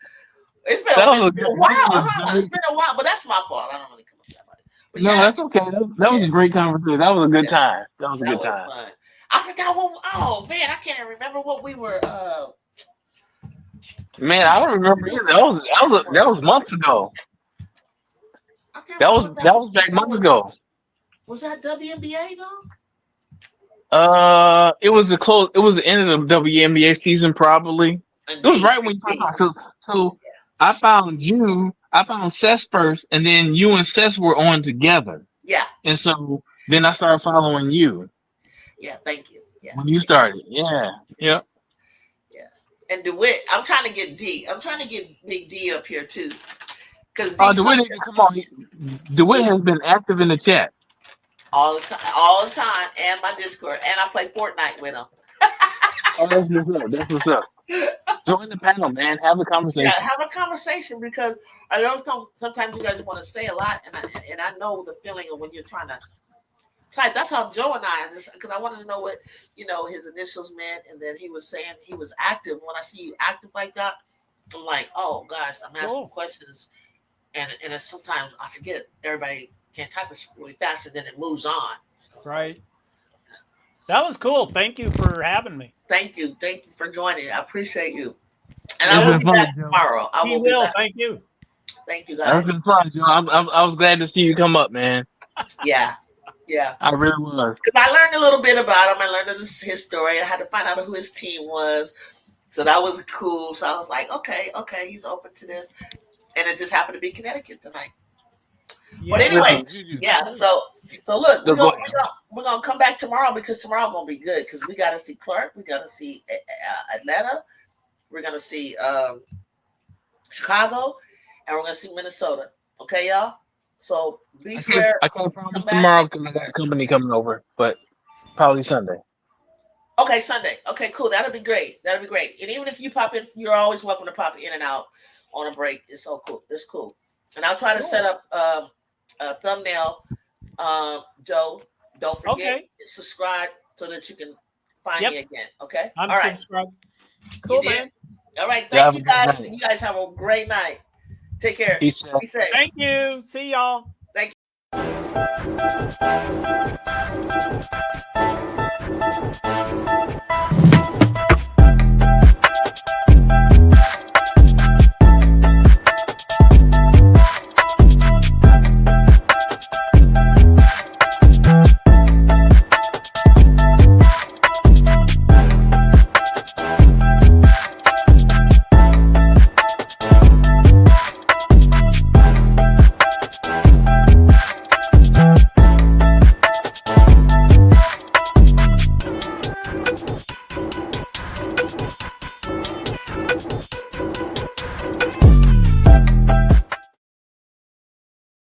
It's been a while. It's been a while, but that's my fault. I don't really come up that much. But no, that's okay. That was a great conversation. That was a good time. That was a good time. Fun. I forgot what. Oh man, I can't even remember what we were. Man, I don't remember either. That was months ago. That was back months ago. Was that WNBA though? It was the end of the WNBA season, probably. Indeed. It was right when you talked. So I found Seth first, and then you and Seth were on together. Yeah. And so then I started following you. Yeah, thank you. Yeah. When you started. Yeah. Yeah. And DeWitt, I'm trying to get D. I'm trying to get Big D up here too. Because DeWitt, come on. DeWitt has been active in the chat. All the time, and my Discord. And I play Fortnite with him. That's what's up. Join the panel, man. Have a conversation. Yeah, have a conversation, because I know sometimes you guys want to say a lot, and I know the feeling of when you're trying to type. That's how Joe and I just, because I wanted to know what his initials meant, and then he was saying he was active. When I see you active like that, I'm like, oh gosh, I'm asking questions, and sometimes I forget. Everybody can't type it really fast, and then it moves on. Right. That was cool. Thank you for having me. Thank you for joining. I appreciate you. And It's I will been be fun, back Joe. tomorrow. I He will be will. back. Thank you. Thank you, That's guys. been fun, Joe. I was glad to see you come up, man. Yeah. I really was. Because I learned a little bit about him. I learned his story. I had to find out who his team was. So that was cool. So I was like, okay, he's open to this. And it just happened to be Connecticut tonight. But anyway, yeah. So look, we're gonna come back tomorrow because tomorrow gonna be good because we got to see Clark, we got to see Atlanta, we're gonna see Chicago, and we're gonna see Minnesota. Okay, y'all. So be square. I can't promise tomorrow because I got company coming over, but probably Sunday. Okay, Sunday. Okay, cool. That'll be great. And even if you pop in, you're always welcome to pop in and out on a break. It's so cool. It's cool. And I'll try to set up a thumbnail. Joe, don't forget to subscribe so that you can find me again. Okay. I'm all right. subscribed. Cool, man. All right. Thank you guys. And you guys have a great night. Take care. Peace. Be safe. Thank you. See y'all. Thank you.